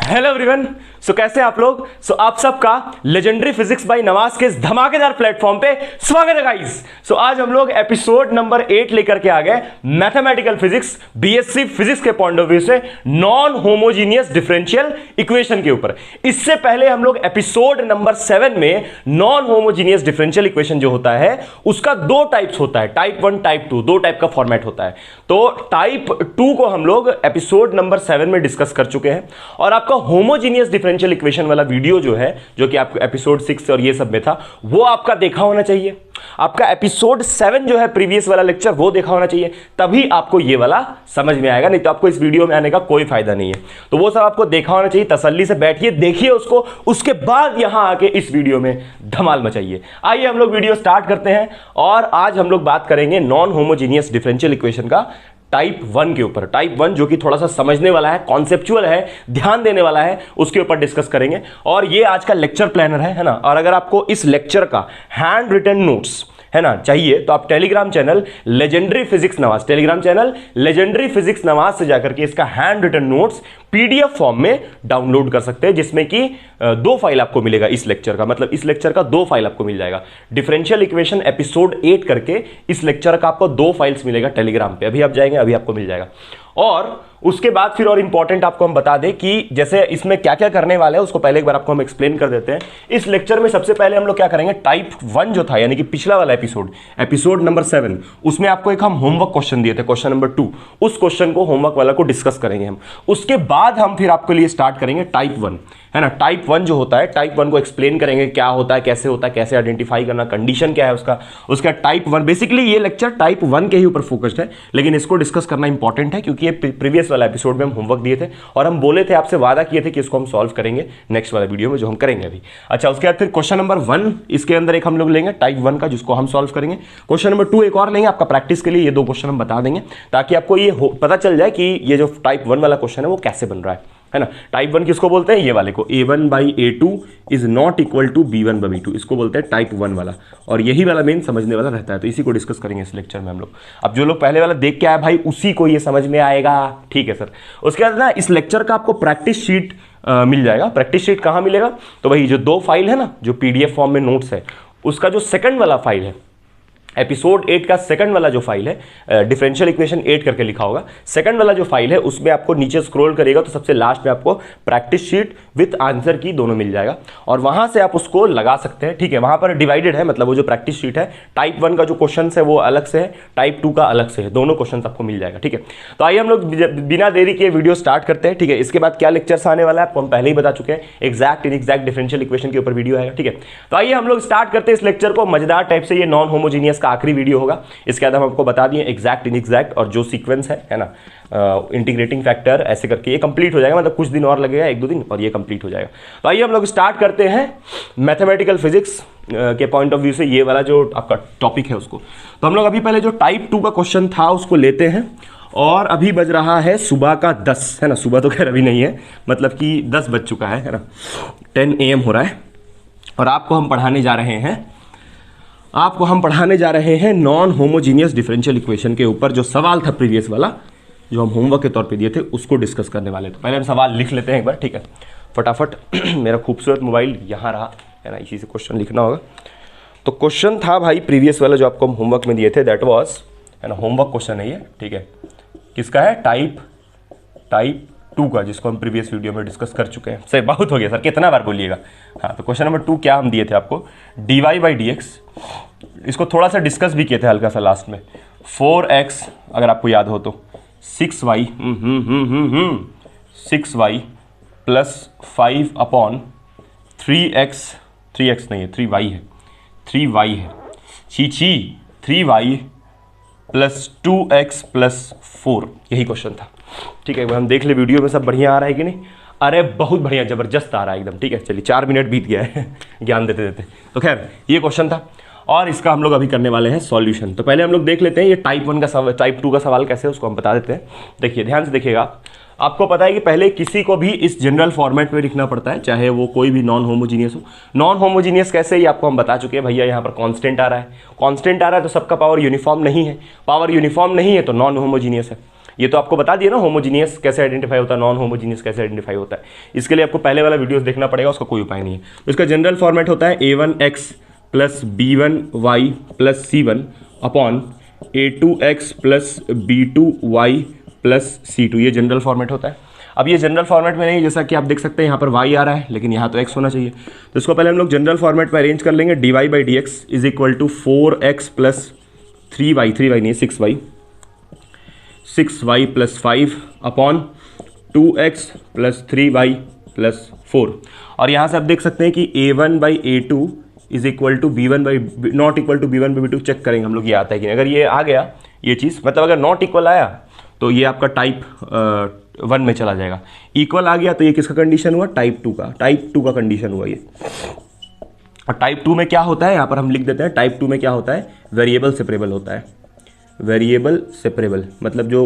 Hello everyone. सो कैसे हैं आप लोग। आप सबका लेजेंडरी फिजिक्स बाय नवाज के इस धमाकेदार प्लेटफॉर्म पे स्वागत है गाइस। आज हम लोग एपिसोड नंबर 8 लेकर के आ गए मैथमेटिकल फिजिक्स बीएससी फिजिक्स के पॉइंट ऑफ व्यू से नॉन होमोजीनियस डिफरेंशियल इक्वेशन के ऊपर। इससे पहले हम लोग एपिसोड नंबर 7 में नॉन होमोजीनियस डिफरेंशियल इक्वेशन जो होता है उसका दो टाइप्स होता है, टाइप 1 टाइप 2, दो टाइप का फॉर्मेट होता है। तो टाइप 2 को हम लोग एपिसोड नंबर 7 में डिस्कस कर चुके हैं और आपका होमोजीनियस डिफरेंशियल इक्वेशन वाला वीडियो जो है, जो कि आपको एपिसोड 6 और ये सब में था, वो आपका देखा होना चाहिए। आपका एपिसोड 7 जो है प्रीवियस वाला लेक्चर, वो देखा होना चाहिए, तभी आपको ये वाला समझ में आएगा, नहीं तो आपको इस वीडियो में आने का कोई फायदा नहीं है। तो वो सब आपको देखा होना चाहिए। तसल्ली से बैठिए, देखिए उसको, उसके बाद यहां आके इस वीडियो में धमाल मचाइए। आइए हम लोग वीडियो स्टार्ट करते हैं और आज हम लोग बात करेंगे नॉन होमोजीनियस डिफरेंशियल इक्वेशन का टाइप 1 के ऊपर। टाइप 1 जो कि थोड़ा सा समझने वाला है, कॉन्सेप्चुअल है, ध्यान देने वाला है, उसके ऊपर डिस्कस करेंगे। और ये आज का लेक्चर प्लानर है ना। और अगर आपको इस लेक्चर का हैंड रिटन नोट्स है ना चाहिए तो आप Telegram channel legendary physics Nawaz, Telegram channel legendary physics Nawaz से जाकर के इसका hand written notes PDF form में डाउनलोड कर सकते हैं, जिसमें कि 2 फाइल आपको मिलेगा इस लेक्चर का। मतलब इस लेक्चर का 2 फाइल आपको मिल जाएगा। डिफरेंशियल इक्वेशन एपिसोड 8 करके इस लेक्चर का आपको 2 फाइल्स मिलेगा टेलीग्राम पे। अभी आप जाएंगे, अभी आपको मिल जाएगा। और उसके बाद फिर और इंपॉर्टेंट आपको हम बता दें कि जैसे इसमें क्या क्या करने वाले हैं, उसको पहले एक बार आपको हम एक्सप्लेन कर देते हैं। इस लेक्चर में सबसे पहले हम लोग क्या करेंगे, टाइप 1 जो था, यानी कि पिछला वाला एपिसोड नंबर 7, उसमें आपको एक हम होमवर्क क्वेश्चन दिए थे, क्वेश्चन नंबर 2। उस क्वेश्चन को, होमवर्क वाला को डिस्कस करेंगे हम। उसके बाद हम फिर आपके लिए स्टार्ट करेंगे टाइप 1, है ना। टाइप 1 जो होता है, टाइप 1 को एक्सप्लेन करेंगे, क्या होता है, कैसे आइडेंटिफाई करना, कंडीशन क्या है उसका टाइप 1। बेसिकली ये लेक्चर टाइप 1 के ही ऊपर फोकस्ड है, लेकिन इसको डिस्कस करना इंपॉर्टेंट है क्योंकि ये प्रीवियस वाला एपिसोड में हम होमवर्क दिए थे और हम बोले थे, आपसे वादा किए थे कि इसको हम सॉल्व करेंगे नेक्स्ट वाला वीडियो में, जो हम करेंगे अभी। अच्छा, उसके बाद फिर क्वेश्चन नंबर 1, इसके अंदर एक हम लोग लेंगे टाइप 1 का, जिसको हम सॉल्व करेंगे। क्वेश्चन नंबर 2 एक और लेंगे आपका प्रैक्टिस के लिए। ये 2 क्वेश्चन हम बता देंगे ताकि आपको ये पता चल जाए कि ये जो टाइप 1 वाला क्वेश्चन है वो कैसे बन रहा है ना। टाइप 1 किसको बोलते हैं, ये वाले को, a1/a2 is not equal to b1/b2, इसको बोलते हैं टाइप 1 वाला। और यही वाला मेन समझने वाला रहता है, तो इसी को डिस्कस करेंगे इस लेक्चर में हम लोग। अब जो लोग पहले वाला देख के आए भाई, उसी को ये समझ में आएगा, ठीक है सर। उसके बाद ना इस लेक्चर का आपको प्रैक्टिस शीट मिल जाएगा। प्रैक्टिस शीट कहाँ मिलेगा, तो वही जो 2 फाइल है ना, जो पीडीएफ फॉर्म में नोट्स है, उसका जो सेकंड वाला फाइल है, एपिसोड 8 का सेकंड वाला जो फाइल है, डिफरेंशियल इक्वेशन 8 करके लिखा होगा, सेकंड वाला जो फाइल है, उसमें आपको नीचे स्क्रॉल करेगा तो सबसे लास्ट में आपको प्रैक्टिस शीट विथ आंसर की दोनों मिल जाएगा और वहां से आप उसको लगा सकते हैं, ठीक है। वहां पर डिवाइडेड है, मतलब वो जो प्रैक्टिस शीट है, टाइप 1 का जो क्वेश्चन है वो अलग से है, टाइप 2 का अलग से है, दोनों क्वेश्चन आपको मिल जाएगा, ठीक है। तो आइए हम लोग बिना देरी के वीडियो स्टार्ट करते हैं, ठीक है। इसके बाद क्या लेक्चर्स आने वाला है आपको हम पहले ही बता चुके हैं, एग्जैक्ट इनएग्जैक्ट डिफरेंशियल इक्वेशन के ऊपर वीडियो आएगा, ठीक है। तो आइए हम लोग स्टार्ट करते हैं इस लेक्चर को मजेदार टाइप से। ये नॉन होमोजीनियस का आखिरी वीडियो होगा। इसके बाद हम आपको बता दिए एग्जैक्ट इनएग्जैक्ट और जो सीक्वेंस है ना, इंटीग्रेटिंग फैक्टर, ऐसे करके ये कंप्लीट हो जाएगा। मतलब कुछ दिन और लगेगा, 1-2 दिन, और ये कंप्लीट हो जाएगा। तो आइए हम लोग स्टार्ट करते हैं मैथमेटिकल फिजिक्स के पॉइंट ऑफ व्यू से ये वाला जो आपका टॉपिक है उसको। तो हम लोग अभी पहले जो टाइप 2 का क्वेश्चन था उसको लेते हैं। और अभी बज रहा है सुबह का 10, है ना। सुबह तो खैर अभी नहीं है, मतलब कि 10 बज चुका है ना, 10 AM हो रहा है। और आपको हम पढ़ाने जा रहे हैं नॉन होमोजीनियस डिफरेंशियल इक्वेशन के ऊपर। जो सवाल था प्रीवियस वाला, जो हम होमवर्क के तौर पे दिए थे, उसको डिस्कस करने वाले। तो पहले हम सवाल लिख लेते हैं एक बार, ठीक है, फटाफट। मेरा खूबसूरत मोबाइल यहाँ रहा है ना, इसी से क्वेश्चन लिखना होगा। तो क्वेश्चन था भाई प्रीवियस वाला जो आपको हम होमवर्क में दिए थे, दैट वाज, है ना, होमवर्क क्वेश्चन है ये, ठीक है। किसका है, टाइप 2 का, जिसको हम प्रीवियस वीडियो में डिस्कस कर चुके हैं। सर बहुत हो गया सर, कितना बार बोलिएगा। हाँ, तो क्वेश्चन नंबर 2 क्या हम दिए थे आपको, dy/dx, इसको थोड़ा सा डिस्कस भी किए थे हल्का सा लास्ट में। 4x, अगर आपको याद हो तो 6y 6y प्लस 5/3x नहीं है, 3y है, 3y है, 3y प्लस 2x प्लस 4, यही क्वेश्चन था, ठीक है। एक बार हम देख ले वीडियो में सब बढ़िया आ रहा है कि नहीं। अरे बहुत बढ़िया, जबरदस्त आ रहा है एकदम, ठीक है। चलिए 4 मिनट बीत गया है ज्ञान देते देते। तो खैर ये क्वेश्चन था और इसका हम लोग अभी करने वाले हैं सॉल्यूशन। तो पहले हम लोग देख लेते हैं ये टाइप 1 का सवाल, टाइप 2 का सवाल कैसे है उसको हम बता देते हैं। देखिए ध्यान से देखिएगा, आपको पता है कि पहले किसी को भी इस जनरल फॉर्मेट में लिखना पड़ता है, चाहे वो कोई भी नॉन होमोजीनियस हो। नॉन होमोजीनियस कैसे, ये आपको हम बता चुके हैं भैया। यहाँ पर कांस्टेंट आ रहा है, कांस्टेंट आ रहा है तो सबका पावर यूनिफॉर्म नहीं है, पावर यूनिफॉर्म नहीं है तो नॉन होमोजीनियस है। ये तो आपको बता दिया ना होमोजीनियस कैसे आइडेंटिफाई होता है, नॉन होमोजीनियस कैसे आइडेंटिफाई होता है। इसके लिए आपको पहले वाला वीडियोस देखना पड़ेगा, उसका कोई उपाय नहीं है। तो इसका जनरल फॉर्मेट होता है a1x plus b1y plus c1 upon a2x plus b2y plus c2, ये जनरल फॉर्मेट होता है। अब ये जनरल फॉर्मेट में नहीं, जैसा कि आप देख सकते हैं यहाँ पर y आ रहा है लेकिन यहाँ तो x होना चाहिए, तो इसको पहले हम लोग जनरल फॉर्मेट में अरेंज कर लेंगे। dy by D x is equal to 4x plus 3y, 3y नहीं 6y plus 5 upon 2x plus 3y plus 4। और यहाँ से आप देख सकते हैं कि a1 by a2 is equal to b1 by not equal to b1 by b2, check करेंगे हम लोग ये आता है कि नहीं। अगर ये आ गया ये चीज़, मतलब अगर नॉट इक्वल आया तो ये आपका टाइप 1 में चला जाएगा, इक्वल आ गया तो ये किसका कंडीशन हुआ, टाइप 2 का, टाइप 2 का कंडीशन हुआ ये। और टाइप 2 में क्या होता है, यहाँ पर हम लिख देते हैं टाइप 2 में क्या होता है, वेरिएबल सेपरेबल होता है। वेरिएबल सेपरेबल मतलब जो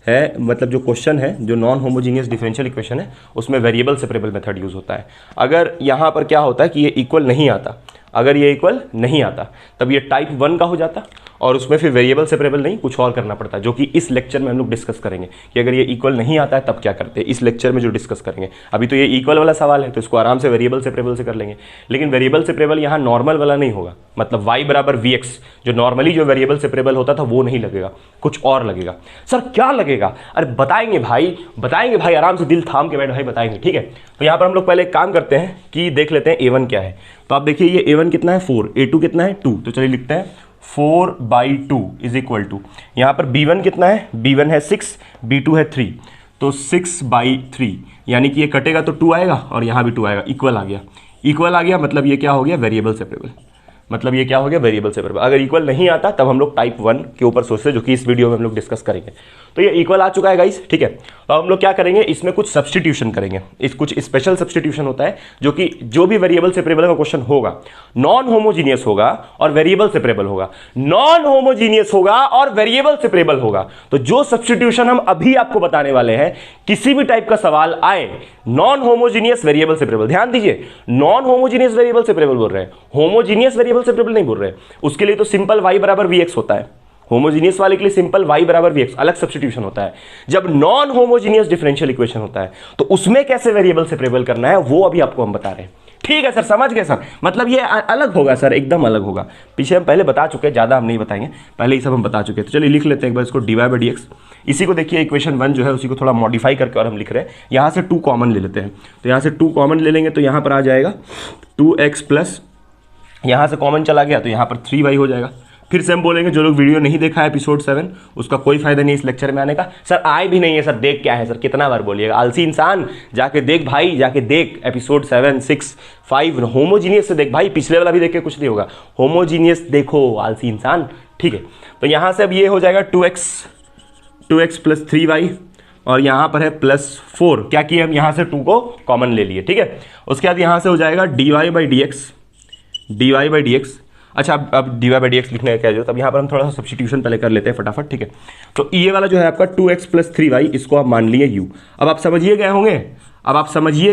है, मतलब जो क्वेश्चन है, जो नॉन होमोजीनियस डिफरेंशियल इक्वेशन है उसमें वेरिएबल सेपरेबल मेथड यूज होता है। अगर यहाँ पर क्या होता है कि ये इक्वल नहीं आता, अगर ये इक्वल नहीं आता तब ये टाइप 1 का हो जाता और उसमें फिर वेरिएबल सेपरेबल नहीं कुछ और करना पड़ता है, जो कि इस लेक्चर में हम लोग डिस्कस करेंगे कि अगर ये इक्वल नहीं आता है तब क्या करते हैं, इस लेक्चर में जो डिस्कस करेंगे। अभी तो ये इक्वल वाला सवाल है तो इसको आराम से वेरिएबल सेपरेबल से कर लेंगे, लेकिन वेरिएबल सेपरेबल यहाँ नॉर्मल वाला नहीं होगा, मतलब y बराबर vx जो नॉर्मली जो वेरिएबल सेपरेबल होता था वो नहीं लगेगा, कुछ और लगेगा। सर क्या लगेगा, अरे बताएंगे भाई आराम से दिल थाम के बैठ भाई बताएंगे, ठीक है। तो यहाँ पर हम लोग पहले एक काम करते हैं कि देख लेते हैं a1 क्या है। तो आप देखिए ये a1 कितना है 4, a2 कितना है 2, तो चलिए लिखते हैं 4 बाई 2 इज इक्वल टू, यहाँ पर b1 कितना है, b1 है 6, b2 है 3, तो 6 बाई 3, यानी कि ये कटेगा तो 2 आएगा और यहाँ भी 2 आएगा, इक्वल आ गया। इक्वल आ गया मतलब ये क्या हो गया, वेरिएबल सेपरेबल, मतलब ये क्या हो गया, वेरिएबल सेपरेबल। अगर इक्वल नहीं आता तब हम लोग टाइप 1 के ऊपर सोचते हैं, जो कि इस वीडियो में हम लोग डिस्कस करेंगे। तो ये इक्वल आ चुका है गाइस, ठीक है। तो हम लोग क्या करेंगे, इसमें कुछ सब्स्टिट्यूशन करेंगे, इस कुछ स्पेशल सब्स्टिट्यूशन होता है जो कि जो भी वेरिएबल सेपरेबल का क्वेश्चन होगा नॉन होमोजीनियस होगा और वेरिएबल सेपरेबल होगा, नॉन होमोजीनियस होगा और वेरिएबल सेपरेबल होगा। तो जो सब्स्टिट्यूशन हम अभी आपको बताने वाले हैं, किसी भी टाइप का सवाल आए नॉन होमोजीनियस वेरिएबल सेपरेबल, ध्यान दीजिए नॉन होमोजीनियस वेरिएबल सेपरेबल बोल रहे हैं, होमोजीनियस वेरिएबल सेपरेबल नहीं बोल रहे हैं। उसके लिए तो सिंपल y बराबर vx होता है, होमोजीनियस वाले के लिए सिंपल y बराबर vx अलग सब्स्टिट्यूशन होता है। जब नॉन होमोजीनियस डिफरेंशियल इक्वेशन होता है तो उसमें कैसे वेरिएबल सेपरेबल करना है वो अभी आपको हम बता रहे हैं, ठीक है सर, समझ गए सर। मतलब ये अलग होगा सर, एकदम अलग होगा। पीछे हम पहले बता चुके हैं, ज़्यादा हम नहीं बताएंगे, पहले ही सब हम बता चुके हैं। तो चलिए लिख लेते हैं एक बार इसको, dy बाई डी एक्स, इसी को देखिए इक्वेशन 1 जो है उसी को थोड़ा मॉडिफाई करके और हम लिख रहे हैं। यहाँ से 2 कॉमन ले लेते हैं, तो यहाँ से 2 कॉमन ले लेंगे तो यहाँ पर आ जाएगा 2x प्लस, यहाँ से कॉमन चला गया तो यहाँ पर 3y हो जाएगा। फिर से हम बोलेंगे जो लोग वीडियो नहीं देखा है एपिसोड 7 उसका कोई फायदा नहीं इस लेक्चर में आने का। सर आए भी नहीं है सर, देख क्या है सर, कितना बार बोलिएगा, आलसी इंसान, जाके देख भाई, जाके देख एपिसोड 7, 6, 5 होमोजीनियस से देख भाई, पिछले वाला भी देख के कुछ नहीं होगा, होमोजीनियस देखो आलसी इंसान, ठीक है। तो यहाँ से अब ये हो जाएगा 2x प्लस 3y और यहाँ पर है प्लस 4, क्या किया हम यहाँ से 2 को कॉमन ले लिए, ठीक है। उसके बाद यहाँ से हो जाएगा dy बाई डी एक्स। अच्छा अब dy बाई डी एक्स लिखने का क्या जरूरत, अब यहाँ पर हम थोड़ा सा सब्स्टिट्यूशन पहले कर लेते हैं फटाफट, ठीक है। तो ये वाला जो है आपका 2x प्लस 3y, इसको आप मान लिए u। अब आप समझिए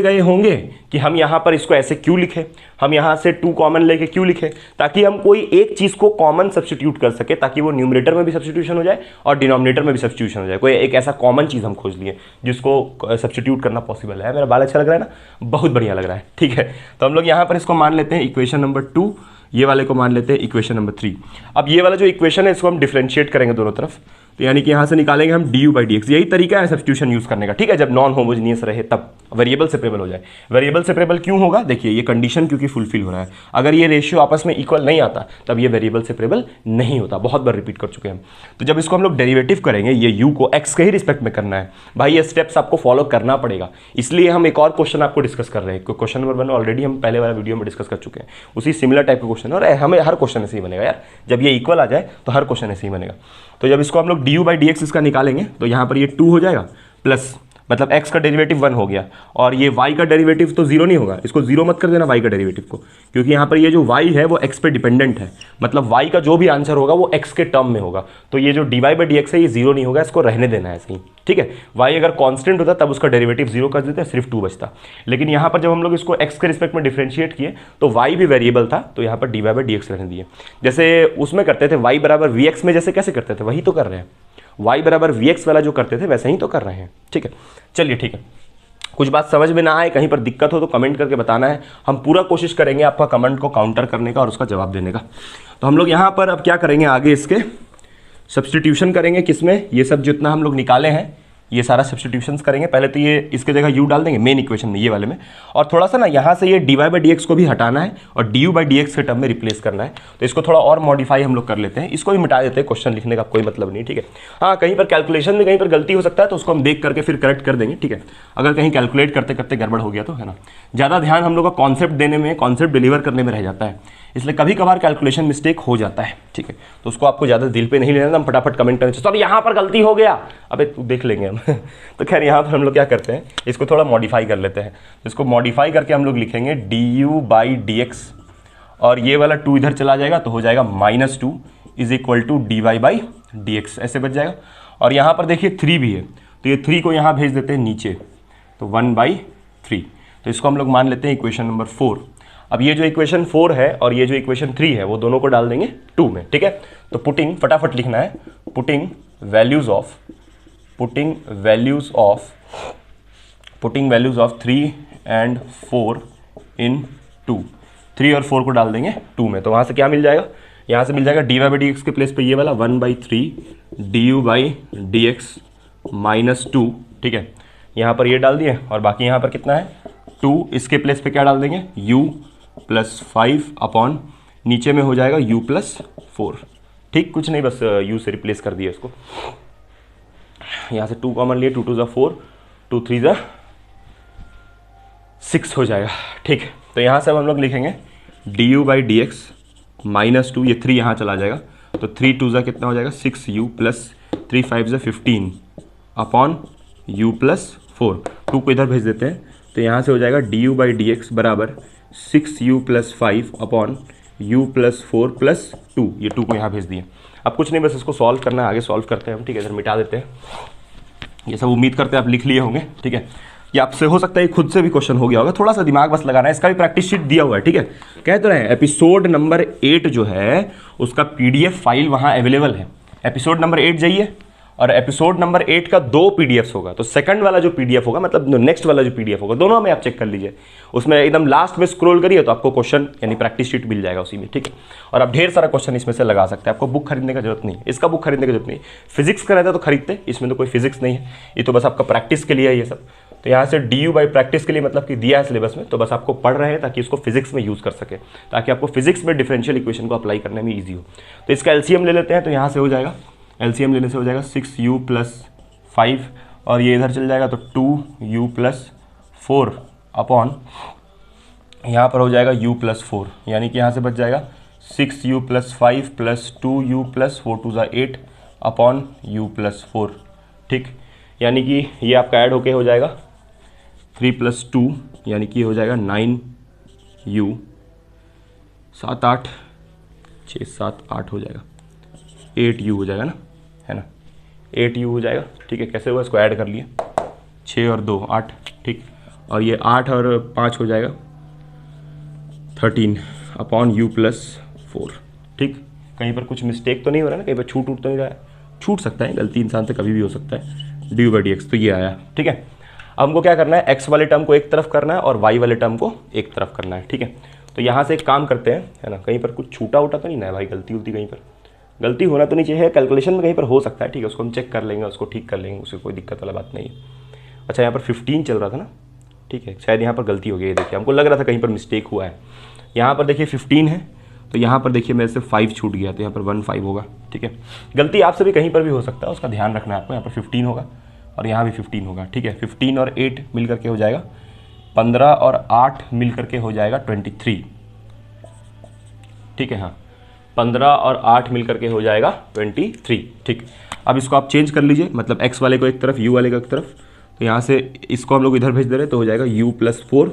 गए होंगे कि हम यहाँ पर इसको ऐसे क्यों लिखे, हम यहाँ से 2 कॉमन लेके क्यों लिखे, ताकि हम कोई एक चीज़ को कॉमन सब्स्टिट्यूट कर सके, ताकि वो न्यूमरेटर में भी सब्स्टिट्यूशन हो जाए और डिनोमिनेटर में भी सब्स्टिट्यूशन हो जाए। कोई एक ऐसा कॉमन चीज़ हम खोज लिए जिसको सब्स्टिट्यूट करना पॉसिबल है। मेरा बाल अच्छा लग रहा है ना, बहुत बढ़िया लग रहा है, ठीक है। तो हम लोग यहाँ पर इसको मान लेते हैं इक्वेशन नंबर 2, ये वाले को मान लेते हैं इक्वेशन नंबर 3। अब ये वाला जो इक्वेशन है इसको हम डिफरेंशिएट करेंगे दोनों तरफ, तो यानी कि यहाँ से निकालेंगे हम डी बाई डी एक्स। यही तरीका है सब्स्टिट्यूशन यूज़ करने का, ठीक है। जब नॉन होमोजीनियस रहे तब वेरिएबल सेपरेबल हो जाए। वेरिएबल सेपरेबल क्यों होगा, देखिए ये कंडीशन क्योंकि फुलफिल हो रहा है। अगर ये रेशियो आपस में इक्वल नहीं आता तब ये वेरिएबल सेपरेबल नहीं होता, बहुत बार रिपीट कर चुके हैं हम। तो जब इसको हम लोग डेरिवेटिव करेंगे, ये u को x के ही रिस्पेक्ट में करना है भाई, ये स्टेप्स आपको फॉलो करना पड़ेगा। इसलिए हम एक और क्वेश्चन आपको डिस्कस कर रहे हैं, क्वेश्चन नंबर 1 ऑलरेडी हम पहले वाला वीडियो में डिस्कस कर चुके हैं, उसी सिमिलर टाइप का क्वेश्चन है। और हमें हर क्वेश्चन ऐसे ही बनेगा यार, जब ये इक्वल आ जाए तो हर क्वेश्चन ऐसे ही बनेगा। तो जब इसको हम लोग डी बाई डी एक्स इसका निकालेंगे तो यहाँ पर ये 2 हो जाएगा प्लस, मतलब x का डेरिवेटिव 1 हो गया और ये y का डेरिवेटिव तो 0 नहीं होगा, इसको 0 मत कर देना y का डेरिवेटिव को, क्योंकि यहाँ पर ये जो y है वो x पे डिपेंडेंट है, मतलब y का जो भी आंसर होगा वो x के टर्म में होगा। तो ये जो dy बाई डी एक्स है ये 0 नहीं होगा, इसको रहने देना है ऐसे ही, ठीक है। y अगर कांस्टेंट होता तब उसका डेरिवेटिव 0 कर देते, सिर्फ 2 बचता। लेकिन यहाँ पर जब हम लोग इसको x के रिस्पेक्ट में डिफरेंशिएट किए तो y भी वेरिएबल था, तो यहाँ पर dy बाई डी एक्स रहने दिए। जैसे उसमें करते थे y बराबर vx में, जैसे कैसे करते थे वही तो कर रहे हैं, y बराबर vx वाला जो करते थे वैसे ही तो कर रहे हैं। ठीक है, चलिए ठीक है। कुछ बात समझ में ना आए, कहीं पर दिक्कत हो तो कमेंट करके बताना है, हम पूरा कोशिश करेंगे आपका कमेंट को काउंटर करने का और उसका जवाब देने का। तो हम लोग यहाँ पर अब क्या करेंगे, आगे इसके सब्स्टिट्यूशन करेंगे, किसमें, ये सब जितना हम लोग निकाले हैं ये सारा सब्स्टिट्यूशंस करेंगे। पहले तो ये इसके जगह u डाल देंगे मेन इक्वेशन में, ये वाले में, और थोड़ा सा ना यहाँ से ये dy/dx को भी हटाना है और du/dx के टर्म में रिप्लेस करना है। तो इसको थोड़ा और मॉडिफाई हम लोग कर लेते हैं, इसको भी मिटा देते हैं, क्वेश्चन लिखने का कोई मतलब नहीं। ठीक है, हाँ कहीं पर कैलकुलेशन में कहीं पर गलती हो सकता है तो उसको हम देख करके फिर करेक्ट कर देंगे। ठीक है, अगर कहीं कैलकुलेट करते करते गड़बड़ हो गया तो, है ना, ज़्यादा ध्यान हम लोग का कॉन्सेप्ट देने में, कॉन्सेप्ट डिलीवर करने में रह जाता है, इसलिए कभी कभार कैलकुलेशन मिस्टेक हो जाता है। ठीक है, तो उसको आपको ज़्यादा दिल पे नहीं लेना, हम फटाफट कमेंट करें सर यहाँ पर गलती हो गया, अबे तू देख लेंगे हम तो खैर यहाँ पर हम लोग क्या करते हैं, इसको थोड़ा मॉडिफाई कर लेते हैं। इसको मॉडिफाई करके हम लोग लिखेंगे du/dx, और ये वाला 2 इधर चला जाएगा तो हो जाएगा -2 = dy/dx, ऐसे बच जाएगा। और यहाँ पर देखिए 3 भी है तो ये 3 को यहाँ भेज देते हैं नीचे, तो 1/3, तो इसको हम लोग मान लेते हैं इक्वेशन नंबर 4। अब ये जो इक्वेशन 4 है और ये जो इक्वेशन 3 है वो दोनों को डाल देंगे 2 में। ठीक है, तो पुटिंग, फटाफट लिखना है, putting values of 3 and 4 in 2, 3 और 4 को डाल देंगे 2 में। तो वहाँ से क्या मिल जाएगा, यहाँ से मिल जाएगा dy/dx के प्लेस पे ये वाला 1/3 du/dx -2। ठीक है, यहाँ पर ये डाल दिए और बाकी यहाँ पर कितना है 2, इसके प्लेस पे क्या डाल देंगे u+5 अपॉन नीचे में हो जाएगा u+4। ठीक, कुछ नहीं, बस u से रिप्लेस कर दिया इसको, यहाँ से 2 कॉमन लिए, 2 2 = 4, 2 3 = 6 हो जाएगा। ठीक, तो यहाँ से हम लोग लिखेंगे du/dx -2, ये 3 यहाँ चला जाएगा तो 3 2 कितना हो जाएगा 6u + 3 5 = 15 अपॉन u+4, 2 को इधर भेज देते हैं तो यहाँ से हो जाएगा du/dx बराबर 6u + 5 अपॉन u+4 + 2, ये 2 को यहाँ भेज दिए। अब कुछ नहीं, बस इसको सॉल्व करना है, आगे सॉल्व करते हैं हम। ठीक है, इधर मिटा देते हैं, ये सब उम्मीद करते हैं आप लिख लिए होंगे। ठीक है, ये आपसे हो सकता है खुद से भी क्वेश्चन हो गया होगा, थोड़ा सा दिमाग बस लगाना है, इसका भी प्रैक्टिस शीट दिया हुआ है। ठीक है, कह तो रहे हैं एपिसोड नंबर 8 जो है उसका PDF फाइल वहाँ अवेलेबल है। एपिसोड नंबर 8 जाइए और एपिसोड नंबर 8 का 2 PDFs होगा, तो सेकंड वाला जो PDF होगा, मतलब नेक्स्ट वाला जो PDF होगा, दोनों में आप चेक कर लीजिए, उसमें एकदम लास्ट में स्क्रॉल करिए तो आपको क्वेश्चन यानी प्रैक्टिस शीट मिल जाएगा उसी में। ठीक है, और आप ढेर सारा क्वेश्चन इसमें से लगा सकते हैं, आपको बुक खरीदने का जरूरत नहीं, इसका बुक खरीदने की जरूरत नहीं। फिजिक्स का रहता तो खरीदते, इसमें तो कोई फिजिक्स नहीं है, ये तो बस आपका प्रैक्टिस के लिए है ये सब। तो यहाँ से du/प्रैक्टिस के लिए मतलब कि दिया है सिलेबस में, तो बस आपको पढ़ रहे हैं ताकि इसको फिजिक्स में यूज़ कर सके, ताकि आपको फिजिक्स में डिफरेंशियल इक्वेशन को अप्लाई करने में ईजी हो। तो इसका LCM ले लेते हैं, तो यहाँ से हो जाएगा, LCM लेने से हो जाएगा 6u + 5 और ये इधर चल जाएगा तो 2u + 4 अपॉन यहाँ पर हो जाएगा u+4, यानी कि यहाँ से बच जाएगा 6u + 5 + 2u + 4 2 = 8 अपॉन u+4। ठीक, यानी कि ये आपका ऐड होके हो जाएगा 3 + 2 यानी कि हो जाएगा 9u, 7 8 6 7 8 हो जाएगा, 8u हो जाएगा ना, है ना, 8u हो जाएगा। ठीक है, कैसे हुआ, इसको ऐड कर लिए, 6 और 2 8। ठीक, और ये 8 और 5 हो जाएगा 13 अपॉन u+4। ठीक, कहीं पर कुछ मिस्टेक तो नहीं हो रहा है ना, कहीं पर छूट तो नहीं रहा है, छूट सकता है, गलती इंसान से कभी भी हो सकता है। du/dx तो ये आया। ठीक है, अब हमको क्या करना है, x वाले टर्म को एक तरफ करना है और y वाले टर्म को एक तरफ करना है। ठीक है, तो यहाँ से एक काम करते हैं, है ना, कहीं पर कुछ छूटा उटा तो नहीं ना है भाई, गलती उलती कहीं पर, गलती होना तो नहीं चाहिए, कैलकुलेशन में कहीं पर हो सकता है। ठीक है, उसको हम चेक कर लेंगे, उसको ठीक कर लेंगे, उससे कोई दिक्कत वाला बात नहीं है। अच्छा, यहाँ पर 15 चल रहा था ना, ठीक है, शायद यहाँ पर गलती हो गई है, देखिए हमको लग रहा था कहीं पर मिस्टेक हुआ है। यहाँ पर देखिए 15 है, तो यहाँ पर देखिए मेरे से 5 छूट गया, तो यहाँ पर 1 5 होगा। ठीक है, गलती आपसे भी कहीं पर भी हो सकता है, उसका ध्यान रखना है आपको। यहाँ पर 15 होगा और यहाँ भी 15 होगा। ठीक है, 15 और 8 मिल करके हो जाएगा 15 और 8 मिल करके हो जाएगा 23। ठीक है, हाँ, 15 और 8 मिल करके हो जाएगा 23। ठीक, अब इसको आप चेंज कर लीजिए, मतलब x वाले को एक तरफ, u वाले को एक तरफ, तो यहाँ से इसको हम लोग इधर भेज दे रहे हैं तो हो जाएगा u+4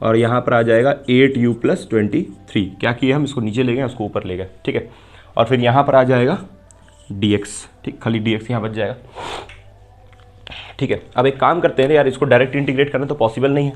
और यहाँ पर आ जाएगा 8u + 23। क्या किए हम, इसको नीचे ले गए, उसको ऊपर ले गए। ठीक है, और फिर यहाँ पर आ जाएगा dx। ठीक, खाली dx यहाँ बच जाएगा। ठीक है। अब एक काम करते हैं यार, इसको डायरेक्ट इंटीग्रेट करना तो पॉसिबल नहीं है,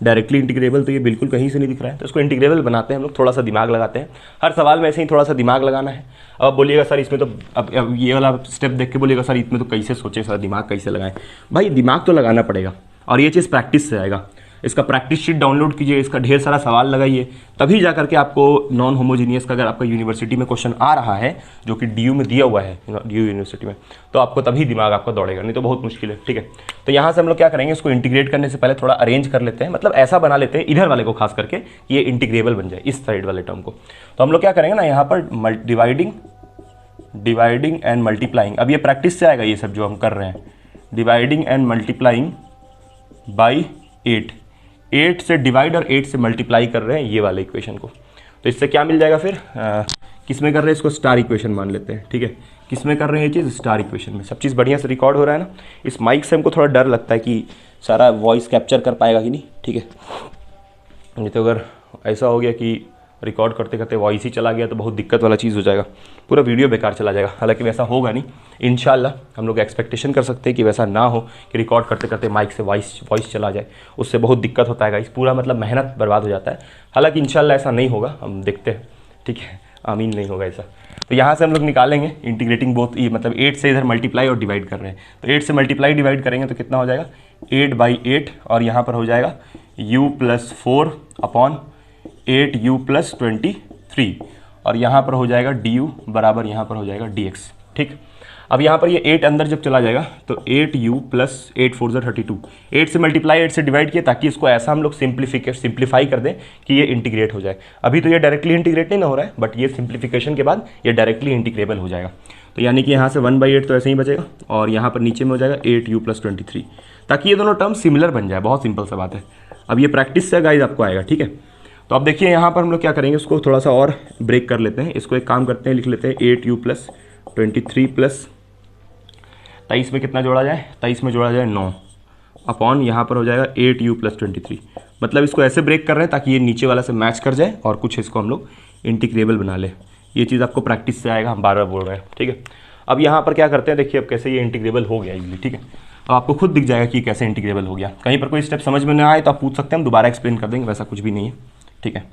डायरेक्टली इंटीग्रेबल तो ये बिल्कुल कहीं से नहीं दिख रहा है, तो इसको इंटीग्रेबल बनाते हैं हम लोग, थोड़ा सा दिमाग लगाते हैं। हर सवाल में ऐसे ही थोड़ा सा दिमाग लगाना है। अब बोलिएगा सर इसमें तो अब ये वाला स्टेप देख के बोलिएगा सर इसमें तो कैसे सोचें सर, दिमाग कैसे लगाएं। भाई दिमाग तो लगाना पड़ेगा, और ये चीज़ प्रैक्टिस से आएगा। इसका प्रैक्टिस शीट डाउनलोड कीजिए, इसका ढेर सारा सवाल लगाइए, तभी जा करके आपको नॉन होमोजीनियस का अगर आपका यूनिवर्सिटी में क्वेश्चन आ रहा है जो कि DU में दिया हुआ है, DU यूनिवर्सिटी में, तो आपको तभी दिमाग आपका दौड़ेगा, नहीं तो बहुत मुश्किल है। ठीक है, तो यहाँ से हम लोग क्या करेंगे, इसको इंटीग्रेट करने से पहले थोड़ा अरेंज कर लेते हैं, मतलब ऐसा बना लेते हैं इधर वाले को खास करके कि ये इंटीग्रेबल बन जाए, इस साइड वाले टर्म को। तो हम लोग क्या करेंगे ना, यहाँ पर डिवाइडिंग एंड मल्टीप्लाइंग, अब ये प्रैक्टिस से आएगा ये सब जो हम कर रहे हैं, डिवाइडिंग एंड मल्टीप्लाइंग बाई 8 से डिवाइड और 8 से मल्टीप्लाई कर रहे हैं ये वाले इक्वेशन को। तो इससे क्या मिल जाएगा फिर, किस में कर रहे हैं इसको, स्टार इक्वेशन मान लेते हैं। ठीक है, किस में कर रहे हैं ये चीज़, स्टार इक्वेशन में। सब चीज़ बढ़िया से रिकॉर्ड हो रहा है ना। इस माइक से हमको थोड़ा डर लगता है कि सारा वॉइस कैप्चर कर पाएगा कि नहीं। ठीक है, नहीं तो अगर ऐसा हो गया कि रिकॉर्ड करते करते वॉइस ही चला गया तो बहुत दिक्कत वाला चीज़ हो जाएगा, पूरा वीडियो बेकार चला जाएगा। हालांकि वैसा होगा नहीं, इंशाल्लाह हम लोग एक्सपेक्टेशन कर सकते हैं कि वैसा ना हो कि रिकॉर्ड करते करते माइक से वॉइस चला जाए, उससे बहुत दिक्कत होता है, इस पूरा मतलब मेहनत बर्बाद हो जाता है। हालांकि इंशाल्लाह ऐसा नहीं होगा, हम देखते हैं। ठीक है, आमीन, नहीं होगा ऐसा। तो यहाँ से हम लोग निकालेंगे इंटीग्रेटिंग बोथ, ये मतलब 8 से इधर मल्टीप्लाई और डिवाइड कर रहे हैं, तो 8 से मल्टीप्लाई डिवाइड करेंगे तो कितना हो जाएगा, 8/8, और यहाँ पर हो जाएगा u+4 अपॉन 8u+23, और यहाँ पर हो जाएगा du बराबर यहाँ पर हो जाएगा dx। ठीक, अब यहाँ पर ये 8 अंदर जब चला जाएगा तो 8u + 8 4 = 32, 8 से मल्टीप्लाई 8 से डिवाइड किया ताकि इसको ऐसा हम लोग सिंप्लीफाई कर दें कि ये इंटीग्रेट हो जाए। अभी तो ये डायरेक्टली इंटीग्रेट नहीं ना हो रहा है, बट ये सिंप्लीफिकेशन के बाद ये डायरेक्टली इंटीग्रेबल हो जाएगा। तो यानी कि यहाँ से 1/8 तो ऐसे ही बचेगा, और यहाँ पर नीचे में हो जाएगा 8u+23, ताकि ये दोनों टर्म सिमिलर बन जाए। बहुत सिंपल सा बात है। अब ये प्रैक्टिस से गाइस आपको आएगा। ठीक है, तो अब देखिए यहाँ पर हम लोग क्या करेंगे, उसको थोड़ा सा और ब्रेक कर लेते हैं। इसको एक काम करते हैं, लिख लेते हैं 8u+23 + 23 में कितना जोड़ा जाए, 23 में जोड़ा जाए 9 अपॉन यहाँ पर हो जाएगा 8u+23। मतलब इसको ऐसे ब्रेक कर रहे हैं ताकि ये नीचे वाला से मैच कर जाए और कुछ इसको हम लोग इंटीग्रेबल बना ले। ये चीज़ आपको प्रैक्टिस से आएगा, हम बार बार बोल रहे हैं। ठीक है, अब यहाँ पर क्या करते हैं, देखिए अब कैसे ये इंटीग्रेबल हो गया इजीली। ठीक है, अब आपको खुद दिख जाएगा कि कैसे इंटीग्रेबल हो गया। कहीं पर कोई स्टेप समझ में ना आए तो आप पूछ सकते हैं, हम दोबारा एक्सप्लेन कर देंगे, वैसा कुछ भी नहीं है। ठीक है,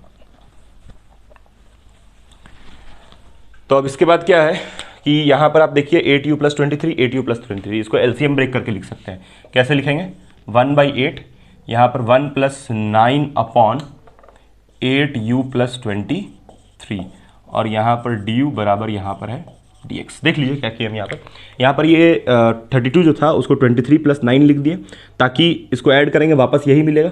तो अब इसके बाद क्या है कि यहाँ पर आप देखिए 8u+23, इसको LCM ब्रेक करके लिख सकते हैं। कैसे लिखेंगे, 1/8, यहाँ पर 1 + 9 अपॉन 8u+23, और यहाँ पर du बराबर यहाँ पर है dx। देख लीजिए क्या किया हम यहाँ पर ये 32 जो था उसको 23 + 9 लिख दिए, ताकि इसको ऐड करेंगे वापस यही मिलेगा।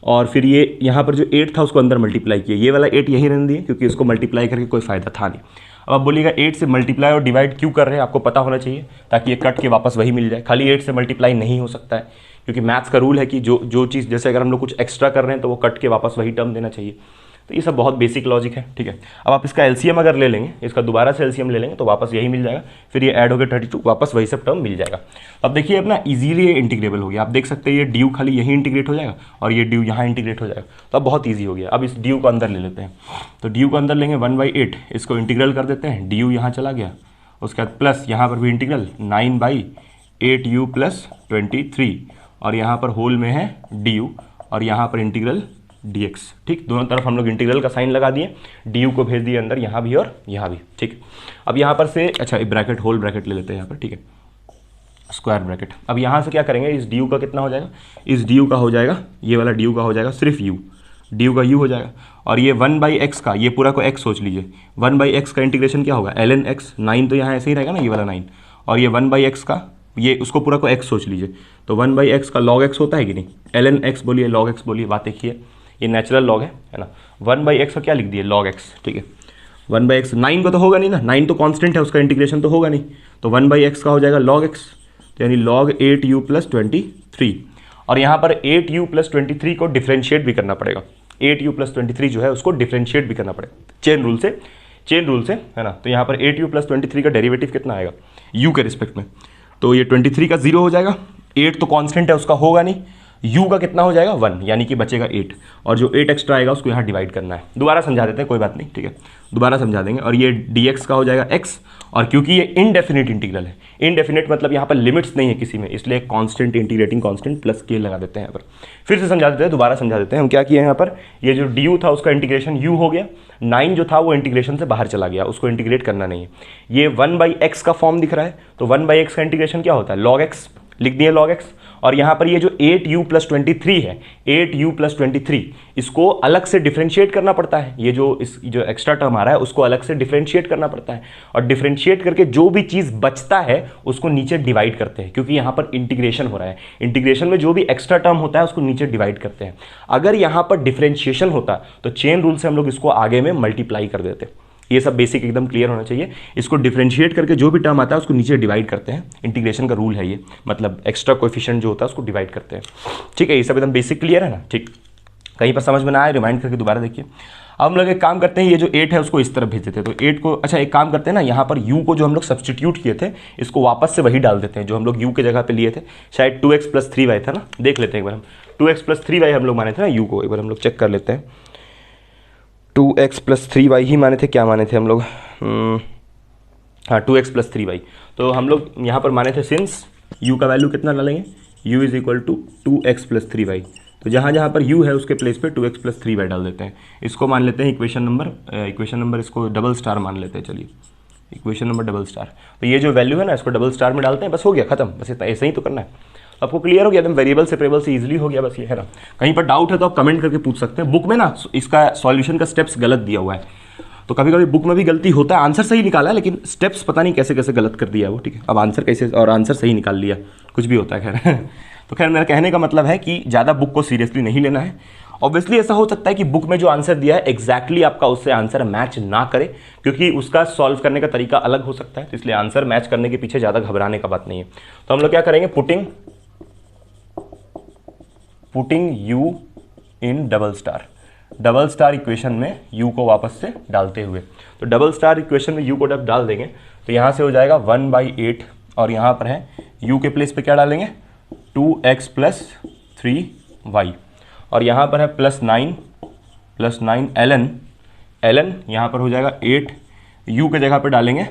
और फिर ये यहाँ पर जो 8 था उसको अंदर मल्टीप्लाई किया, ये वाला 8 यही रहने दिए क्योंकि इसको मल्टीप्लाई करके कोई फ़ायदा था नहीं। अब आप बोलिएगा 8 से मल्टीप्लाई और डिवाइड क्यों कर रहे हैं, आपको पता होना चाहिए ताकि ये कट के वापस वही मिल जाए। खाली 8 से मल्टीप्लाई नहीं हो सकता है, क्योंकि मैथ्स का रूल है कि जो चीज़, जैसे अगर हम लोग कुछ एक्स्ट्रा कर रहे हैं तो वो कट के वापस वही टर्म देना चाहिए। तो ये सब बहुत बेसिक लॉजिक है। ठीक है, अब आप इसका LCM अगर ले लेंगे, इसका दोबारा से LCM ले लेंगे तो वापस यही मिल जाएगा, फिर ये ऐड हो गया 32, वापस वही सब टर्म मिल जाएगा। अब देखिए अपना इजीली ये इंटीग्रेबल हो गया। आप देख सकते हैं ये ड्यू खाली यही इंटीग्रेट हो जाएगा और ये ड्यू यहाँ इंटीग्रेट हो जाएगा, तो अब बहुत ईजी हो गया। अब इस ड्यू को अंदर ले लेते हैं, तो ड्यू को अंदर लेंगे 1/8, इसको इंटीग्रल कर देते हैं, ड्यू यहाँ चला गया, उसके बाद प्लस यहाँ पर भी इंटीग्रल 9/8u+23, और यहाँ पर होल में है ड्यू, और यहाँ पर इंटीग्रल dx। ठीक, दोनों तरफ हम लोग इंटीग्रल का साइन लगा दिए, ड्यू को भेज दिए अंदर, यहाँ भी और यहाँ भी। ठीक, अब यहाँ पर से अच्छा ब्रैकेट, होल ब्रैकेट ले लेते हैं यहाँ पर। ठीक है, स्क्वायर ब्रैकेट। अब यहाँ से क्या करेंगे, इस ड्यू का कितना हो जाएगा, इस ड्यू का हो जाएगा, ये वाला ड्यू का हो जाएगा सिर्फ u, ड्यू का u हो जाएगा, और ये 1/x का, ये पूरा को x सोच लीजिए, 1/x का इंटीग्रेशन क्या होगा, ln x, 9 तो यहाँ ऐसे ही रहेगा ना, ये वाला 9, और ये 1/x का, ये उसको पूरा को x सोच लीजिए, तो 1/x का log x होता है कि नहीं, ln x बोलिए, log x बोलिए, बात देखिए, ये नेचुरल लॉग है ना। 1/x का क्या लिख दिए, log x। ठीक है, 1/x, 9 का तो होगा नहीं ना, 9 तो कांस्टेंट है, उसका इंटीग्रेशन तो होगा नहीं, तो 1/x का हो जाएगा log x, तो यानी log 8u+23, और यहाँ पर 8u+23 को डिफ्रेंशिएट भी करना पड़ेगा। 8u+23 जो है उसको डिफ्रेंशिएट भी करना पड़ेगा चेन रूल से है ना। तो यहाँ पर 8u+23 का डेरिवेटिव कितना आएगा u के रिस्पेक्ट में, तो ये 23 का 0 हो जाएगा, 8 तो कांस्टेंट है उसका होगा नहीं, u का कितना हो जाएगा 1, यानी कि बचेगा 8, और जो 8 एक्स्ट्रा आएगा उसको यहाँ डिवाइड करना है। दोबारा समझा देते हैं, कोई बात नहीं। ठीक है, दोबारा समझा देंगे, और ये dx का हो जाएगा x, और क्योंकि ये इनडेफिनिट इंटीग्रल है, इनडेफिनिट मतलब यहाँ पर लिमिट्स नहीं है किसी में, इसलिए कांस्टेंट इंटीग्रेटिंग कांस्टेंट प्लस के लगा देते हैं यहाँ पर। फिर से समझा देते हैं, दोबारा समझा देते हैं हम क्या किए यहाँ पर। ये जो डी था उसका इंटीग्रेशन यू हो गया, 9 जो था वो इंटीग्रेशन से बाहर चला गया, उसको इंटीग्रेट करना नहीं है। ये 1/x का फॉर्म दिख रहा है, तो 1/x का इंटीग्रेशन क्या होता है, log x लिख दिए log x। और यहाँ पर ये जो 8u + 23 है, 8u + 23, इसको अलग से डिफरेंशिएट करना पड़ता है। ये जो एक्स्ट्रा टर्म आ रहा है उसको अलग से डिफरेंशिएट करना पड़ता है, और डिफरेंशिएट करके जो भी चीज़ बचता है उसको नीचे डिवाइड करते हैं, क्योंकि यहाँ पर इंटीग्रेशन हो रहा है। इंटीग्रेशन में जो भी एक्स्ट्रा टर्म होता है उसको नीचे डिवाइड करते हैं। अगर यहाँ पर डिफरेंशिएशन होता तो चेन रूल से हम लोग इसको आगे में मल्टीप्लाई कर देते। ये सब बेसिक एकदम क्लियर होना चाहिए। इसको डिफरेंशिएट करके जो भी टर्म आता है उसको नीचे डिवाइड करते हैं, इंटीग्रेशन का रूल है ये, मतलब एक्स्ट्रा कोएफिशिएंट जो होता है उसको डिवाइड करते हैं। ठीक है, ये सब एकदम बेसिक क्लियर है ना। ठीक, कहीं पर समझ में ना आए रिमाइंड करके दोबारा देखिए। अब हम लोग एक काम करते हैं, ये जो 8 है उसको इस तरफ भेज देते हैं। तो 8 को, अच्छा एक काम करते हैं ना, यहाँ पर u को जो हम लोग सब्सटीट्यूट किए थे इसको वापस से वही डाल देते हैं जो हम लोग u के जगह पे लिए थे। शायद 2x + 3y था ना, देख लेते हैं एक बार हम। 2x + 3y हम लोग माने थे ना u को, एक बार हम लोग चेक कर लेते हैं। 2x + 3y ही माने थे, क्या माने थे हम लोग, हाँ 2x + 3y। तो हम लोग यहाँ पर माने थे सिंस u का वैल्यू कितना डालेंगे, u = 2x + 3y। तो जहाँ जहाँ पर u है उसके प्लेस पे 2x + 3y डाल देते हैं। इसको मान लेते हैं इक्वेशन नंबर इसको डबल स्टार मान लेते हैं। चलिए इक्वेशन नंबर डबल स्टार। तो ये जो वैल्यू है ना इसको डबल स्टार में डालते हैं, बस हो गया खत्म, बस ऐसे ही तो करना है। आपको क्लियर हो गया एकदम, वेरिएबल सेपरेबल से इजीली हो गया, बस ये है ना। कहीं पर डाउट है तो आप कमेंट करके पूछ सकते हैं। बुक में ना इसका सॉल्यूशन का स्टेप्स गलत दिया हुआ है, तो कभी कभी बुक में भी गलती होता है। आंसर सही निकाला है लेकिन स्टेप्स पता नहीं कैसे कैसे गलत कर दिया है वो। ठीक है, अब आंसर कैसे, और आंसर सही निकाल लिया, कुछ भी होता है खैर। तो खैर मेरा कहने का मतलब है कि ज़्यादा बुक को सीरियसली नहीं लेना है। ऑब्वियसली ऐसा हो सकता है कि बुक में जो आंसर दिया है एग्जैक्टली आपका उससे आंसर मैच ना करे, क्योंकि उसका सॉल्व करने का तरीका अलग हो सकता है। तो इसलिए आंसर मैच करने के पीछे ज़्यादा घबराने का बात नहीं है। तो हम लोग क्या करेंगे, putting u in double star equation में u को वापस से डालते हुए। तो डबल स्टार इक्वेशन में u को जब डाल देंगे तो यहाँ से हो जाएगा 1/8, और यहाँ पर है u के प्लेस पे क्या डालेंगे, 2x + 3y, और यहाँ पर है +9 ln यहाँ पर हो जाएगा 8, u के जगह पे डालेंगे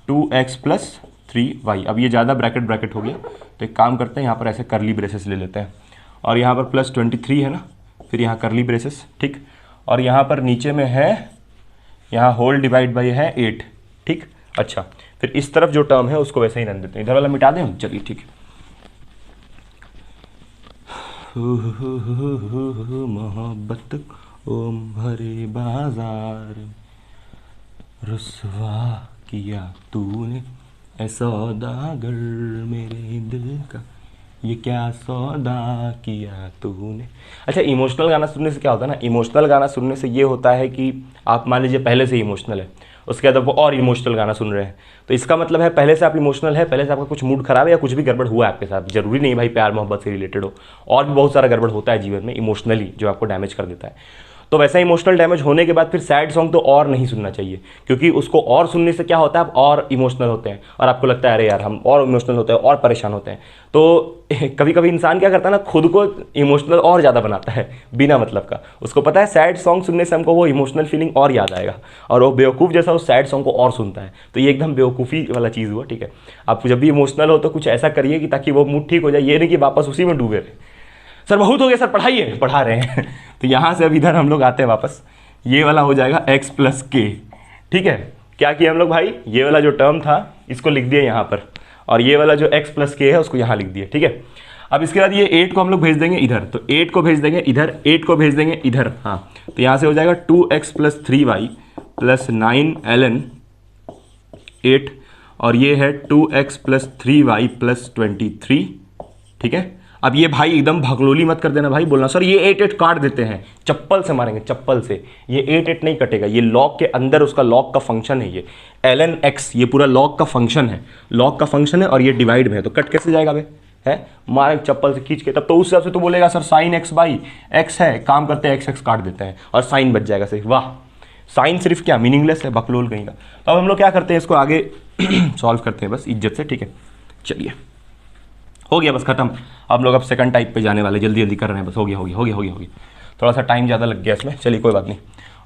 2x + 3y। अब ये ज़्यादा ब्रैकेट हो गया, तो एक काम करते हैं यहाँ पर ऐसे करली ब्रेसेस ले लेते हैं, और यहाँ पर +23 है ना, फिर यहाँ करली ब्रेसेस, ठीक, और यहाँ पर नीचे में है, यहाँ होल डिवाइड बाई है 8, ठीक। अच्छा, फिर इस तरफ जो टर्म है उसको वैसे ही रहने देते हैं, इधर वाला मिटा दें हम, चलिए ठीक है। मोहब्बत ओ भरे बाजार रुसवा किया तूने, ऐ सौदागर मेरे दिल का, ये क्या सौदा किया तूने। अच्छा, इमोशनल गाना सुनने से क्या होता है ना, इमोशनल गाना सुनने से ये होता है कि आप मान लीजिए पहले से इमोशनल है, उसके बाद वो और इमोशनल गाना सुन रहे हैं, तो इसका मतलब है पहले से आप इमोशनल है, पहले से आपका कुछ मूड खराब है या कुछ भी गड़बड़ हुआ है आपके साथ। जरूरी नहीं भाई प्यार मोहब्बत से रिलेटेड हो, और भी बहुत सारा गड़बड़ होता है जीवन में इमोशनली जो आपको डैमेज कर देता है। तो वैसा इमोशनल डैमेज होने के बाद फिर सैड सॉन्ग तो और नहीं सुनना चाहिए, क्योंकि उसको और सुनने से क्या होता है, आप और इमोशनल होते हैं और आपको लगता है अरे यार हम और इमोशनल होते हैं और परेशान होते हैं। तो कभी कभी इंसान क्या करता है ना, खुद को इमोशनल और ज़्यादा बनाता है बिना मतलब का। उसको पता है सैड सॉन्ग सुनने से हमको वो इमोशनल फीलिंग और याद आएगा, और वो बेवकूफ़ जैसा उस सैड सॉन्ग को और सुनता है। तो ये एकदम बेवकूफ़ी वाला चीज़ हुआ, ठीक है। आप जब भी इमोशनल हो तो कुछ ऐसा करिए कि ताकि वो मूड ठीक हो जाए, ये नहीं कि वापस उसी में डूबे रहे। सर बहुत हो गया सर, पढ़ाइए, पढ़ा रहे हैं। तो यहाँ से अब इधर हम लोग आते हैं वापस, ये वाला हो जाएगा x + k, ठीक है। क्या किया हम लोग भाई, ये वाला जो टर्म था इसको लिख दिया यहाँ पर, और ये वाला जो x + k है उसको यहाँ लिख दिया, ठीक है। अब इसके बाद ये 8 को हम लोग भेज देंगे इधर, तो 8 को भेज देंगे इधर, 8 को भेज देंगे इधर, हाँ। तो यहाँ से हो जाएगा 2x + 3y + 9 ln 8, और ये है 2x + 3y + 23, ठीक है। अब ये भाई एकदम भगलोली मत कर देना भाई, बोलना सर ये 8 काट देते हैं, चप्पल से मारेंगे, चप्पल से। ये 8 नहीं कटेगा, ये लॉग के अंदर उसका लॉग का फंक्शन है, ये ln x, ये पूरा लॉग का फंक्शन है, लॉग का फंक्शन है, और ये डिवाइड में है, तो कट कैसे जाएगा भाई, है मारे चप्पल से खींच के। तब तो उस हिसाब से तो बोलेगा सर sin x/x है, काम करते हैं x काट देते हैं और साइन बच जाएगा सिर्फ। वाह, साइन सिर्फ क्या मीनिंगलेस है, बकलोल कहीं का। तो अब हम लोग क्या करते हैं, इसको आगे सॉल्व करते हैं बस इज्जत से, ठीक है। चलिए हो गया, बस खत्म। हम लोग अब सेकंड टाइप पे जाने वाले, जल्दी जल्दी कर रहे हैं, बस हो गया। थोड़ा सा टाइम ज़्यादा लग गया इसमें, चलिए कोई बात नहीं।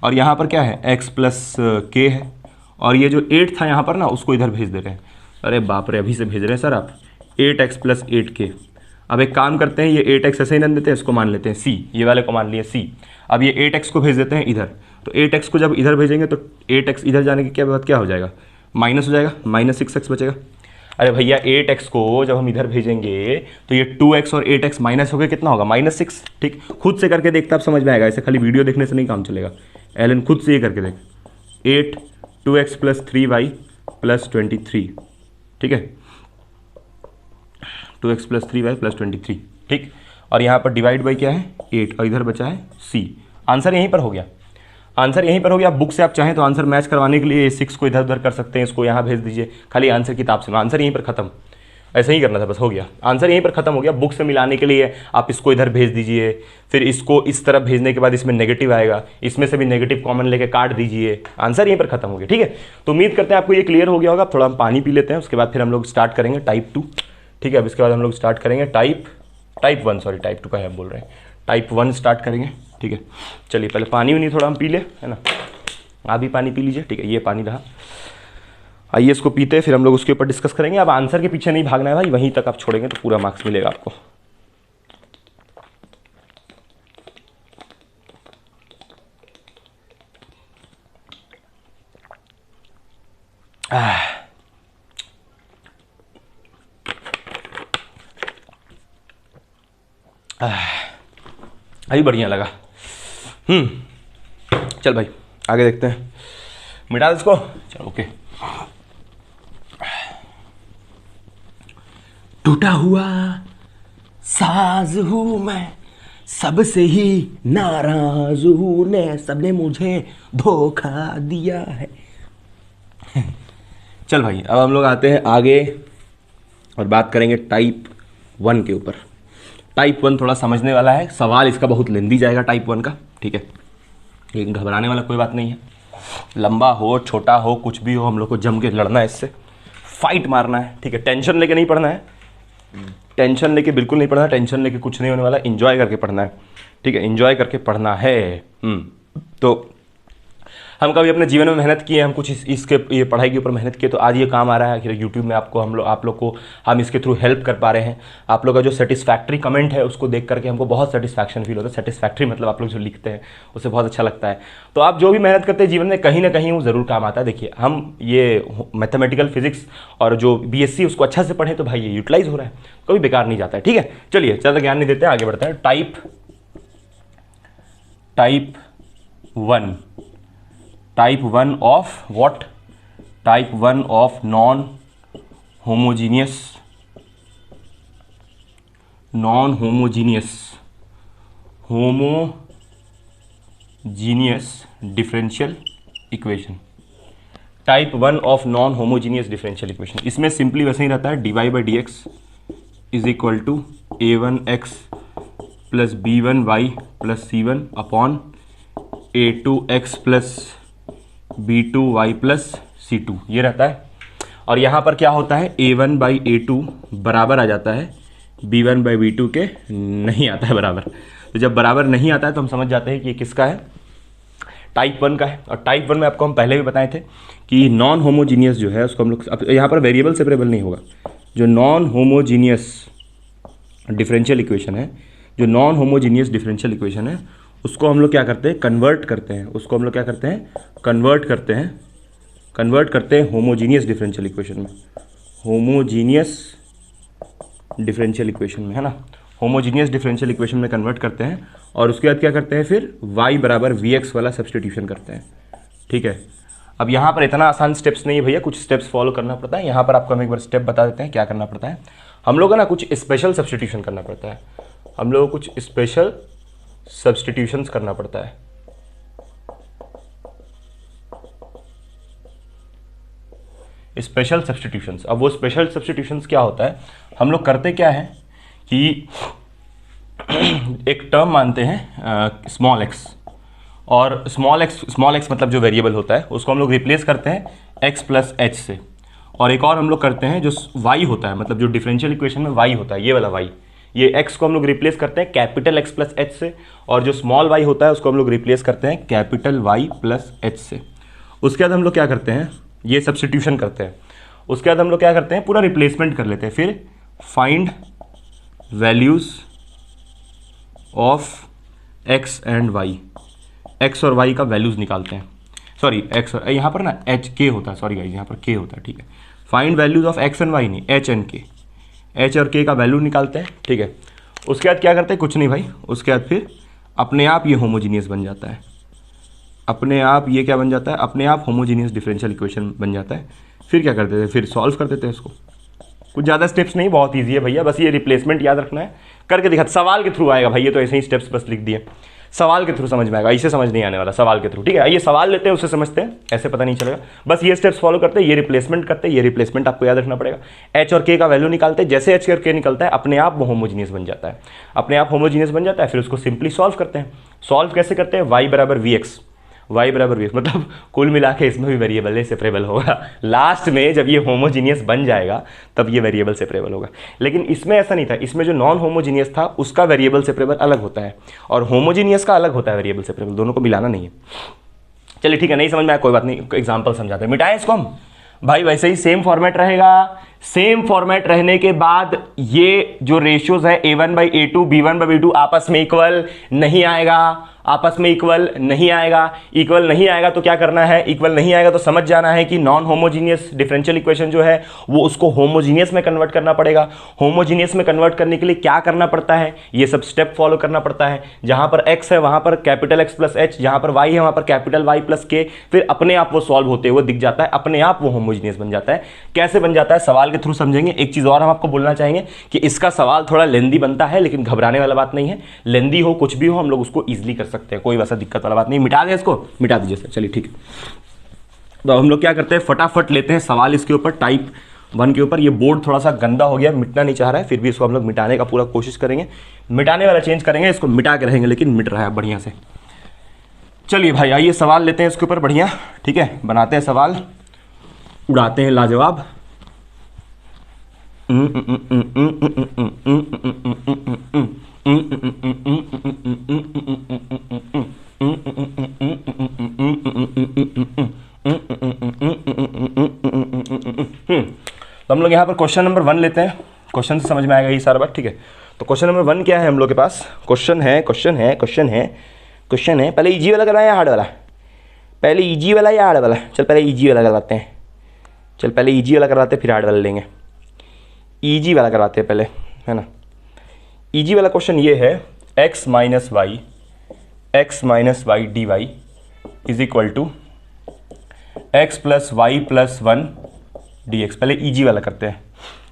और यहाँ पर क्या है, x + k है, और ये जो 8 था यहाँ पर ना, उसको इधर भेज दे रहे हैं। अरे बाप रे, अभी से भेज रहे हैं सर आप। 8x + 8k। अब एक काम करते हैं, ये 8x ऐसे ही रन देते हैं, इसको मान लेते हैं c, ये वाले को मान लिए c। अब ये 8x को भेज देते हैं इधर, तो 8x को जब इधर भेजेंगे तो 8x इधर जाने के बाद क्या हो जाएगा, माइनस हो जाएगा, -6x बचेगा। अरे भैया 8x को जब हम इधर भेजेंगे तो ये 2x और 8x माइनस हो गया, कितना होगा, -6। ठीक, खुद से करके देखते आप समझ में आएगा, ऐसे खाली वीडियो देखने से नहीं काम चलेगा। एलन खुद से ये करके देख, 8 2x + 3y + 23। ठीक है, 2x + 3y + 23। ठीक, और यहाँ पर डिवाइड बाई क्या है, 8, और इधर बचा है c। आंसर यहीं पर हो गया, आंसर यहीं पर हो गया। बुक से आप चाहें तो आंसर मैच करवाने के लिए 6 को इधर उधर कर सकते हैं, इसको यहाँ भेज दीजिए, खाली आंसर किताब से, आंसर यहीं पर खत्म। ऐसा ही करना था, बस हो गया, आंसर यहीं पर खत्म हो गया। बुक से मिलाने के लिए आप इसको इधर भेज दीजिए, फिर इसको इस तरफ भेजने के बाद इसमें नेगेटिव आएगा, इसमें से भी नेगेटिव कॉमन लेके काट दीजिए, आंसर यहीं पर खत्म हो गया। ठीक है, तो उम्मीद करते हैं आपको ये क्लियर हो गया होगा। थोड़ा हम पानी पी लेते हैं, उसके बाद फिर हम लोग स्टार्ट करेंगे टाइप 2। ठीक है, अब इसके बाद हम लोग स्टार्ट करेंगे टाइप 1, सॉरी टाइप 2 का है हम बोल रहे हैं, टाइप 1 स्टार्ट करेंगे। ठीक है, चलिए पहले पानी वानी थोड़ा हम पी ले, है ना, आप भी पानी पी लीजिए। ठीक है, ये पानी रहा, आइए इसको पीते हैं, फिर हम लोग उसके ऊपर डिस्कस करेंगे। अब आंसर के पीछे नहीं भागना है भाई, वहीं तक आप छोड़ेंगे तो पूरा मार्क्स मिलेगा आपको। अभी बढ़िया लगा। चल भाई आगे देखते हैं, मिटा दे इसको, चलो ओके। टूटा हुआ साज हूँ मैं, सबसे ही नाराज हूँ, ने सबने मुझे धोखा दिया है। चल भाई अब हम लोग आते हैं आगे और बात करेंगे टाइप 1 के ऊपर। टाइप 1 थोड़ा समझने वाला है, सवाल इसका बहुत लेंदी जाएगा टाइप 1 का। ठीक है, लेकिन घबराने वाला कोई बात नहीं है, लंबा हो छोटा हो कुछ भी हो, हम लोग को जम के लड़ना है, इससे फाइट मारना है। ठीक है, टेंशन लेके नहीं पढ़ना है, टेंशन लेके बिल्कुल नहीं पढ़ना, टेंशन लेके कुछ नहीं होने वाला, एंजॉय करके पढ़ना है। ठीक है, एंजॉय करके पढ़ना है। तो हम कभी अपने जीवन में मेहनत किए, हम कुछ इसके ये पढ़ाई के ऊपर मेहनत किए, तो आज ये काम आ रहा है। आखिर यूट्यूब में आपको आप लोग को हम इसके थ्रू हेल्प कर पा रहे हैं। आप लोग का जो सेटिस्फैक्ट्री कमेंट है उसको देख करके हमको बहुत सेटिस्फैक्शन फील होता है। सेटिस्फैक्ट्री मतलब आप लोग जो लिखते हैं उससे बहुत अच्छा लगता है। तो आप जो भी मेहनत करते हैं जीवन में कहीं ना कहीं वो ज़रूर काम आता है। देखिए हम ये मैथमेटिकल फिजिक्स और जो BSc उसको अच्छा से पढ़ें तो भाई ये यूटिलाइज हो रहा है, कभी बेकार नहीं जाता है। ठीक है, चलिए ज़्यादा ज्ञान नहीं देते हैं, आगे बढ़ते हैं। Type 1, type 1 of what, type 1 of non homogeneous differential equation. Type 1 of non homogeneous differential equation, इसमें सिंपली वैसे ही रहता है, dy/dx is equal to a1x plus b1y plus c1 upon a2x plus b2y plus c2, ये रहता है। और यहाँ पर क्या होता है, a1/a2 बराबर आ जाता है b1/b2 के, नहीं आता है बराबर। तो जब बराबर नहीं आता है तो हम समझ जाते हैं कि ये किसका है, टाइप 1 का है। और टाइप 1 में आपको हम पहले भी बताए थे कि नॉन होमोजीनियस जो है उसको हम लोग, अब यहाँ पर वेरिएबल सेपरेबल नहीं होगा, जो नॉन होमोजीनियस डिफरेंशियल इक्वेशन है, जो नॉन होमोजीनियस डिफरेंशियल इक्वेशन है उसको हम लोग क्या करते हैं, कन्वर्ट करते हैं। उसको हम लोग क्या करते हैं, कन्वर्ट करते हैं होमोजीनियस डिफरेंशियल इक्वेशन में, होमोजीनियस डिफरेंशियल इक्वेशन में, है ना, होमोजीनियस डिफरेंशियल इक्वेशन में कन्वर्ट करते हैं। और उसके बाद क्या करते हैं, फिर y बराबर vx वाला सब्सटीट्यूशन करते हैं। ठीक है, अब यहाँ पर इतना आसान स्टेप्स नहीं है भैया, कुछ स्टेप्स फॉलो करना पड़ता है। यहाँ पर आपको हम एक बार स्टेप बता देते हैं क्या करना पड़ता है। हम लोग को ना कुछ स्पेशल सब्सटीट्यूशन करना पड़ता है, हम लोग को कुछ स्पेशल सब्सटीट्यूशंस करना पड़ता है। स्पेशल सब्सटीट्यूशंस, अब वो स्पेशल सब्सटीट्यूशंस क्या होता है, हम लोग करते क्या है कि एक टर्म मानते हैं स्मॉल एक्स, और स्मॉल एक्स मतलब जो वेरिएबल होता है उसको हम लोग रिप्लेस करते हैं x प्लस एच से। और एक और हम लोग करते हैं जो y होता है, मतलब जो डिफरेंशियल इक्वेशन में y होता है, ये वाला y, ये x को हम लोग रिप्लेस करते हैं कैपिटल X प्लस एच से, और जो स्मॉल y होता है उसको हम लोग रिप्लेस करते हैं कैपिटल Y प्लस एच से। उसके बाद हम लोग क्या करते हैं, ये सब्स्टिट्यूशन करते हैं। उसके बाद हम लोग क्या करते हैं, पूरा रिप्लेसमेंट कर लेते हैं। फिर find values of x and y, x और वाई का वैल्यूज निकालते हैं। सॉरी एक्स और यहाँ पर ना एच के होता है, सॉरी गाइस यहाँ पर के होता है, ठीक है। Find values of x and y नहीं, एच एंड के, एच और के का वैल्यू निकालते हैं, ठीक है। उसके बाद क्या करते हैं, कुछ नहीं भाई, उसके बाद फिर अपने आप ये होमोजीनियस बन जाता है, अपने आप ये क्या बन जाता है, अपने आप होमोजीनियस डिफरेंशियल इक्वेशन बन जाता है। फिर क्या करते थे, फिर सॉल्व कर देते हैं इसको। कुछ ज़्यादा स्टेप्स नहीं, बहुत ईजी है भैया, बस ये रिप्लेसमेंट याद रखना है, करके दिखा। सवाल के थ्रू आएगा भाई, ये तो ऐसे ही स्टेप्स बस लिख दिए, सवाल के थ्रू समझ में आएगा, इसे समझ नहीं आने वाला, सवाल के थ्रू, ठीक है। ये सवाल लेते हैं, उससे समझते हैं, ऐसे पता नहीं चलेगा। बस ये स्टेप्स फॉलो करते हैं, ये रिप्लेसमेंट करते हैं, ये रिप्लेसमेंट आपको याद रखना पड़ेगा। एच और के का वैल्यू निकालते हैं, जैसे एच और के निकलता है अपने आप वो होमोजीनियस बन जाता है, अपने आप होमोजीनियस बन जाता है। फिर उसको सिंपली सॉल्व करते हैं। सॉल्व कैसे करते हैं, वाई बराबर वी एक्स, वाई बराबर वी एक्स, मतलब कुल मिला के इसमें भी वेरिएबल सेपरेबल होगा। लास्ट में जब ये होमोजीनियस बन जाएगा तब ये वेरिएबल सेपरेबल होगा। लेकिन इसमें ऐसा नहीं था, इसमें जो नॉन होमोजीनियस था उसका वेरिएबल सेपरेबल अलग होता है और होमोजीनियस का अलग होता है वेरिएबल सेपरेबल, दोनों को मिलाना नहीं है। चलिए ठीक है, नहीं समझ में आया कोई बात नहीं, एग्जाम्पल समझाते हैं। मिटाएं इसको हम भाई, वैसे ही सेम फॉर्मेट रहेगा। सेम फॉर्मेट रहने के बाद ये जो रेशियोज है a1/a2 b1/b2 आपस में इक्वल नहीं आएगा, आपस में इक्वल नहीं आएगा। इक्वल नहीं आएगा तो क्या करना है, इक्वल नहीं आएगा तो समझ जाना है कि नॉन होमोजीनियस डिफरेंशियल इक्वेशन जो है वो उसको होमोजीनियस में कन्वर्ट करना पड़ेगा। होमोजीनियस में कन्वर्ट करने के लिए क्या करना पड़ता है, ये सब स्टेप फॉलो करना पड़ता है। जहां पर x है वहां पर कैपिटल X प्लस एच, जहां पर y है वहां पर कैपिटल Y प्लस के, फिर अपने आप वो सॉल्व होते हुए दिख जाता है, अपने आप वो होमोजीनियस बन जाता है। कैसे बन जाता है, सवाल के थ्रू समझेंगे। एक चीज और हम आपको बोलना चाहेंगे कि इसका सवाल थोड़ा लेंदी बनता है, लेकिन घबराने वाला बात नहीं है। लेंदी हो कुछ भी हो, हम लोग उसको इजीली कर सकते हैं, कोई वैसा दिक्कत वाला बात नहीं। मिटा दें इसको, मिटा दीजिए सर, चलिए ठीक है। तो हम लोग क्या करते हैं, फटाफट लेते हैं सवाल इसके ऊपर, टाइप 1 के ऊपर। ये बोर्ड थोड़ा सा गंदा हो गया, मिटना नहीं चाह रहा है, फिर भी इसको हम लोग मिटाने का पूरा कोशिश करेंगे। मिटाने वाला चेंज करेंगे, इसको मिटा के रहेंगे, लेकिन मिट रहा है बढ़िया से। चलिए भाई आइए सवाल लेते हैं इसके ऊपर, बढ़िया ठीक है, बनाते हैं सवाल, उड़ाते हैं लाजवाब। तो हम लोग यहाँ पर क्वेश्चन नंबर 1 लेते हैं, क्वेश्चन से समझ में आएगा ये सारा बात, ठीक है। तो क्वेश्चन नंबर 1 क्या है हम लोग के पास, क्वेश्चन है। पहले इजी वाला करना है या हार्ड वाला, पहले इजी वाला या हार्ड वाला, चल पहले इजी वाला करवाते हैं, चल पहले इजी वाला करवाते हैं फिर हार्ड वाला लेंगे। इजी वाला करवाते हैं पहले, है ना। इजी वाला क्वेश्चन ये है, x minus y d y is equal to x plus y plus 1 d x. पहले इजी वाला करते हैं।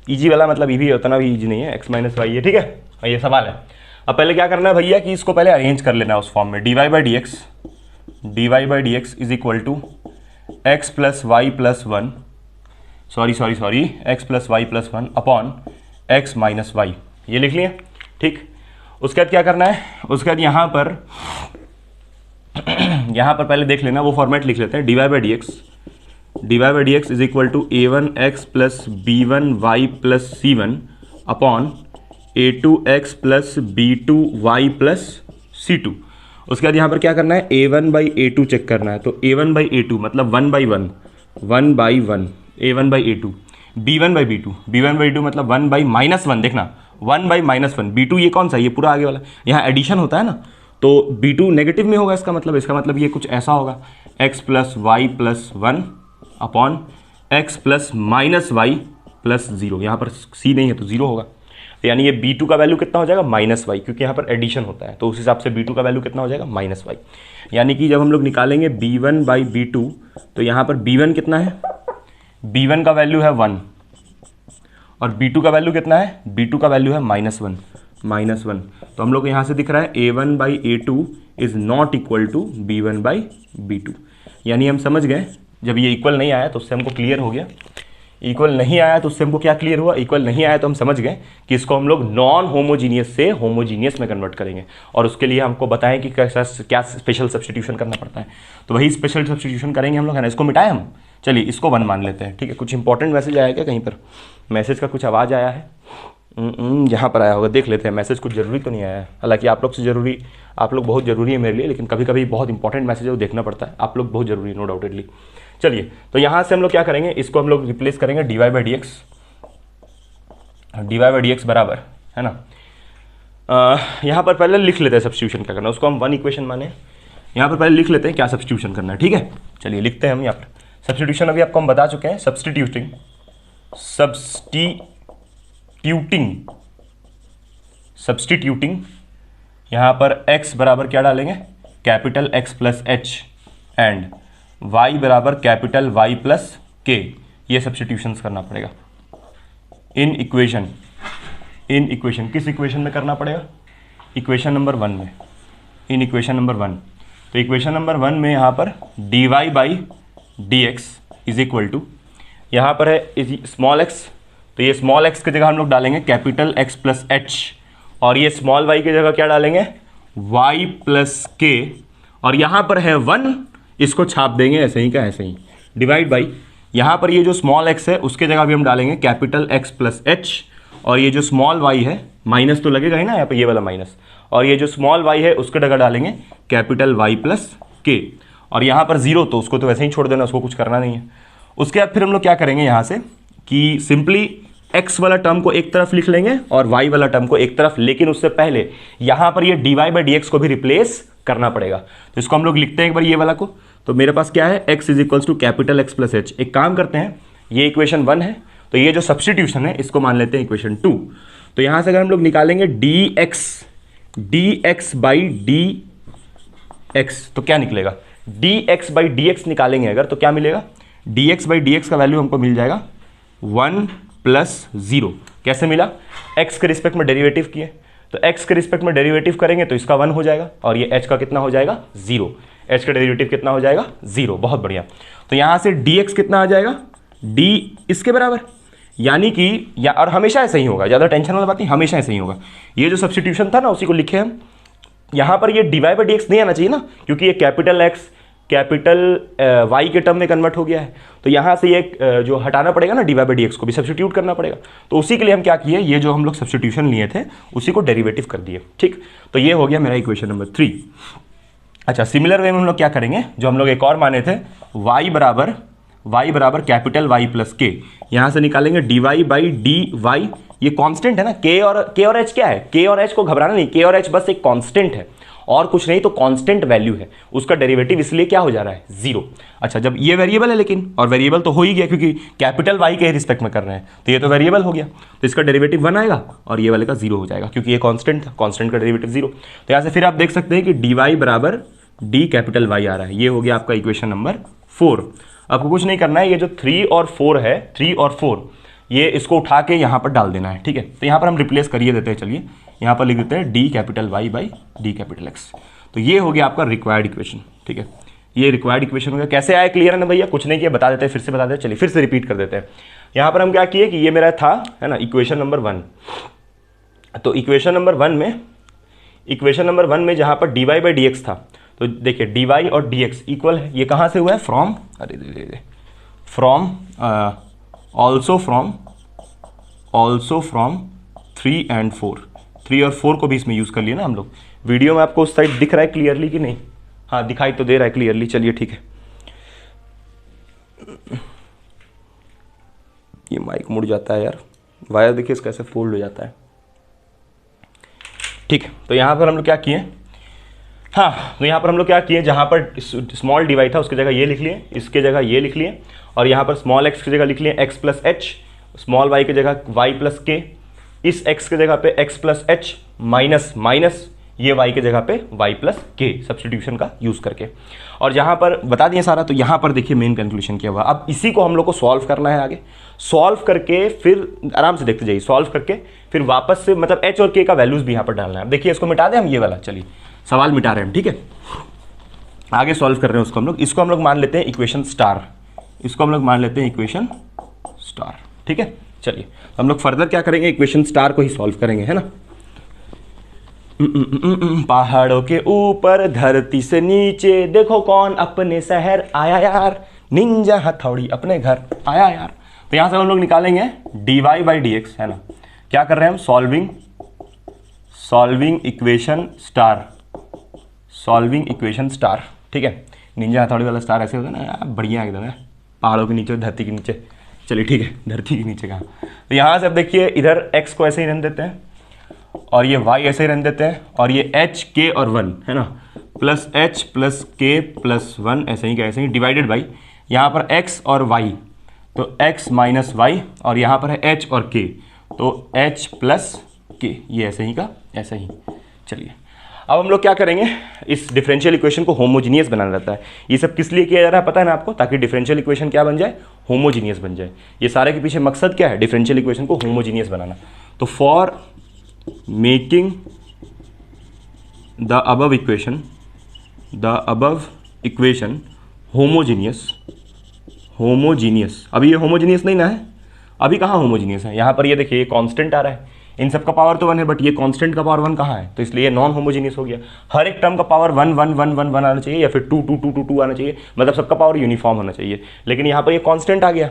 इजी वाला मतलब ये भी उतना भी इजी नहीं है, x माइनस वाई है, ठीक है। ये सवाल है। अब पहले क्या करना है भैया कि इसको पहले अरेंज कर लेना है उस फॉर्म में, d y by D x is equal to x plus y plus 1, sorry x plus y plus 1 upon x minus y, ये लिख लिए, ठीक। उसके बाद क्या करना है, उसके बाद यहाँ पर पहले देख लेना, वो फॉर्मेट लिख लेते हैं, d y by D x is equal to a1x plus b1y plus c1 upon a2x plus b2y plus c2। उसके बाद यहाँ पर क्या करना है, a1/a2 चेक करना है। तो a1/a2 मतलब 1/1 a1/a2, b1/b2 मतलब 1/-1, देखना 1/-1, b2 ये कौन सा, ये पूरा आगे वाला, यहाँ एडिशन होता है ना, तो b2 नेगेटिव में होगा, इसका मतलब ये कुछ ऐसा होगा, x plus y plus 1 upon x plus minus y plus 0। यहाँ पर c नहीं है तो 0 होगा, यानी ये b2 का वैल्यू कितना हो जाएगा, माइनस वाई, क्योंकि यहाँ पर एडिशन होता है, तो उस हिसाब से b2 का वैल्यू कितना हो जाएगा, माइनस वाई। यानी कि जब हम लोग निकालेंगे b1/b2 तो यहाँ पर b1 कितना है, b1 का वैल्यू है 1 और b2 का वैल्यू कितना है, b2 का वैल्यू है -1। तो हम लोग को यहाँ से दिख रहा है a1/a2 is not equal to b1/b2। यानी हम समझ गए, जब ये इक्वल नहीं आया तो उससे हमको क्लियर हो गया, इक्वल नहीं आया तो उससे हमको क्या क्लियर हुआ, इक्वल नहीं आया तो हम समझ गए कि इसको हम लोग नॉन होमोजीनियस से होमोजीनियस में कन्वर्ट करेंगे, और उसके लिए हमको बताएं कि क्या स्पेशल सब्स्टिट्यूशन करना पड़ता है। तो वही स्पेशल सब्स्टिट्यूशन करेंगे हम लोग, है ना। इसको मिटाएं हम, चलिए इसको 1 मान लेते हैं, ठीक है। कुछ इंपॉर्टेंट मैसेज आया क्या कहीं पर, मैसेज का कुछ आवाज़ आया है, यहाँ पर आया होगा, देख लेते हैं। मैसेज कुछ ज़रूरी तो नहीं आया है, हालांकि आप लोग से ज़रूरी, आप लोग बहुत ज़रूरी है मेरे लिए, लेकिन कभी कभी बहुत इंपॉर्टेंट मैसेज है वो देखना पड़ता है। आप लोग बहुत ज़रूरी है नो डाउटेडली। चलिए, तो यहाँ से हम लोग क्या करेंगे, इसको हम लोग रिप्लेस करेंगे dy बाई डी एक्स बराबर, है ना। यहाँ पर पहले लिख लेते हैं सब्स्टिट्यूशन क्या करना है, उसको हम वन इक्वेशन माने। यहाँ पर पहले लिख लेते हैं क्या सब्स्टिट्यूशन करना है, ठीक है। चलिए लिखते हैं हम यहाँ पर सब्स्टिट्यूशन। अभी आपको हम बता चुके हैं, सब्स्टिट्यूटिंग यहाँ पर x बराबर क्या डालेंगे, capital X plus H, and y बराबर कैपिटल Y प्लस के। ये सब्स्टिट्यूशंस करना पड़ेगा इन इक्वेशन किस इक्वेशन में करना पड़ेगा, इक्वेशन नंबर 1 में, इन इक्वेशन नंबर 1। तो इक्वेशन नंबर 1 में यहाँ पर dy by D x is equal to, यहाँ पर है स्मॉल x, तो ये स्मॉल x की जगह हम लोग डालेंगे कैपिटल X प्लस एच, और ये स्मॉल y की जगह क्या डालेंगे, y प्लस के, और यहाँ पर है 1, इसको छाप देंगे ऐसे ही का ऐसे ही, डिवाइड बाई, यहाँ पर ये जो स्मॉल x है उसके जगह भी हम डालेंगे कैपिटल X प्लस एच, और ये जो स्मॉल y है, माइनस तो लगेगा ही ना यहाँ पर, ये वाला माइनस, और ये जो स्मॉल y है उसके जगह डालेंगे कैपिटल Y प्लस के, और यहाँ पर 0 तो उसको तो वैसे ही छोड़ देना, उसको कुछ करना नहीं है। उसके बाद फिर हम लोग क्या करेंगे यहाँ से कि सिंपली x वाला टर्म को एक तरफ लिख लेंगे और y वाला टर्म को एक तरफ, लेकिन उससे पहले यहाँ पर ये dy बाई डी एक्स को भी रिप्लेस करना पड़ेगा। तो इसको हम लोग लिखते हैं एक बार ये वाला को, तो मेरे पास क्या है, x is equals to capital X plus h. एक काम करते हैं, ये इक्वेशन 1 है, तो ये जो सब्स्टिट्यूशन है इसको मान लेते हैं इक्वेशन 2। तो यहाँ से अगर हम लोग निकालेंगे dx बाई डी एक्स, तो क्या निकलेगा, dx बाई डी एक्स निकालेंगे अगर, तो क्या मिलेगा, dx बाई डी एक्स का वैल्यू हमको मिल जाएगा 1 प्लस 0। कैसे मिला, x के रिस्पेक्ट में डेरिवेटिव किए, तो x के रिस्पेक्ट में डेरिवेटिव करेंगे तो इसका 1 हो जाएगा, और ये h का कितना हो जाएगा, 0। h का डेरिवेटिव कितना हो जाएगा, 0। बहुत बढ़िया। तो यहाँ से dx कितना आ जाएगा, d इसके बराबर, यानी कि या, और हमेशा ऐसा ही होगा, ज़्यादा टेंशन वाला बात नहीं, हमेशा ऐसा ही होगा। ये जो सब्स्टिट्यूशन था ना उसी को लिखे हम, यहाँ पर ये dy बाई डी एक्स नहीं आना चाहिए ना, क्योंकि ये कैपिटल X कैपिटल y के टर्म में कन्वर्ट हो गया है, तो यहाँ से ये जो हटाना पड़ेगा ना dy बाई डी एक्स को भी सब्स्टिट्यूट करना पड़ेगा। तो उसी के लिए हम क्या किए, ये जो हम लोग सब्स्टिट्यूशन लिए थे उसी को डेरिवेटिव कर दिए, ठीक। तो ये हो गया मेरा इक्वेशन नंबर 3। अच्छा, सिमिलर वे में हम लोग क्या करेंगे, जो हम लोग एक और माने थे, y बराबर कैपिटल Y प्लस के, यहाँ से निकालेंगे dy बाई डी वाई। ये कांस्टेंट है ना, k और h क्या है, k और h को घबराना नहीं, k और h बस एक कांस्टेंट है और कुछ नहीं, तो कांस्टेंट वैल्यू है, उसका डेरिवेटिव इसलिए क्या हो जा रहा है, 0। अच्छा, जब ये वेरिएबल है लेकिन, और वेरिएबल तो हो ही गया क्योंकि कैपिटल Y के रिस्पेक्ट में कर रहे हैं, तो ये तो वेरिएबल हो गया, तो इसका डेरिवेटिव 1 आएगा और ये वाले का 0 हो जाएगा, क्योंकि ये कांस्टेंट था, कांस्टेंट का डेरिवेटिव 0। तो यहाँ से फिर आप देख सकते हैं कि dy बराबर d कैपिटल Y आ रहा है। ये हो गया आपका इक्वेशन नंबर 4। आपको कुछ नहीं करना है, ये जो 3 और 4 है, 3 और 4, ये इसको उठा के यहाँ पर डाल देना है, ठीक है। तो यहाँ पर हम रिप्लेस करिए देते हैं, चलिए यहाँ पर लिख देते हैं d capital Y by D capital X। तो ये हो गया आपका रिक्वायर्ड इक्वेशन, ठीक है। ये रिक्वायर्ड इक्वेशन हो गया। कैसे आया, क्लियर है ना भैया, कुछ नहीं किया, बता देते हैं, फिर से बता देते हैं। चलिए फिर से रिपीट कर देते हैं। यहाँ पर हम क्या किए कि ये मेरा था, है ना, इक्वेशन नंबर 1। तो इक्वेशन नंबर 1 में जहाँ पर dy बाई डी एक्स था, तो देखिए dy और dx इक्वल है, ये कहाँ से हुआ है, फ्रॉम, ऑल्सो फ्रॉम 3 एंड 4। 3 और 4 को भी इसमें यूज़ कर लिया ना हम लोग। वीडियो में आपको उस साइड दिख रहा है क्लियरली कि नहीं, हाँ दिखाई तो दे रहा है क्लियरली, चलिए ठीक है। ये माइक मुड़ जाता है यार, वायर देखिए इसका कैसे फोल्ड हो जाता है, ठीक है। तो यहाँ पर हम लोग क्या किए, हाँ, तो यहाँ पर हम लोग क्या किए, जहाँ पर स्मॉल dy था उसकी जगह ये लिख लिए, इसके जगह ये लिख लिए, और यहाँ पर स्मॉल x की जगह लिख लिए x plus H, small y की जगह y प्लस के, इस x की जगह पे x plus H minus minus ये y की जगह पे y प्लस के, सब्स्टिट्यूशन का यूज़ करके। और जहाँ पर बता दिए सारा, तो यहाँ पर देखिए मेन कंक्लूजन क्या हुआ। अब इसी को हम लोग को सॉल्व करना है, आगे सॉल्व करके फिर आराम से देखते जाइए, सॉल्व करके फिर वापस से मतलब h और k का वैल्यूज़ भी यहाँ पर डालना है। अब देखिए इसको मिटा दें हम, ये वाला, चलिए सवाल मिटा रहे हैं हम, ठीक है। आगे सॉल्व कर रहे हैं उसको हम लोग, इसको हम लोग मान लेते हैं इक्वेशन स्टार, इसको हम लोग मान लेते हैं इक्वेशन स्टार, ठीक है। चलिए हम लोग फर्दर क्या करेंगे, इक्वेशन स्टार को ही सॉल्व करेंगे, है ना। पहाड़ों के ऊपर धरती से नीचे, देखो कौन अपने शहर आया यार, निंजा हथौड़ी अपने घर आया यार। तो यहाँ से हम लोग निकालेंगे dy बाई डी एक्स, है ना, क्या कर रहे हैं हम, सॉल्विंग इक्वेशन स्टार, ठीक है। निंजा हथौड़ी वाला स्टार ऐसे होता है ना, बढ़िया एकदम है, पहाड़ों के नीचे, धरती के नीचे। चलिए ठीक है, धरती के नीचे कहाँ। तो यहाँ से अब देखिए, इधर x को ऐसे ही रहने देते हैं और ये y ऐसे ही रहने देते हैं और ये h, k और 1 है ना, plus h plus k plus 1 ऐसे ही, ऐसे ही डिवाइडेड बाई यहाँ पर x और y, तो x माइनस y और यहाँ पर है h और k, तो h प्लस k, ये ऐसे ही का ऐसे ही। चलिए अब हम लोग क्या करेंगे, इस डिफरेंशियल इक्वेशन को होमोजीनियस बनाना रहता है। ये सब किस लिए किया जा रहा है पता है ना आपको, ताकि डिफरेंशियल इक्वेशन क्या बन जाए, होमोजीनियस बन जाए। ये सारे के पीछे मकसद क्या है, डिफरेंशियल इक्वेशन को होमोजीनियस बनाना। तो for making the above equation homogeneous, अभी ये होमोजीनियस नहीं ना है, अभी कहाँ होमोजीनियस है, यहाँ पर ये देखिए, ये कांस्टेंट आ रहा है, इन सब का पावर तो 1 है, बट ये कांस्टेंट का पावर 1 कहाँ है, तो इसलिए नॉन होमोजीनियस हो गया। हर एक टर्म का पावर 1 1 1 1 1 आना चाहिए, या फिर 2 2 2 2 2 आना चाहिए, मतलब सबका पावर यूनिफॉर्म होना चाहिए। लेकिन यहाँ पर ये कांस्टेंट आ गया,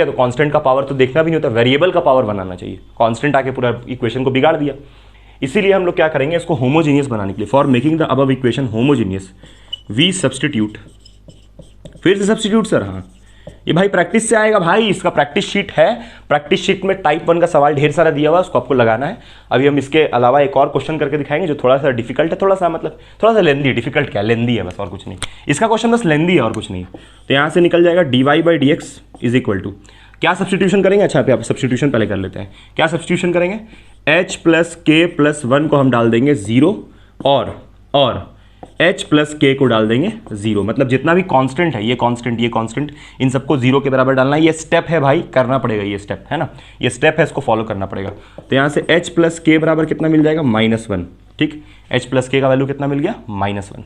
तो कांस्टेंट का पावर तो देखना भी नहीं होता, वेरिएबल का पावर 1 आना चाहिए। कांस्टेंट आके पूरा इक्वेशन को बिगाड़ दिया। इसीलिए हम लोग क्या करेंगे, इसको होमोजीनियस बनाने के लिए, for making the above equation homogeneous we substitute, फिर से सब्सटीट्यूट सर, हाँ ये भाई प्रैक्टिस से आएगा भाई, इसका प्रैक्टिस शीट है, प्रैक्टिस शीट में टाइप 1 का सवाल ढेर सारा दिया हुआ है, उसको आपको लगाना है। अभी हम इसके अलावा एक और क्वेश्चन करके दिखाएंगे जो थोड़ा सा डिफिकल्ट है, थोड़ा सा लेंदी, डिफिकल्ट क्या, लेंदी है बस, और कुछ नहीं। इसका क्वेश्चन बस लेंदी है और कुछ नहीं। तो यहाँ से निकल जाएगा dy/dx इज इक्वल टू, क्या सब्सटीट्यूशन करेंगे, अच्छा पे आप सब्सटीट्यूशन पहले कर लेते हैं। क्या सब्सटीट्यूशन करेंगे, h प्लस k प्लस 1 को हम डाल देंगे 0 और h प्लस k को डाल देंगे 0, मतलब जितना भी कांस्टेंट है, ये कांस्टेंट, इन सबको 0 के बराबर डालना है। ये स्टेप है भाई, करना पड़ेगा, ये स्टेप है ना, ये स्टेप है, इसको फॉलो करना पड़ेगा। तो यहाँ से h प्लस k बराबर कितना मिल जाएगा, -1, ठीक। h प्लस k का वैल्यू कितना मिल गया, -1,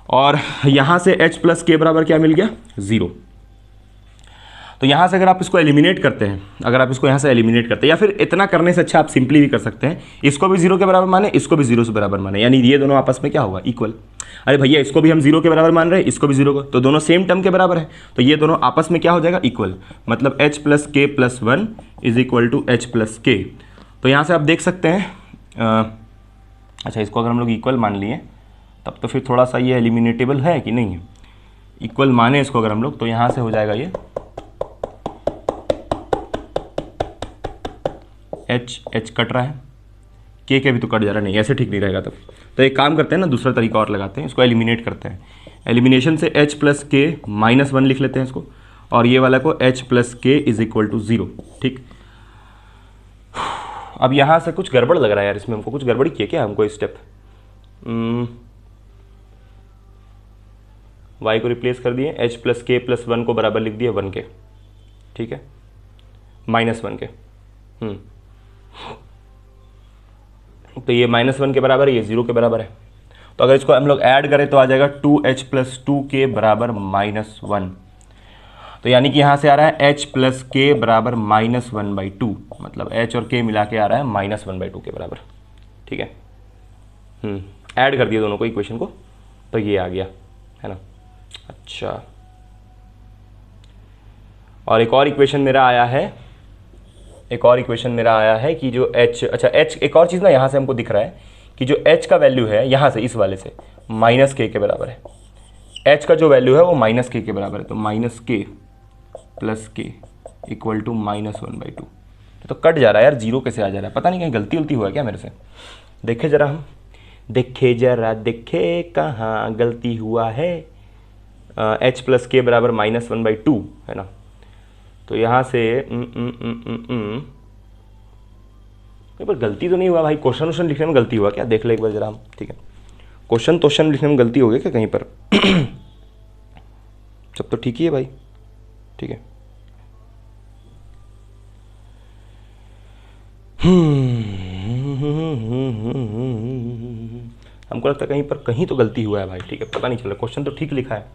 और यहाँ से h प्लस k बराबर क्या मिल गया, 0। तो यहाँ से अगर आप इसको एलिमिनेट करते हैं, या फिर इतना करने से अच्छा आप सिंपली भी कर सकते हैं, इसको भी 0 के बराबर माने, इसको भी 0 से बराबर माने, यानी ये दोनों आपस में क्या होगा, इक्वल। अरे भैया इसको भी हम 0 के बराबर मान रहे हैं, इसको भी 0 को, तो दोनों सेम टर्म के बराबर है, तो ये दोनों आपस में क्या हो जाएगा, इक्वल, मतलब h plus k plus 1 is equal to h plus k। तो यहाँ से आप देख सकते हैं, अच्छा इसको अगर हम लोग इक्वल मान लिए तब तो फिर थोड़ा सा ये एलिमिनेटेबल है कि नहीं है, इक्वल माने इसको अगर हम लोग, तो यहाँ से हो जाएगा ये h कट रहा है, के भी तो कट जा रहा है, नहीं ऐसे ठीक नहीं रहेगा तब। तो एक काम करते हैं ना, दूसरा तरीका और लगाते हैं, इसको एलिमिनेट करते हैं। एलिमिनेशन से h प्लस के -1 लिख लेते हैं इसको, और ये वाला को h प्लस के इज इक्वल टू 0, ठीक। अब यहाँ से कुछ गड़बड़ लग रहा है यार, इसमें हमको कुछ गड़बड़ी किया क्या, हमको स्टेप y को रिप्लेस कर दिए, h प्लस के प्लस 1 को बराबर लिख दिए 1 के, ठीक है, -1 के, तो ये -1 के बराबर है, ये 0 के बराबर है। तो अगर इसको हम लोग ऐड करें तो आ जाएगा 2h प्लस 2 के बराबर -1, तो यानी कि यहाँ से आ रहा है h प्लस के बराबर -1/2, मतलब h और k मिला के आ रहा है -1/2 के बराबर, ठीक है। ऐड कर दिया दोनों को, इक्वेशन को, तो ये आ गया, है ना। अच्छा, और एक और इक्वेशन मेरा आया है, कि जो h, अच्छा h, एक और चीज़ ना यहाँ से हमको दिख रहा है कि जो h का वैल्यू है यहाँ से, इस वाले से -k के बराबर है, h का जो वैल्यू है वो -k के बराबर है, तो -k plus k equal to -1/2। तो कट जा रहा है यार, 0 कैसे आ जा रहा है, पता नहीं कहीं गलती हुआ है क्या मेरे से, देखे कहाँ गलती हुआ है। h प्लस k बराबर -1/2 है ना, तो यहाँ से पर गलती तो नहीं हुआ भाई, क्वेश्चन लिखने में गलती हुआ क्या, देख ले एक बार जरा हम, ठीक है। क्वेश्चन लिखने में गलती हो गई क्या कहीं पर, सब तो ठीक ही है भाई, ठीक है। हमको लगता है कहीं तो गलती हुआ है भाई, ठीक है, पता नहीं चला, क्वेश्चन तो ठीक लिखा है,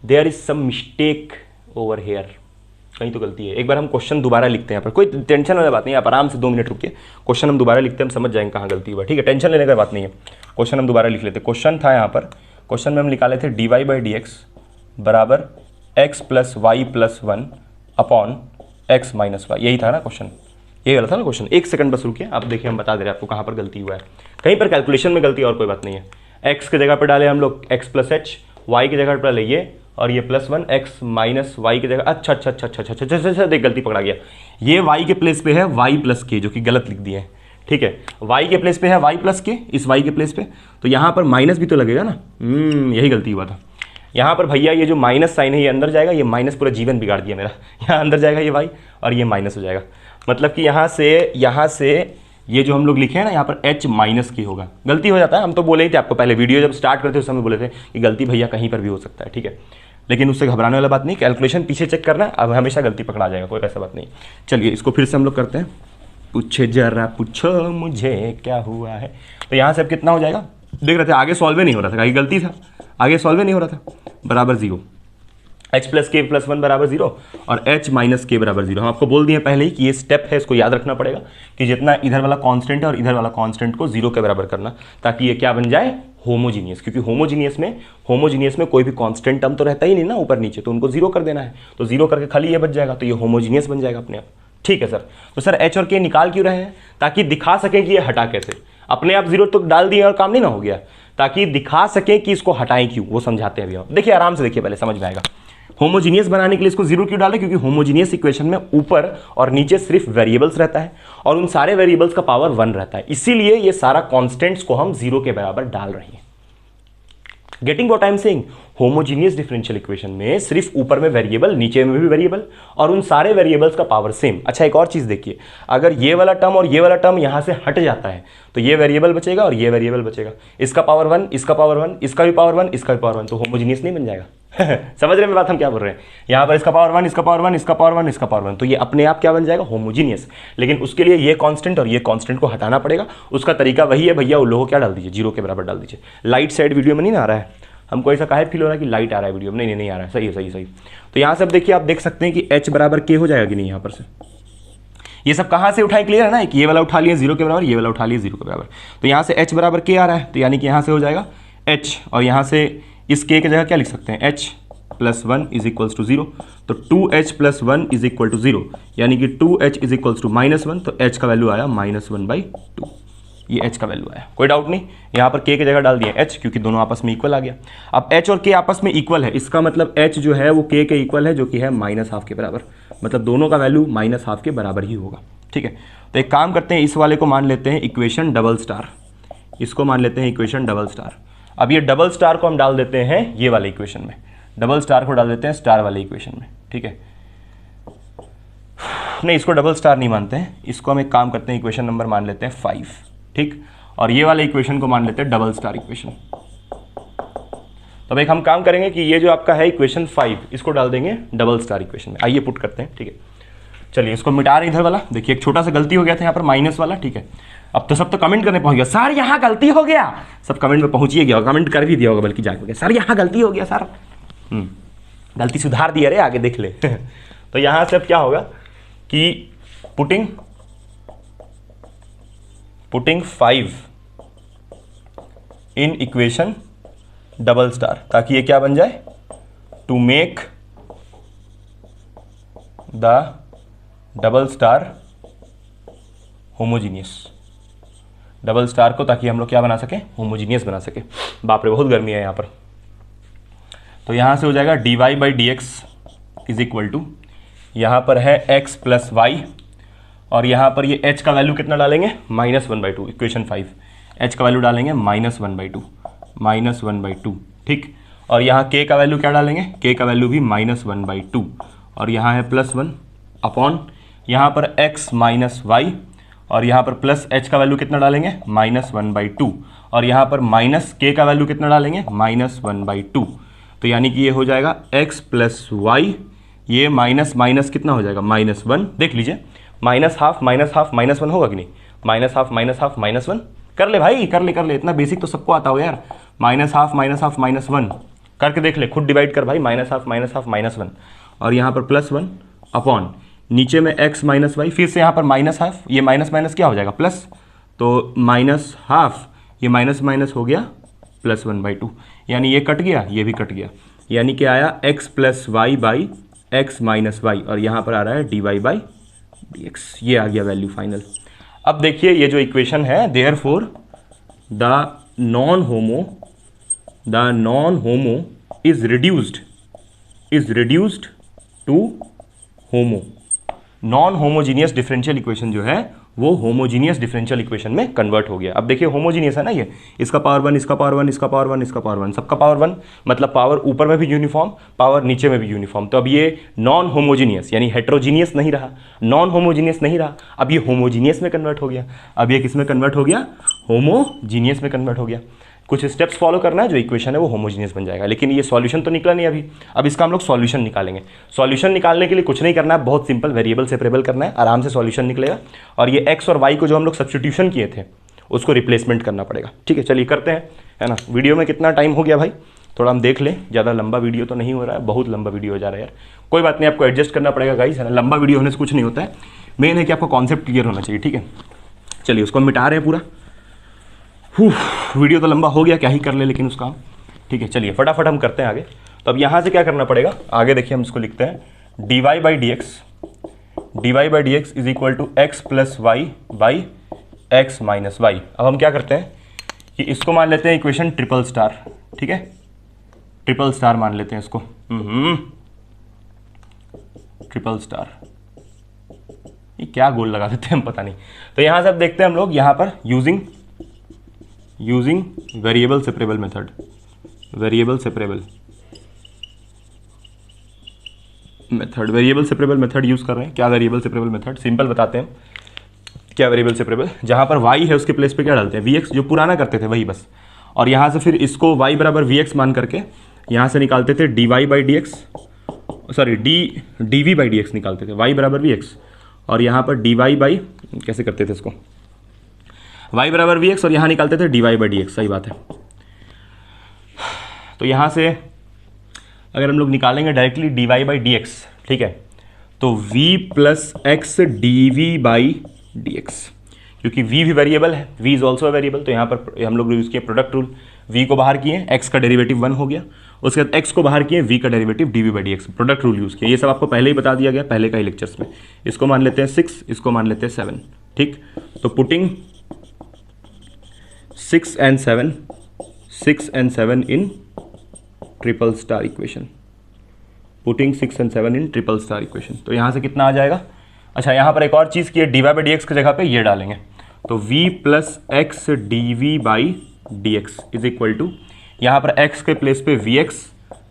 there is some mistake over here, कहीं तो गलती है। एक बार हम क्वेश्चन दोबारा लिखते हैं यहाँ पर, कोई टेंशन वाली बात नहीं है, आप आराम से 2 मिनट रुकिए, क्वेश्चन हम दोबारा लिखते हैं, हम समझ जाएंगे कहाँ गलती हुआ, ठीक है, टेंशन लेने की बात नहीं है। क्वेश्चन हम दोबारा लिख लेते हैं। क्वेश्चन था यहाँ पर, क्वेश्चन में हम निकाले थे dy/dx बराबर x plus y plus 1 upon x minus y, यही था ना क्वेश्चन, ये वाला था ना क्वेश्चन। एक सेकंड बस रुकिए, आप देखिए हम बता दे रहे हैं आपको कहाँ पर गलती हुआ है। कहीं पर कैलकुलेशन में गलती, और कोई बात नहीं है। एक्स की जगह पर डाले हम लोग एक्स प्लस एच, वाई की जगह पर डाले ये और ये +1, एक्स माइनस वाई की जगह, अच्छा अच्छा अच्छा अच्छा अच्छा अच्छा अच्छा, देख गलती पकड़ा गया। ये वाई के प्लेस पे है वाई प्लस के, जो कि गलत लिख दिए हैं, ठीक है। वाई के प्लेस पे है वाई प्लस के, इस वाई के प्लेस पे, तो यहाँ पर माइनस भी तो लगेगा ना। यही गलती हुआ था यहाँ पर भैया। ये जो माइनस साइन है ये अंदर जाएगा, ये माइनस पूरा जीवन बिगाड़ दिया मेरा। यहाँ अंदर जाएगा ये वाई और ये माइनस हो जाएगा, मतलब कि यहाँ से ये जो हम लोग लिखे हैं ना, यहाँ पर h माइनस के होगा। गलती हो जाता है, हम तो बोले ही थे आपको पहले वीडियो जब स्टार्ट करते उस समय बोले थे कि गलती भैया कहीं पर भी हो सकता है, ठीक है। लेकिन उससे घबराने वाला बात नहीं, कैलकुलेशन पीछे चेक करना, अब हमेशा गलती पकड़ा जाएगा, कोई ऐसा बात नहीं। चलिए इसको फिर से हम लोग करते हैं। पूछे जरा पूछो मुझे क्या हुआ है। तो यहाँ से अब कितना हो जाएगा, देख रहे थे आगे सॉल्व नहीं हो रहा था, कहीं गलती था, आगे सॉल्व नहीं हो रहा था, बराबर 0, h प्लस के प्लस 1 बराबर 0 और h माइनस के बराबर 0। हम आपको बोल दिए पहले ही कि ये स्टेप है, इसको याद रखना पड़ेगा कि जितना इधर वाला कांस्टेंट है और इधर वाला कांस्टेंट को 0 के बराबर करना, ताकि ये क्या बन जाए, होमोजीनियस। क्योंकि होमोजीनियस में कोई भी कांस्टेंट टर्म तो रहता ही नहीं ना ऊपर नीचे, तो उनको 0 कर देना है, तो 0 करके खाली ये बच जाएगा, तो ये होमोजीनियस बन जाएगा अपने आप। ठीक है सर। तो सर h और k निकाल क्यों रहे हैं, ताकि दिखा सकें कि ये हटा कैसे। अपने आप 0 तो डाल दिए और काम नहीं ना हो गया, ताकि दिखा सकें कि इसको हटाएं क्यों, वो समझाते हैं अभी हम। देखिए आराम से देखिए, पहले समझ में आएगा। होमोजीनियस बनाने के लिए इसको 0 क्यों डालें, क्योंकि होमोजीनियस इक्वेशन में ऊपर और नीचे सिर्फ वेरिएबल्स रहता है और उन सारे वेरिएबल्स का पावर 1 रहता है, इसीलिए ये सारा कांस्टेंट्स को हम 0 के बराबर डाल रहे हैं। Getting what I am saying. Homogeneous differential equation में सिर्फ ऊपर में वेरिएबल, नीचे में भी वेरिएबल और उन सारे वेरिएबल्स का पावर सेम। अच्छा एक और चीज देखिए, अगर ये वाला टर्म और ये वाला टर्म यहां से हट जाता है तो ये वेरिएबल बचेगा और ये वेरिएबल बचेगा, इसका पावर 1, इसका पावर 1, इसका भी पावर 1, इसका भी पावर 1, तो होमोजीनियस नहीं बन जाएगा। समझ रहे हैं बात हम क्या बोल रहे हैं। यहाँ पर इसका पावर 1, इसका पावर 1, इसका पावर 1, इसका पावर 1, तो ये अपने आप क्या बन जाएगा, होमोजीनियस। लेकिन उसके लिए ये कांस्टेंट और ये कांस्टेंट को हटाना पड़ेगा। उसका तरीका वही है भैया, उन लोगों को क्या डाल दीजिए, 0 के बराबर डाल दीजिए। लाइट साइड वीडियो में नहीं आ रहा है, हमको ऐसा काहे फील हो रहा है कि लाइट आ रहा है वीडियो में, नहीं आ रहा है, सही है सही। तो यहाँ से अब देखिए, आप देख सकते हैं कि h बराबर k हो जाएगा कि नहीं। यहाँ पर से ये सब कहाँ से उठाए, क्लियर है ना, कि ये वाला उठा लिया 0 के बराबर, ये वाला उठा लिया 0 के बराबर, तो यहाँ से h बराबर k आ रहा है, तो यानी कि यहाँ से हो जाएगा h, और यहाँ से इस k की जगह क्या लिख सकते हैं, h plus 1 is equals to 0, तो 2h plus 1 is equal to 0, यानी कि 2h इज इक्वल्स टू -1, तो h का वैल्यू आया -1/2। ये h का वैल्यू आया, कोई डाउट नहीं। यहाँ पर k की जगह डाल दिया h, क्योंकि दोनों आपस में इक्वल आ गया। अब h और k आपस में इक्वल है, इसका मतलब h जो है वो k के इक्वल है, जो कि है -½ के बराबर, मतलब दोनों का वैल्यू -½ के बराबर ही होगा। ठीक है, तो एक काम करते हैं, इस वाले को मान लेते हैं इक्वेशन डबल स्टार, इसको मान लेते हैं इक्वेशन डबल स्टार। अब ये डबल स्टार को हम डाल देते हैं ये वाले इक्वेशन में, डबल स्टार को डाल देते हैं स्टार वाले इक्वेशन में। ठीक है, नहीं इसको डबल स्टार नहीं मानते हैं, इसको हम एक काम करते हैं, इक्वेशन नंबर मान लेते हैं 5, ठीक, और ये वाले इक्वेशन को मान लेते हैं डबल स्टार इक्वेशन। तो अब एक हम काम करेंगे कि ये जो आपका है इक्वेशन 5, इसको डाल देंगे डबल स्टार इक्वेशन में। आइए पुट करते हैं, ठीक है। चलिए इसको मिटा रहे इधर वाला, देखिए एक छोटा सा गलती हो गया था यहाँ पर माइनस वाला, ठीक है। अब तो सब तो कमेंट करने पहुंच गया, सर यहाँ गलती हो गया, सब कमेंट में पहुंच ही गया, कमेंट कर भी दिया होगा बल्कि जाके, सर यहाँ गलती हो गया सर, गलती सुधार दी, अरे आगे देख ले। तो यहाँ से अब क्या होगा कि putting 5 in equation double star, ताकि ये क्या बन जाए, to make the double star homogeneous, double star को ताकि हम लोग क्या बना सके, होमोजीनियस बना सके। बाप रे बहुत गर्मी है यहाँ पर। तो यहाँ से हो जाएगा dy/dx इज इक्वल टू, यहाँ पर है x प्लस वाई, और यहाँ पर ये h का वैल्यू कितना डालेंगे, -1/2, इक्वेशन 5, h का वैल्यू डालेंगे -1/2, ठीक। और यहाँ k का वैल्यू क्या डालेंगे, k का वैल्यू भी -1/2, और यहाँ है +1 अपॉन, यहाँ पर x माइनस वाई, और यहाँ पर प्लस h का वैल्यू कितना डालेंगे, -1/2, और यहाँ पर माइनस k का वैल्यू कितना डालेंगे, -1/2। तो यानी कि ये हो जाएगा x प्लस वाई, ये माइनस माइनस कितना हो जाएगा, -1, देख लीजिए, -½ -1 होगा कि नहीं, -½ -1 कर ले भाई, कर ले, इतना बेसिक तो सबको आता हो यार। -½ -1 करके देख ले, खुद डिवाइड कर भाई, -½ -1, और यहाँ पर +1 अपॉन, नीचे में x माइनस वाई, फिर से यहाँ पर -½ ये माइनस माइनस क्या हो जाएगा, प्लस, तो -½ ये माइनस माइनस हो गया +1/2, यानी ये कट गया, ये भी कट गया, यानी कि आया x plus y by x minus y, और यहाँ पर आ रहा है dy/dx, dx, ये आ गया वैल्यू फाइनल। अब देखिए ये जो इक्वेशन है, therefore the non homo is reduced to homo. Non homogeneous differential equation जो है वो होमोजीनियस डिफरेंशियल इक्वेशन में कन्वर्ट हो गया। अब देखिए होमोजीनियस है ना, ये इसका पावर 1, इसका पावर 1, इसका पावर 1, इसका पावर 1, सबका पावर 1, मतलब पावर ऊपर में भी यूनिफॉर्म, पावर नीचे में भी यूनिफॉर्म। तो अब ये नॉन होमोजीनियस यानी हेट्रोजीनियस नहीं रहा, नॉन होमोजीनियस नहीं रहा, अब ये होमोजीनियस में कन्वर्ट हो गया। अब ये किस में कन्वर्ट हो गया? होमोजीनियस में कन्वर्ट हो गया। कुछ स्टेप्स फॉलो करना है, जो इक्वेशन है वो होमोजीनियस बन जाएगा। लेकिन ये सॉल्यूशन तो निकला नहीं अभी, अब इसका हम लोग सॉल्यूशन निकालेंगे। सॉल्यूशन निकालने के लिए कुछ नहीं करना है, बहुत सिंपल, वेरिएबल सेपरेबल करना है, आराम से सॉल्यूशन निकलेगा। और ये एक्स और वाई को जो हम लोग सब्स्टिट्यूशन किए थे उसको रिप्लेसमेंट करना पड़ेगा। ठीक है, चलिए करते हैं, है ना। वीडियो में कितना टाइम हो गया भाई, थोड़ा हम देख लें, ज़्यादा लंबा वीडियो तो नहीं हो रहा है, बहुत लंबा वीडियो हो जा रहा है यार। कोई बात नहीं, आपको एडजस्ट करना पड़ेगा गाइस, है ना। लंबा वीडियो होने से कुछ नहीं होता है, मेन है कि आपका कॉन्सेप्ट क्लियर होना चाहिए। ठीक है, चलिए उसको मिटा रहे हैं पूरा। वीडियो तो लंबा हो गया, क्या ही कर ले लेकिन उसका। ठीक है, चलिए फटाफट हम करते हैं आगे। तो अब यहाँ से क्या करना पड़ेगा, आगे देखिए हम इसको लिखते हैं dy by D x is equal to x plus y by x minus y. अब हम क्या करते हैं कि इसको मान लेते हैं इक्वेशन ट्रिपल स्टार। ठीक है, ट्रिपल स्टार मान लेते हैं इसको, ट्रिपल स्टार। ये क्या गोल लगा देते हैं हम, पता नहीं। तो यहाँ से अब देखते हैं हम लोग, यहाँ पर using variable separable method, variable separable method use कर रहे हैं। क्या वेरिएबल सेपरेबल मेथड, सिंपल बताते हैं क्या वेरिएबल सेपरेबल। जहां पर y है उसके प्लेस पे क्या डालते हैं, vx, जो पुराना करते थे वही बस। और यहां से फिर इसको y बराबर vx मान करके यहां से निकालते थे dy by D x, sorry dv by D x निकालते थे, y बराबर vx। और यहाँ पर dy बाई, कैसे करते थे इसको, y बराबर वी एक्स, और यहाँ निकालते थे dy बाई डी एक्स। सही बात है। तो यहाँ से अगर हम लोग निकालेंगे directly dy by D x, ठीक है, तो v plus x d v by D x, क्योंकि v भी वेरिएबल है, v इज ऑल्सो वेरिएबल। तो यहाँ पर हम लोग यूज़ किए प्रोडक्ट रूल, v को बाहर किए, x का डेरिवेटिव 1 हो गया, उसके बाद x को बाहर किए, v का derivative dv by D x, product rule use किया। ये सब आपको पहले ही बता दिया गया, पहले का ही लेक्चर्स में। इसको मान लेते हैं 6, इसको मान लेते हैं 7। ठीक, तो putting 6 and 7 in triple star equation, putting 6 and 7 in triple star equation. तो यहाँ से कितना आ जाएगा, अच्छा यहाँ पर एक और चीज़ की है, d y by D x की जगह पे ये डालेंगे, तो v plus x d v by D x is equal to, यहाँ पर x के प्लेस पे vx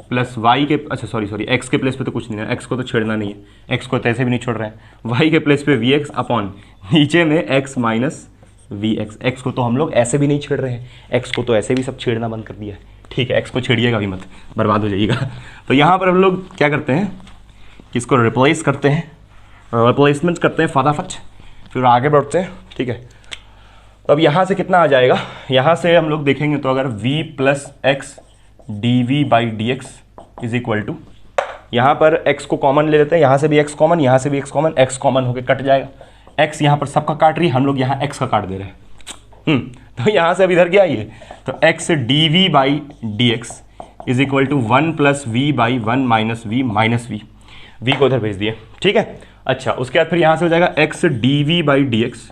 प्लस y के, अच्छा सॉरी x के प्लेस पे तो कुछ नहीं है, x को तो छेड़ना नहीं है, x को तो ऐसे भी नहीं छोड़ रहे हैं, y के प्लेस पे vx अपॉन नीचे में x माइनस vx। x को तो हम लोग ऐसे भी नहीं छेड़ रहे हैं, x को तो ऐसे भी सब छेड़ना बंद कर दिया है। ठीक है, x को छेड़िएगा भी मत, बर्बाद हो जाइएगा। तो यहाँ पर हम लोग क्या करते हैं कि इसको रिप्लेस करते हैं, रिप्लेसमेंट करते हैं फटाफट, फिर आगे बढ़ते हैं। ठीक है, तो अब यहाँ से कितना आ जाएगा, यहाँ से हम लोग देखेंगे तो अगर v plus x d v by D x is equal to, यहाँ पर x को कॉमन ले लेते हैं, यहाँ से भी x कॉमन, यहाँ से भी x कॉमन, x कॉमन होकर कट जाएगा, x यहाँ पर सबका काट रही है, हम लोग यहाँ x का काट दे रहे हैं। तो यहाँ से अब इधर क्या ये, तो x d v by D x is equal to 1 plus v by 1 minus v minus v, v को उधर भेज दिए। ठीक है, अच्छा उसके बाद फिर यहाँ से हो जाएगा x d v by D x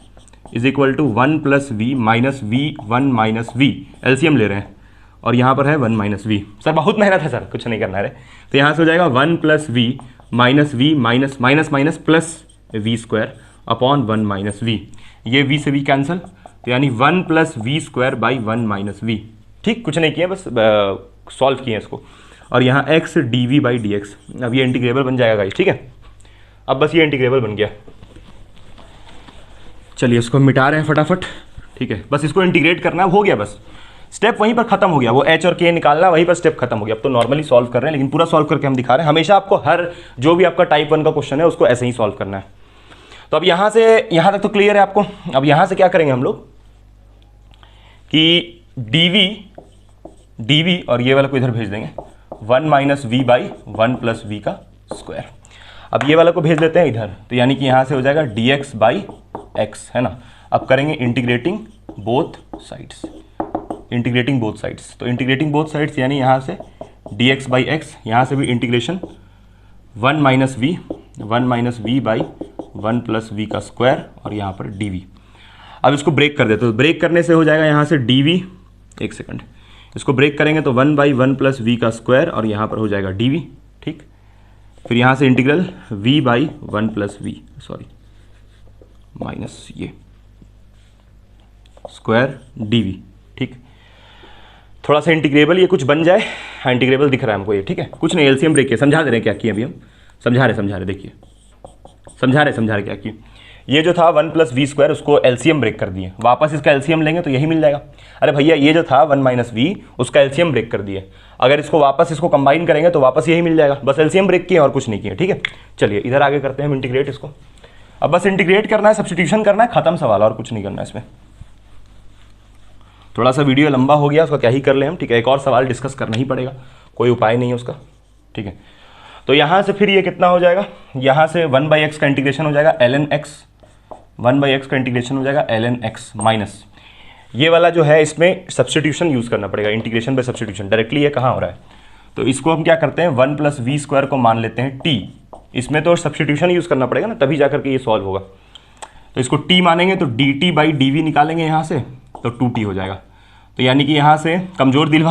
is equal to 1 plus v minus v 1 minus v, LCM ले रहे हैं, और यहाँ पर है 1 माइनस वी। सर बहुत मेहनत है सर, कुछ नहीं करना है। तो यहाँ से हो जाएगा 1 plus v minus v minus minus minus plus v square upon 1 minus v, ये v से v कैंसिल, तो यानी 1 plus v square by 1 minus v. ठीक, कुछ नहीं किया, बस सॉल्व किए इसको, और यहाँ x d v by D x, अब ये इंटीग्रेबल बन जाएगा गाइस। ठीक है, अब बस ये इंटीग्रेबल बन गया। चलिए इसको मिटा रहे हैं फटाफट। ठीक है, बस इसको इंटीग्रेट करना हो गया, बस स्टेप वहीं पर खत्म हो गया, वो h और k निकालना वहीं पर स्टेप खत्म हो गया। अब तो नॉर्मली सॉल्व कर रहे हैं, लेकिन पूरा सॉल्व करके हम दिखा रहे हैं। हमेशा आपको हर जो भी आपका टाइप 1 का क्वेश्चन है उसको ऐसे ही सॉल्व करना है। तो अब यहाँ से यहाँ तक तो क्लियर है आपको। अब यहाँ से क्या करेंगे हम लोग कि dv और ये वाला को इधर भेज देंगे, 1 minus v by 1 plus v का स्क्वायर। अब ये वाला को भेज देते हैं इधर, तो यानी कि यहाँ से हो जाएगा dx बाई एक्स, है ना। अब करेंगे integrating both sides, integrating both sides, तो इंटीग्रेटिंग बोथ साइड्स यानी यहाँ से dx बाई एक्स, यहाँ से भी integration 1 minus v by 1 plus v का स्क्वायर और यहाँ पर डी वी। अब इसको ब्रेक कर देते, तो ब्रेक करने से हो जाएगा यहाँ से डी वी, एक सेकंड, इसको ब्रेक करेंगे तो 1/1 प्लस वी का स्क्वायर और यहाँ पर हो जाएगा डी वी। ठीक, फिर यहाँ से integral v/1 plus v, sorry minus ये स्क्वायर डी वी। ठीक, थोड़ा सा इंटीग्रेबल ये कुछ बन जाए। हाँ, इंटीग्रेबल दिख रहा है हमको ये। ठीक है, कुछ नहीं, एलसीएम ब्रेक किया, समझा दे रहे हैं क्या किए अभी हम, समझा रहे देखिए, समझा रहे क्या किए। ये जो था 1 प्लस वी स्क्वायर, उसको एलसीएम ब्रेक कर दिए, वापस इसका एलसीएम लेंगे तो यही मिल जाएगा। अरे भैया ये जो था 1 माइनस वी, उसका एलसीएम ब्रेक कर दिए, अगर इसको वापस इसको कंबाइन करेंगे तो वापस यही मिल जाएगा, बस एलसीएम ब्रेक किए और कुछ नहीं किए। ठीक है, चलिए इधर आगे करते हैं हम इंटीग्रेट इसको। अब बस इंटीग्रेट करना है, सब्स्टिट्यूशन करना है, खत्म सवाल, और कुछ नहीं करना है इसमें। थोड़ा सा वीडियो लंबा हो गया, उसका क्या ही कर ले हम। ठीक है, एक और सवाल डिस्कस करना ही पड़ेगा, कोई उपाय नहीं है उसका। ठीक है, तो यहाँ से फिर ये कितना हो जाएगा, यहाँ से 1/x का इंटीग्रेशन हो जाएगा ln x, 1/x का इंटीग्रेशन हो जाएगा ln x माइनस ये वाला जो है, इसमें सब्स्टिट्यूशन यूज़ करना पड़ेगा, इंटीग्रेशन बाय सब्स्टिट्यूशन। डायरेक्टली ये कहाँ हो रहा है, तो इसको हम क्या करते हैं, 1 प्लस वी स्क्वायर को मान लेते हैं t, इसमें तो सब्स्टिट्यूशन यूज़ करना पड़ेगा ना, तभी जाकर के ये सॉल्व होगा। तो इसको t मानेंगे तो dt/dv निकालेंगे यहाँ से, तो 2t हो जाएगा। तो यानी कि यहाँ से कमज़ोर दिल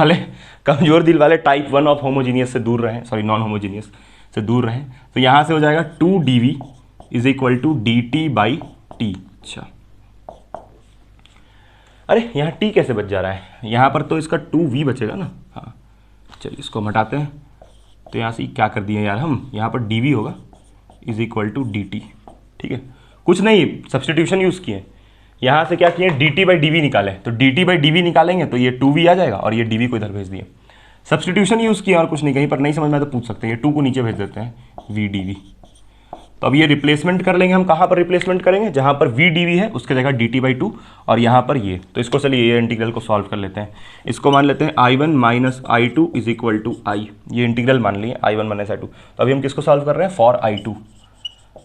वाले टाइप 1 ऑफ होमोजीनियस से दूर रहें, सॉरी नॉन होमोजीनियस से दूर रहें। तो यहाँ से हो जाएगा 2dv is equal to dt/t। अच्छा, अरे यहाँ t कैसे बच जा रहा है, यहाँ पर तो इसका 2v बचेगा ना। हाँ चलिए इसको हटाते हैं, तो यहाँ से क्या कर दिए यार हम, यहाँ पर dv होगा इज इक्वल टू dt। ठीक है, कुछ नहीं, सब्स्टिट्यूशन यूज़ किए, यहाँ से क्या किए, dt/dv निकालें, तो dt/dv निकालेंगे तो ये 2v आ जाएगा और ये dv को इधर भेज दिए, सब्स्टिट्यूशन यूज़ किया और कुछ नहीं। कहीं पर नहीं समझ में तो पूछ सकते हैं, ये 2 को नीचे भेज देते हैं, v dv। तो अब ये रिप्लेसमेंट कर लेंगे हम, कहाँ पर रिप्लेसमेंट करेंगे, जहाँ पर v dv है उसके जगह dt/2 और यहाँ पर ये। तो इसको चलिए ये इंटीग्रल को सॉल्व कर लेते हैं, इसको मान लेते हैं i1 minus i2 is equal to i, ये इंटीग्रल मान लिए i1 माइनस i2। तो अभी हम किसको सॉल्व कर रहे हैं, फॉर i2।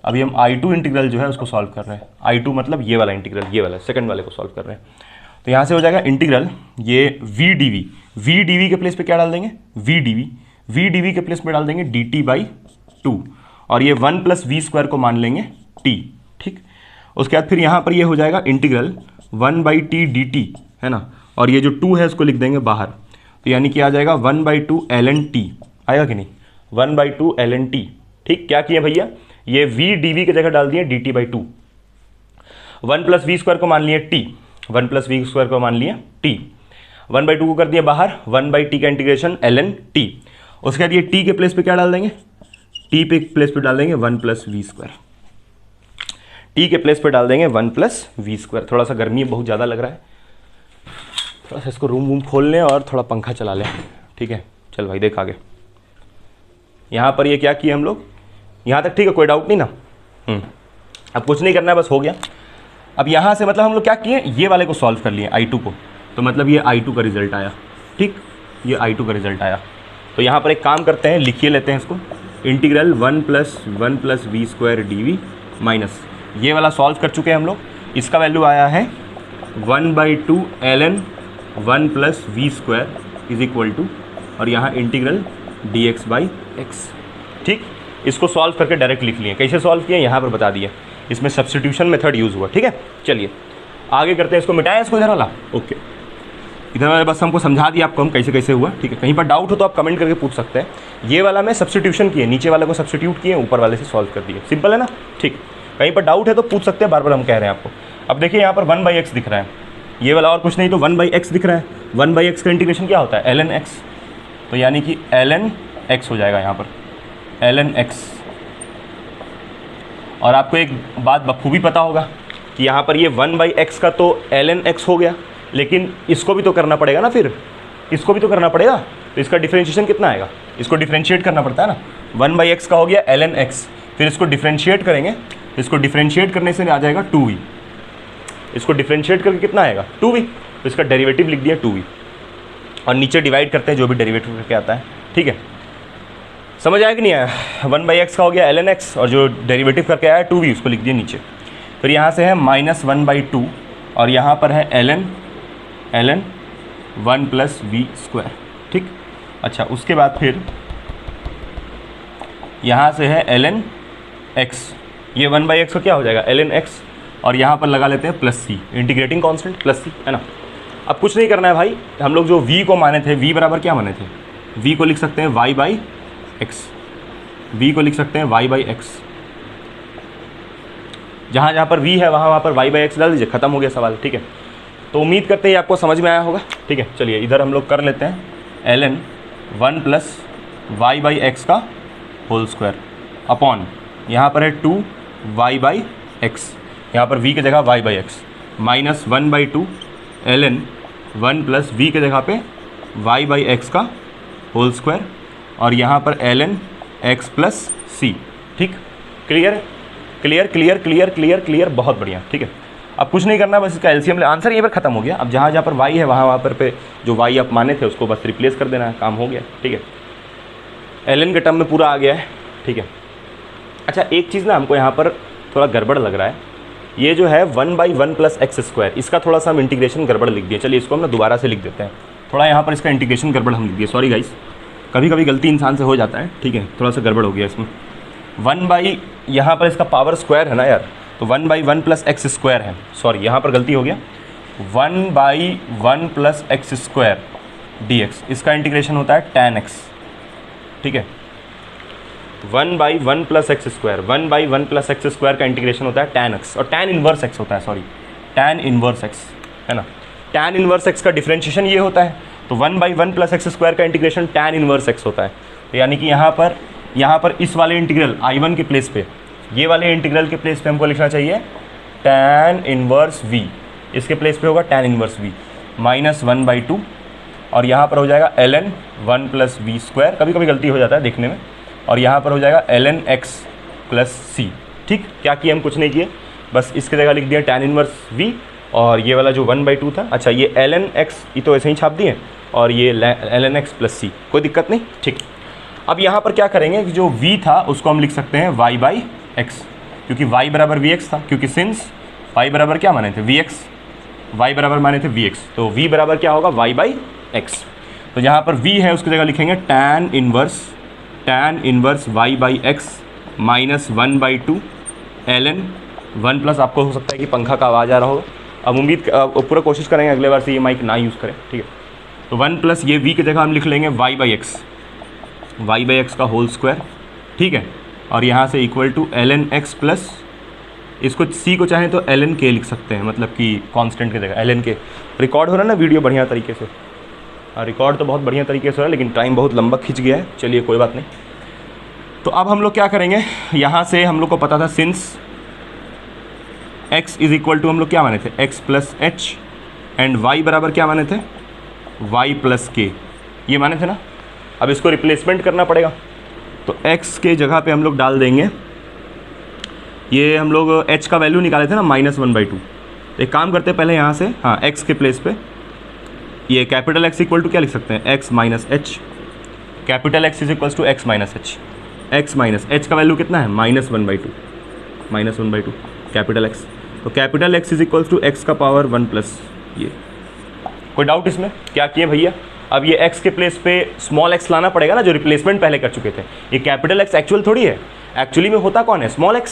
अभी हम i2 इंटीग्रल जो है उसको सॉल्व कर रहे हैं, i2 मतलब ये वाला इंटीग्रल, ये वाला सेकंड वाले को सॉल्व कर रहे हैं। तो यहाँ से हो जाएगा इंटीग्रल ये v dv के प्लेस पे क्या डाल देंगे, v dv के प्लेस पे डाल देंगे dt/2 और ये 1 प्लस वी स्क्वायर को मान लेंगे t। ठीक, उसके बाद फिर यहाँ पर ये हो जाएगा इंटीग्रल 1/t dt है ना, और ये जो 2 है उसको लिख देंगे बाहर, तो यानी कि आ जाएगा 1/2 ln t, आएगा कि नहीं, 1/2 ln t। ठीक, क्या किए भैया, ये v dv की जगह डाल दिए dt/2, 1 प्लस वी स्क्वायर को मान लिए t, 1 प्लस वी स्क्वायर को मान लिए t, 1/2 को कर दिया बाहर, 1/t का इंटीग्रेशन ln t। उसके बाद ये t के प्लेस पे क्या डाल देंगे, t पे प्लेस पे डाल देंगे 1 प्लस वी स्क्वायर, t के प्लेस पे डाल देंगे 1 प्लस वी स्क्वायर। थोड़ा सा गर्मी बहुत ज़्यादा लग रहा है, थोड़ा सा इसको रूम खोल लें और थोड़ा पंखा चला लें। ठीक है, चल भाई देख आगे, यहाँ पर ये क्या किए हम लोग, यहाँ तक ठीक है, कोई डाउट नहीं ना। अब कुछ नहीं करना है, बस हो गया। अब यहाँ से मतलब हम लोग क्या किए, ये वाले को सॉल्व कर लिए i2 को, तो मतलब ये i2 का रिजल्ट आया। ठीक, ये i2 का रिजल्ट आया। तो यहाँ पर एक काम करते हैं, लिखिए लेते हैं इसको, integral 1 plus v square d minus ये वाला सॉल्व कर चुके हैं हम लोग, इसका वैल्यू आया है 1/2 ln 1 plus v square is equal to, और यहाँ इंटीग्रल dx/x। ठीक, इसको सॉल्व करके डायरेक्ट लिख लिए, कैसे सॉल्व किए यहाँ पर बता दिए, इसमें सब्स्टिट्यूशन मेथड यूज़ हुआ। ठीक है, चलिए आगे करते हैं, इसको मिटाएं इसको इधर वाला। ओके, इधर वाला बस हमको समझा दिया आपको हम कैसे कैसे हुआ। ठीक है, कहीं पर डाउट हो तो आप कमेंट करके पूछ सकते हैं। ये वाला में सब्स्टिट्यूशन किए, नीचे वाले को सब्स्टिट्यूट किए, ऊपर वाले से सॉल्व कर दिए, सिंपल है ना। ठीक, कहीं पर डाउट है तो पूछ सकते हैं, बार बार हम कह रहे हैं आपको। अब देखिए यहाँ पर 1/x दिख रहा है, ये वाला और कुछ नहीं तो 1/x दिख रहा है। 1/x का इंटीग्रेशन क्या होता है, ln x, तो यानी कि ln x हो जाएगा यहाँ पर, ln x। और आपको एक बात बखूबी पता होगा कि यहाँ पर ये 1/x का तो ln x हो गया, लेकिन इसको भी तो करना पड़ेगा ना, फिर इसको भी तो करना पड़ेगा, तो इसका डिफरेंशिएशन कितना आएगा, इसको डिफरेंशिएट करना पड़ता है ना। 1/x का हो गया ln x, फिर इसको डिफरेंशिएट करेंगे, इसको डिफरेंशिएट करने से आ जाएगा 2v, इसको डिफरेंशिएट करके कितना आएगा 2v, तो इसका डेरिवेटिव लिख दिया 2v, और नीचे डिवाइड करते हैं जो भी डेरिवेटिव करके आता है। ठीक है, समझ आया कि नहीं आया। 1/x का हो गया ln x, और जो डेरिवेटिव करके आया 2v उसको लिख दिया नीचे। फिर यहाँ से है -1/2, और यहाँ पर है ln 1 प्लस वी स्क्वायर। ठीक, अच्छा उसके बाद फिर यहाँ से है ln x, ये 1/x का क्या हो जाएगा ln x, और यहाँ पर लगा लेते हैं प्लस सी, इंटीग्रेटिंग कांस्टेंट प्लस सी, है ना। अब कुछ नहीं करना है भाई, हम लोग जो v को माने थे, v बराबर क्या माने थे, v को लिख सकते हैं y/x, v को लिख सकते हैं y/x, जहाँ जहाँ पर v है वहाँ पर y/x डाल दीजिए, खत्म हो गया सवाल, ठीक है। तो उम्मीद करते हैं आपको समझ में आया होगा, ठीक है। चलिए इधर हम लोग कर लेते हैं ln 1 + y/x का होल स्क्वायर अपॉन, यहाँ पर है 2y/x, यहाँ पर v की जगह y/x, माइनस 1/2 ln 1 + v की जगह पे y/x का होल स्क्वायर, और यहाँ पर ln x + c, ठीक। Clear clear clear clear clear clear, बहुत बढ़िया, ठीक है। अब कुछ नहीं करना, बस इसका एलसीएम, आंसर यहीं पर खत्म हो गया। अब जहाँ जहाँ पर y है वहाँ पर पे जो y आप माने थे उसको बस रिप्लेस कर देना है, काम हो गया, ठीक है। ln के टर्म में पूरा आ गया है, ठीक है। अच्छा एक चीज़ ना हमको यहाँ पर थोड़ा गड़बड़ लग रहा है, ये जो है 1/1 + x², इसका थोड़ा सा हम इंटीग्रेशन गड़बड़ लिख दिए। चलिए इसको हम ना दोबारा से लिख देते हैं, थोड़ा यहाँ पर इसका इंटीग्रेशन गड़बड़ हम लिख दिए, सॉरी गाइस, कभी कभी गलती इंसान से हो जाता है, ठीक है, थोड़ा सा गड़बड़ हो गया इसमें। 1/ यहाँ पर इसका पावर स्क्वायर है ना यार, तो 1/1 + x² है, सॉरी यहाँ पर गलती हो गया, 1/1 + x² dx, इसका इंटीग्रेशन होता है tan x, ठीक है। 1/1 + x², 1/1 + x² का इंटीग्रेशन होता है tan x, और tan इनवर्स x होता है, सॉरी tan इनवर्स x, है ना। tan इनवर्स x का डिफरेंशिएशन ये होता है, तो 1/1 + x² का इंटीग्रेशन tan इनवर्स x होता है। तो यानी कि यहाँ पर इस वाले इंटीग्रल I1 के प्लेस पे, ये वाले इंटीग्रल के प्लेस पे हमको लिखना चाहिए tan इनवर्स v, इसके प्लेस पे होगा tan इनवर्स v माइनस 1/2, और यहाँ पर हो जाएगा ln 1 + v², कभी कभी गलती हो जाता है देखने में, और यहाँ पर हो जाएगा ln x + c, ठीक। क्या किए हम, कुछ नहीं किए, बस इसकी जगह लिख दिया tan इनवर्स v, और ये वाला जो 1/2 था, अच्छा ये ln x ये तो ऐसे ही छाप दिए, और ये ln x + c, कोई दिक्कत नहीं, ठीक। अब यहाँ पर क्या करेंगे कि जो v था उसको हम लिख सकते हैं y/x, क्योंकि y बराबर vx था, क्योंकि सिंस y बराबर क्या माने थे vx, y बराबर माने थे vx, तो v बराबर क्या होगा y/x। तो यहाँ पर v है उसकी जगह लिखेंगे tan inverse y/x minus 1/2 ln 1 + आपको हो सकता है कि पंखा का आवाज़ आ रहा होगा, अब उम्मीद पूरा कोशिश करेंगे अगले बार से ये माइक ना यूज़ करें, ठीक है। तो 1 + ये v की जगह हम लिख लेंगे y/x का होल स्क्वायर, ठीक है, और यहाँ से इक्वल टू ln x + इसको c को चाहें तो ln k लिख सकते हैं, मतलब कि कांस्टेंट की जगह ln k। रिकॉर्ड हो रहा है ना वीडियो बढ़िया तरीके से, रिकॉर्ड तो बहुत बढ़िया तरीके से हो रहा है, लेकिन टाइम बहुत लंबा खिंच गया है, चलिए कोई बात नहीं। तो अब हम लोग क्या करेंगे, यहाँ से हम लोग को पता था सिंस x = हम लोग क्या माने थे x + h, एंड y बराबर क्या माने थे y + k, ये माने थे ना। अब इसको रिप्लेसमेंट करना पड़ेगा, तो x के जगह पे हम लोग डाल देंगे, ये हम लोग h का वैल्यू निकाले थे ना -1/2, तो एक काम करते हैं पहले यहाँ से, हाँ x के प्लेस पे ये कैपिटल X = क्या लिख सकते हैं x - h, capital X = x - h, x - h का वैल्यू कितना है -1/2 कैपिटल X, तो कैपिटल X = x का पावर 1 + ये। कोई डाउट इसमें, क्या किए भैया। अब ये x के प्लेस पे स्मॉल x लाना पड़ेगा ना, जो रिप्लेसमेंट पहले कर चुके थे। ये कैपिटल X एक्चुअल थोड़ी है, एक्चुअली में होता कौन है स्मॉल x,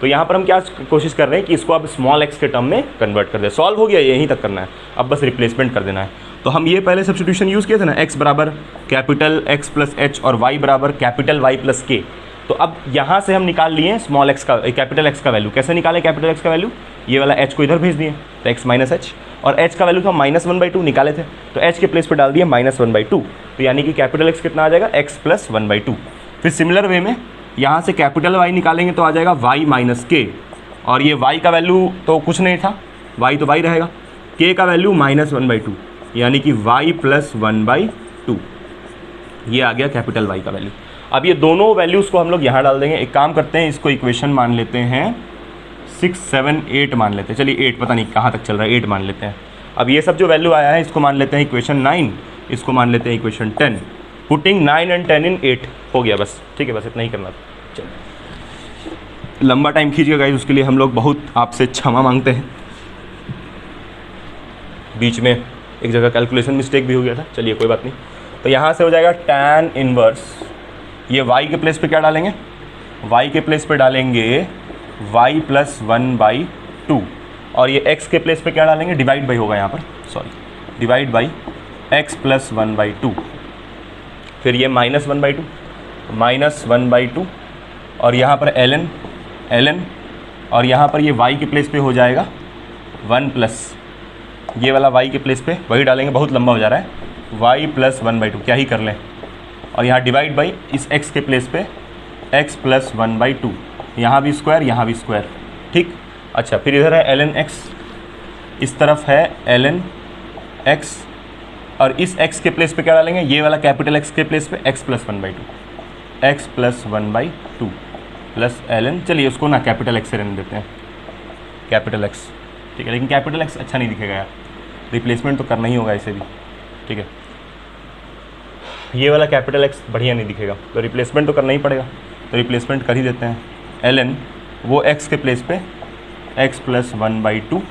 तो यहाँ पर हम क्या कोशिश कर रहे हैं कि इसको अब स्मॉल x के टर्म में कन्वर्ट कर दे। सॉल्व हो गया, यहीं तक करना है, अब बस रिप्लेसमेंट कर देना है। तो हम ये पहले सब्स्टिट्यूशन यूज़ किए थे ना, x बराबर कैपिटल X + h और y बराबर कैपिटल Y + k। तो अब यहाँ से हम निकाल लिए स्मॉल x का कैपिटल X का वैल्यू। कैसे निकाले कैपिटल X का वैल्यू, ये वाला h को इधर भेज दिए, तो x - h, और h का वैल्यू था -1/2 निकाले थे, तो h के प्लेस पे डाल दिए -1/2, तो यानी कि कैपिटल X कितना आ जाएगा x + 1/2। फिर सिमिलर वे में यहाँ से कैपिटल Y निकालेंगे तो आ जाएगा y - k, और ये y का वैल्यू तो कुछ नहीं था, y तो y रहेगा, k का वैल्यू -1/2, यानी कि y + 1/2, ये आ गया कैपिटल Y का वैल्यू। अब ये दोनों वैल्यूज़ को हम लोग यहाँ डाल देंगे। एक काम करते हैं, इसको इक्वेशन मान लेते हैं 6, 7, 8 मान लेते हैं, चलिए 8 पता नहीं कहाँ तक चल रहा है, 8 मान लेते हैं। अब ये सब जो वैल्यू आया है इसको मान लेते हैं इक्वेशन 9, इसको मान लेते हैं इक्वेशन 10, पुटिंग 9 and 10 in 8 हो गया बस, ठीक है, बस इतना ही करना था। चलिए लंबा टाइम खींच गया गाइस, उसके लिए हम लोग बहुत आपसे क्षमा मांगते हैं, बीच में एक जगह कैलकुलेशन मिस्टेक भी हो गया था, चलिए कोई बात नहीं। तो यहाँ से हो जाएगा tan इनवर्स, ये y के प्लेस पे क्या डालेंगे, y के प्लेस पे डालेंगे y प्लस 1/2 और ये x के प्लेस पे क्या डालेंगे, डिवाइड बाई होगा यहाँ पर, sorry divide by x plus 1/2, फिर ये -1/2 -1/2 और यहाँ पर ln और यहाँ पर ये y के प्लेस पे हो जाएगा 1 प्लस ये वाला y के प्लेस पे वही डालेंगे, बहुत लंबा हो जा रहा है, y प्लस 1/2 क्या ही कर लें, और यहाँ डिवाइड बाई इस x के प्लेस पे x प्लस 1/2, यहाँ भी स्क्वायर यहाँ भी स्क्वायर, ठीक। अच्छा फिर इधर है ln x, इस तरफ है ln x और इस x के प्लेस पे क्या डालेंगे, ये वाला कैपिटल X के प्लेस पे x प्लस 1/2 प्लस ln, चलिए उसको ना कैपिटल X से रहने देते हैं, कैपिटल X, ठीक है। लेकिन कैपिटल X अच्छा नहीं दिखेगा यार, रिप्लेसमेंट तो करना ही होगा इसे भी, ठीक है। ये वाला कैपिटल X बढ़िया नहीं दिखेगा तो रिप्लेसमेंट तो करना ही पड़ेगा, तो रिप्लेसमेंट कर ही देते हैं। ln वो x के प्लेस पे x प्लस 1/2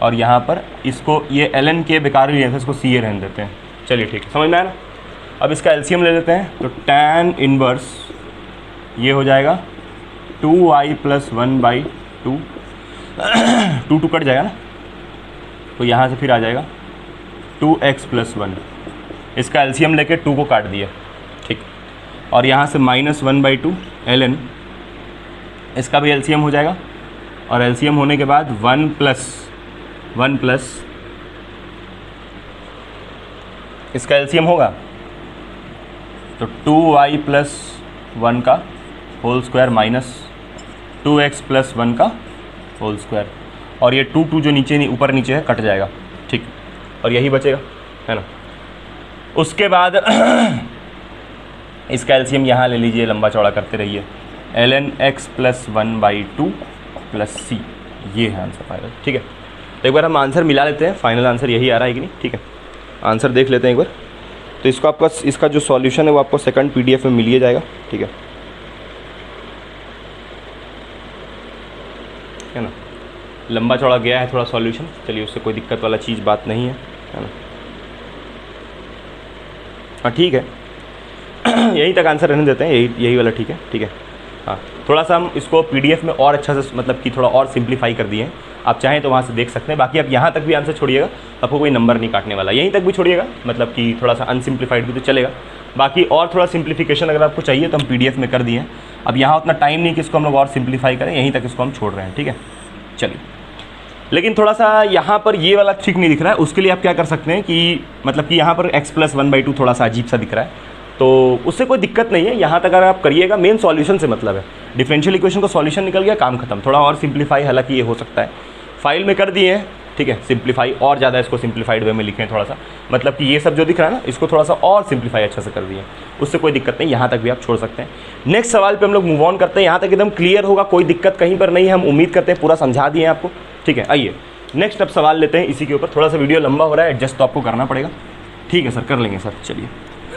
और यहाँ पर इसको ये ln के बेकार ही है, इसको CA रहने देते हैं, चलिए ठीक है, समझ में आया ना। अब इसका एलसीएम ले लेते हैं, तो tan इनवर्स ये हो जाएगा 2y प्लस 1/2 2 कट जाएगा ना, तो यहाँ से फिर आ जाएगा 2x प्लस 1, इसका एलसीएम लेके 2 को काट दिया, ठीक। और यहाँ से -1/2 ln, इसका भी एलसीएम हो जाएगा और एलसीएम होने के बाद 1 प्लस इसका एलसीएम होगा तो 2y प्लस 1 का whole square minus 2x plus 1 का होल स्क्वायर, और ये 2 जो नीचे ऊपर नीचे है कट जाएगा, ठीक, और यही बचेगा, है ना। उसके बाद इसका एलसीएम यहाँ ले लीजिए, लंबा चौड़ा करते रहिए, ln x plus 1/2 plus c, ये है आंसर फाइनल, ठीक है। तो एक बार हम आंसर मिला लेते हैं, फाइनल आंसर यही आ रहा है कि नहीं, ठीक है। आंसर देख लेते हैं एक बार, तो इसको आपका इसका जो सॉल्यूशन है वो आपको सेकंड PDF में मिल ही जाएगा, ठीक है ना। लंबा चौड़ा गया है थोड़ा सॉल्यूशन, चलिए उससे कोई दिक्कत वाला चीज़ बात नहीं है ना। हाँ ठीक है यहीं तक आंसर रहने देते हैं, यही वाला ठीक है, ठीक है। हाँ थोड़ा सा हम इसको PDF में और अच्छा से मतलब कि थोड़ा और सिंप्लीफाई कर दिए हैं, आप चाहें तो वहाँ से देख सकते हैं। बाकी आप यहाँ तक भी आंसर छोड़िएगा, आपको कोई नंबर नहीं काटने वाला, यहीं तक भी छोड़िएगा, मतलब कि थोड़ा सा अनसिम्प्लीफाइड भी तो चलेगा। बाकी और थोड़ा सिंप्लीफिकेशन अगर आपको चाहिए तो हम PDF में कर दिए हैं, अब यहाँ उतना टाइम नहीं कि इसको हम लोग और सिंप्लीफाई करें, यहीं तक इसको हम छोड़ रहे हैं, ठीक है। चलिए, लेकिन थोड़ा सा यहाँ पर ये वाला ठीक नहीं दिख रहा है, उसके लिए आप क्या कर सकते हैं कि मतलब कि यहाँ पर x प्लस 1/2 थोड़ा सा अजीब सा दिख रहा है, तो उससे कोई दिक्कत नहीं है, यहाँ तक अगर आप करिएगा, मेन सॉल्यूशन से मतलब है, डिफरेंशियल इक्वेशन का सॉल्यूशन निकल गया, काम खत्म। थोड़ा और सिंप्लीफाई हालांकि ये हो सकता है, फाइल में कर दिए हैं, ठीक है, सिंप्लीफाई और ज़्यादा इसको सिंप्लीफाइड वे में लिखें थोड़ा सा, मतलब कि ये सब जो दिख रहा है ना, इसको थोड़ा सा और सिंप्लीफाई अच्छा से कर दिए, उससे कोई दिक्कत नहीं, यहाँ तक भी आप छोड़ सकते हैं। नेक्स्ट सवाल पे हम लोग मूव ऑन करते हैं, यहाँ तक एकदम क्लियर होगा, कोई दिक्कत कहीं पर नहीं है, हम उम्मीद करते हैं पूरा समझा दिए आपको, ठीक है। आइए नेक्स्ट अब सवाल लेते हैं इसी के ऊपर, थोड़ा सा वीडियो लंबा हो रहा है, एडजस्ट तो आपको करना पड़ेगा, ठीक है सर, कर लेंगे सर, चलिए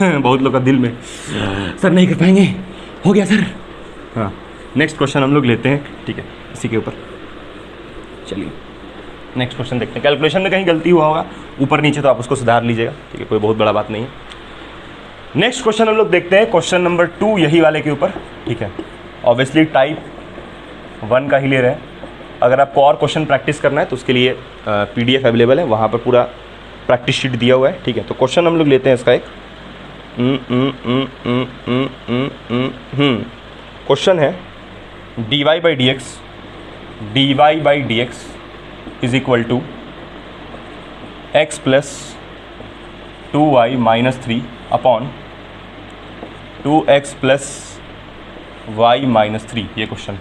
बहुत लोग का दिल में सर नहीं कर पाएंगे, हो गया सर। हाँ नेक्स्ट क्वेश्चन हम लोग लेते हैं, ठीक है, इसी के ऊपर। चलिए नेक्स्ट क्वेश्चन देखते हैं, कैलकुलेशन में कहीं गलती हुआ होगा ऊपर नीचे तो आप उसको सुधार लीजिएगा, ठीक है, कोई बहुत बड़ा बात नहीं है। नेक्स्ट क्वेश्चन हम लोग देखते हैं, क्वेश्चन नंबर 2 यही वाले के ऊपर, ठीक है। ऑब्वियसली टाइप 1 का ही ले रहे हैं, अगर आपको और क्वेश्चन प्रैक्टिस करना है तो उसके लिए PDF अवेलेबल है, वहाँ पर पूरा प्रैक्टिस शीट दिया हुआ है, ठीक है। तो क्वेश्चन हम लोग लेते हैं इसका एक, क्वेश्चन है dy by dx is equal to x plus 2y minus 3 upon 2x plus y minus 3, ये क्वेश्चन,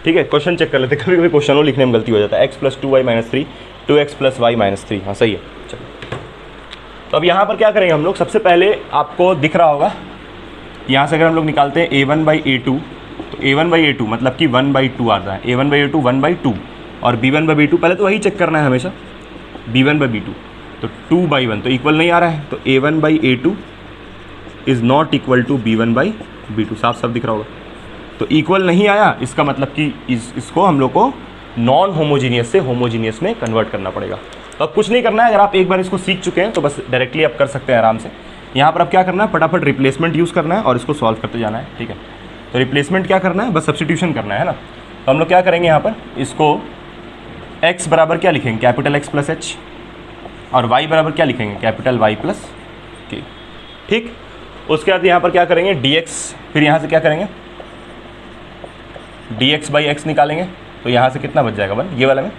ठीक है। क्वेश्चन चेक कर लेते हैं, कभी कभी क्वेश्चनों लिखने में गलती हो जाता है, x plus 2y minus 3 2x plus y minus 3, हाँ सही है। चलो तो अब यहाँ पर क्या करेंगे हम लोग, सबसे पहले आपको दिख रहा होगा, यहाँ से अगर हम लोग निकालते हैं a1 बाई a2, तो a1 बाई a2 मतलब कि 1/2 आता है, a1 बाई a2 1/2 और b1 बाई b2, पहले तो वही चेक करना है हमेशा, b1 बाई b2, तो 2/1 तो इक्वल नहीं आ रहा है, तो a1 by a2 is not equal to b1 by b2, साफ साफ दिख रहा होगा। तो इक्वल नहीं आया, इसका मतलब कि इसको हम लोग को नॉन होमोजीनियस से होमोजीनियस में कन्वर्ट करना पड़ेगा। तो अब कुछ नहीं करना है, अगर आप एक बार इसको सीख चुके हैं तो बस डायरेक्टली आप कर सकते हैं आराम से। यहाँ पर अब क्या करना है, फटाफट रिप्लेसमेंट यूज़ करना है और इसको सॉल्व करते जाना है, ठीक है। तो रिप्लेसमेंट क्या करना है, बस सब्स्टिट्यूशन करना है ना। तो हम लोग क्या करेंगे यहाँ पर, इसको x बराबर क्या लिखेंगे, कैपिटल X प्लस एच, और y बराबर क्या लिखेंगे, कैपिटल Y प्लस के। ठीक, उसके बाद यहाँ पर क्या करेंगे, dx, फिर यहाँ से क्या करेंगे, dx बाई एक्स निकालेंगे। तो यहाँ से कितना बच जाएगा 1, ये वाला में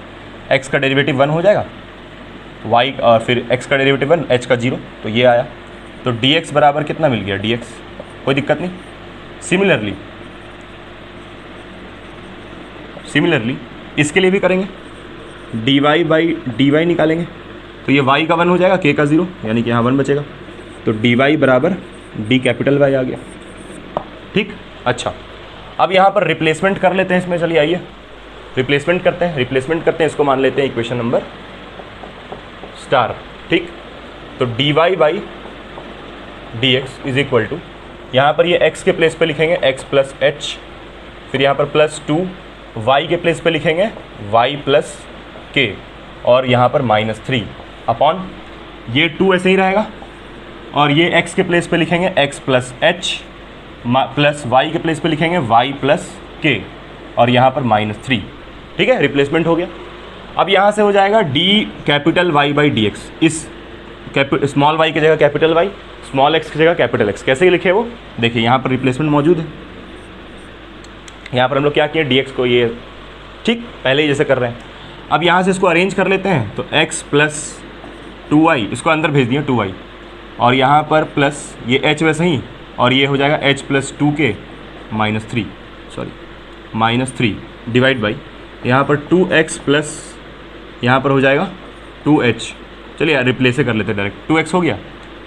x का डेरिवेटिव 1 हो जाएगा, y और फिर x का डेरिवेटिव 1, h का 0, तो ये आया। तो dx बराबर कितना मिल गया, dx, कोई दिक्कत नहीं। सिमिलरली इसके लिए भी करेंगे, dy बाई dy निकालेंगे। तो ये y का 1 हो जाएगा, k का 0, यानी कि यहाँ 1 बचेगा। तो dy बराबर d कैपिटल Y आ गया। ठीक, अच्छा, अब यहाँ पर रिप्लेसमेंट कर लेते हैं इसमें। चलिए आइए रिप्लेसमेंट करते हैं, इसको मान लेते हैं इक्वेशन नंबर स्टार। ठीक, तो dy by dx is equal to, यहाँ पर ये x के प्लेस पे लिखेंगे x प्लस एच, फिर यहाँ पर प्लस 2, y के प्लेस पे लिखेंगे y प्लस के, और यहाँ पर -3 अपॉन ये 2 ऐसे ही रहेगा, और ये x के प्लेस पे लिखेंगे x plus H, plus y के प्लेस पे लिखेंगे y प्लस के, और यहाँ पर -3। ठीक है, रिप्लेसमेंट हो गया। अब यहाँ से हो जाएगा d capital Y by D x, इस स्मॉल y की जगह कैपिटल Y, स्मॉल x की जगह कैपिटल X। कैसे लिखे वो देखिए, यहाँ पर रिप्लेसमेंट मौजूद है। यहाँ पर हम लोग क्या किए, dx को ये, ठीक, पहले ही जैसे कर रहे हैं। अब यहाँ से इसको अरेंज कर लेते हैं, तो x प्लस 2y, इसको अंदर भेज दिया 2y, और यहाँ पर प्लस ये h वैसे ही, और ये हो जाएगा h plus 2k -3 divide by यहाँ पर 2x प्लस यहाँ पर हो जाएगा 2h। चलिए यार रिप्लेस कर लेते हैं डायरेक्ट, 2x हो गया,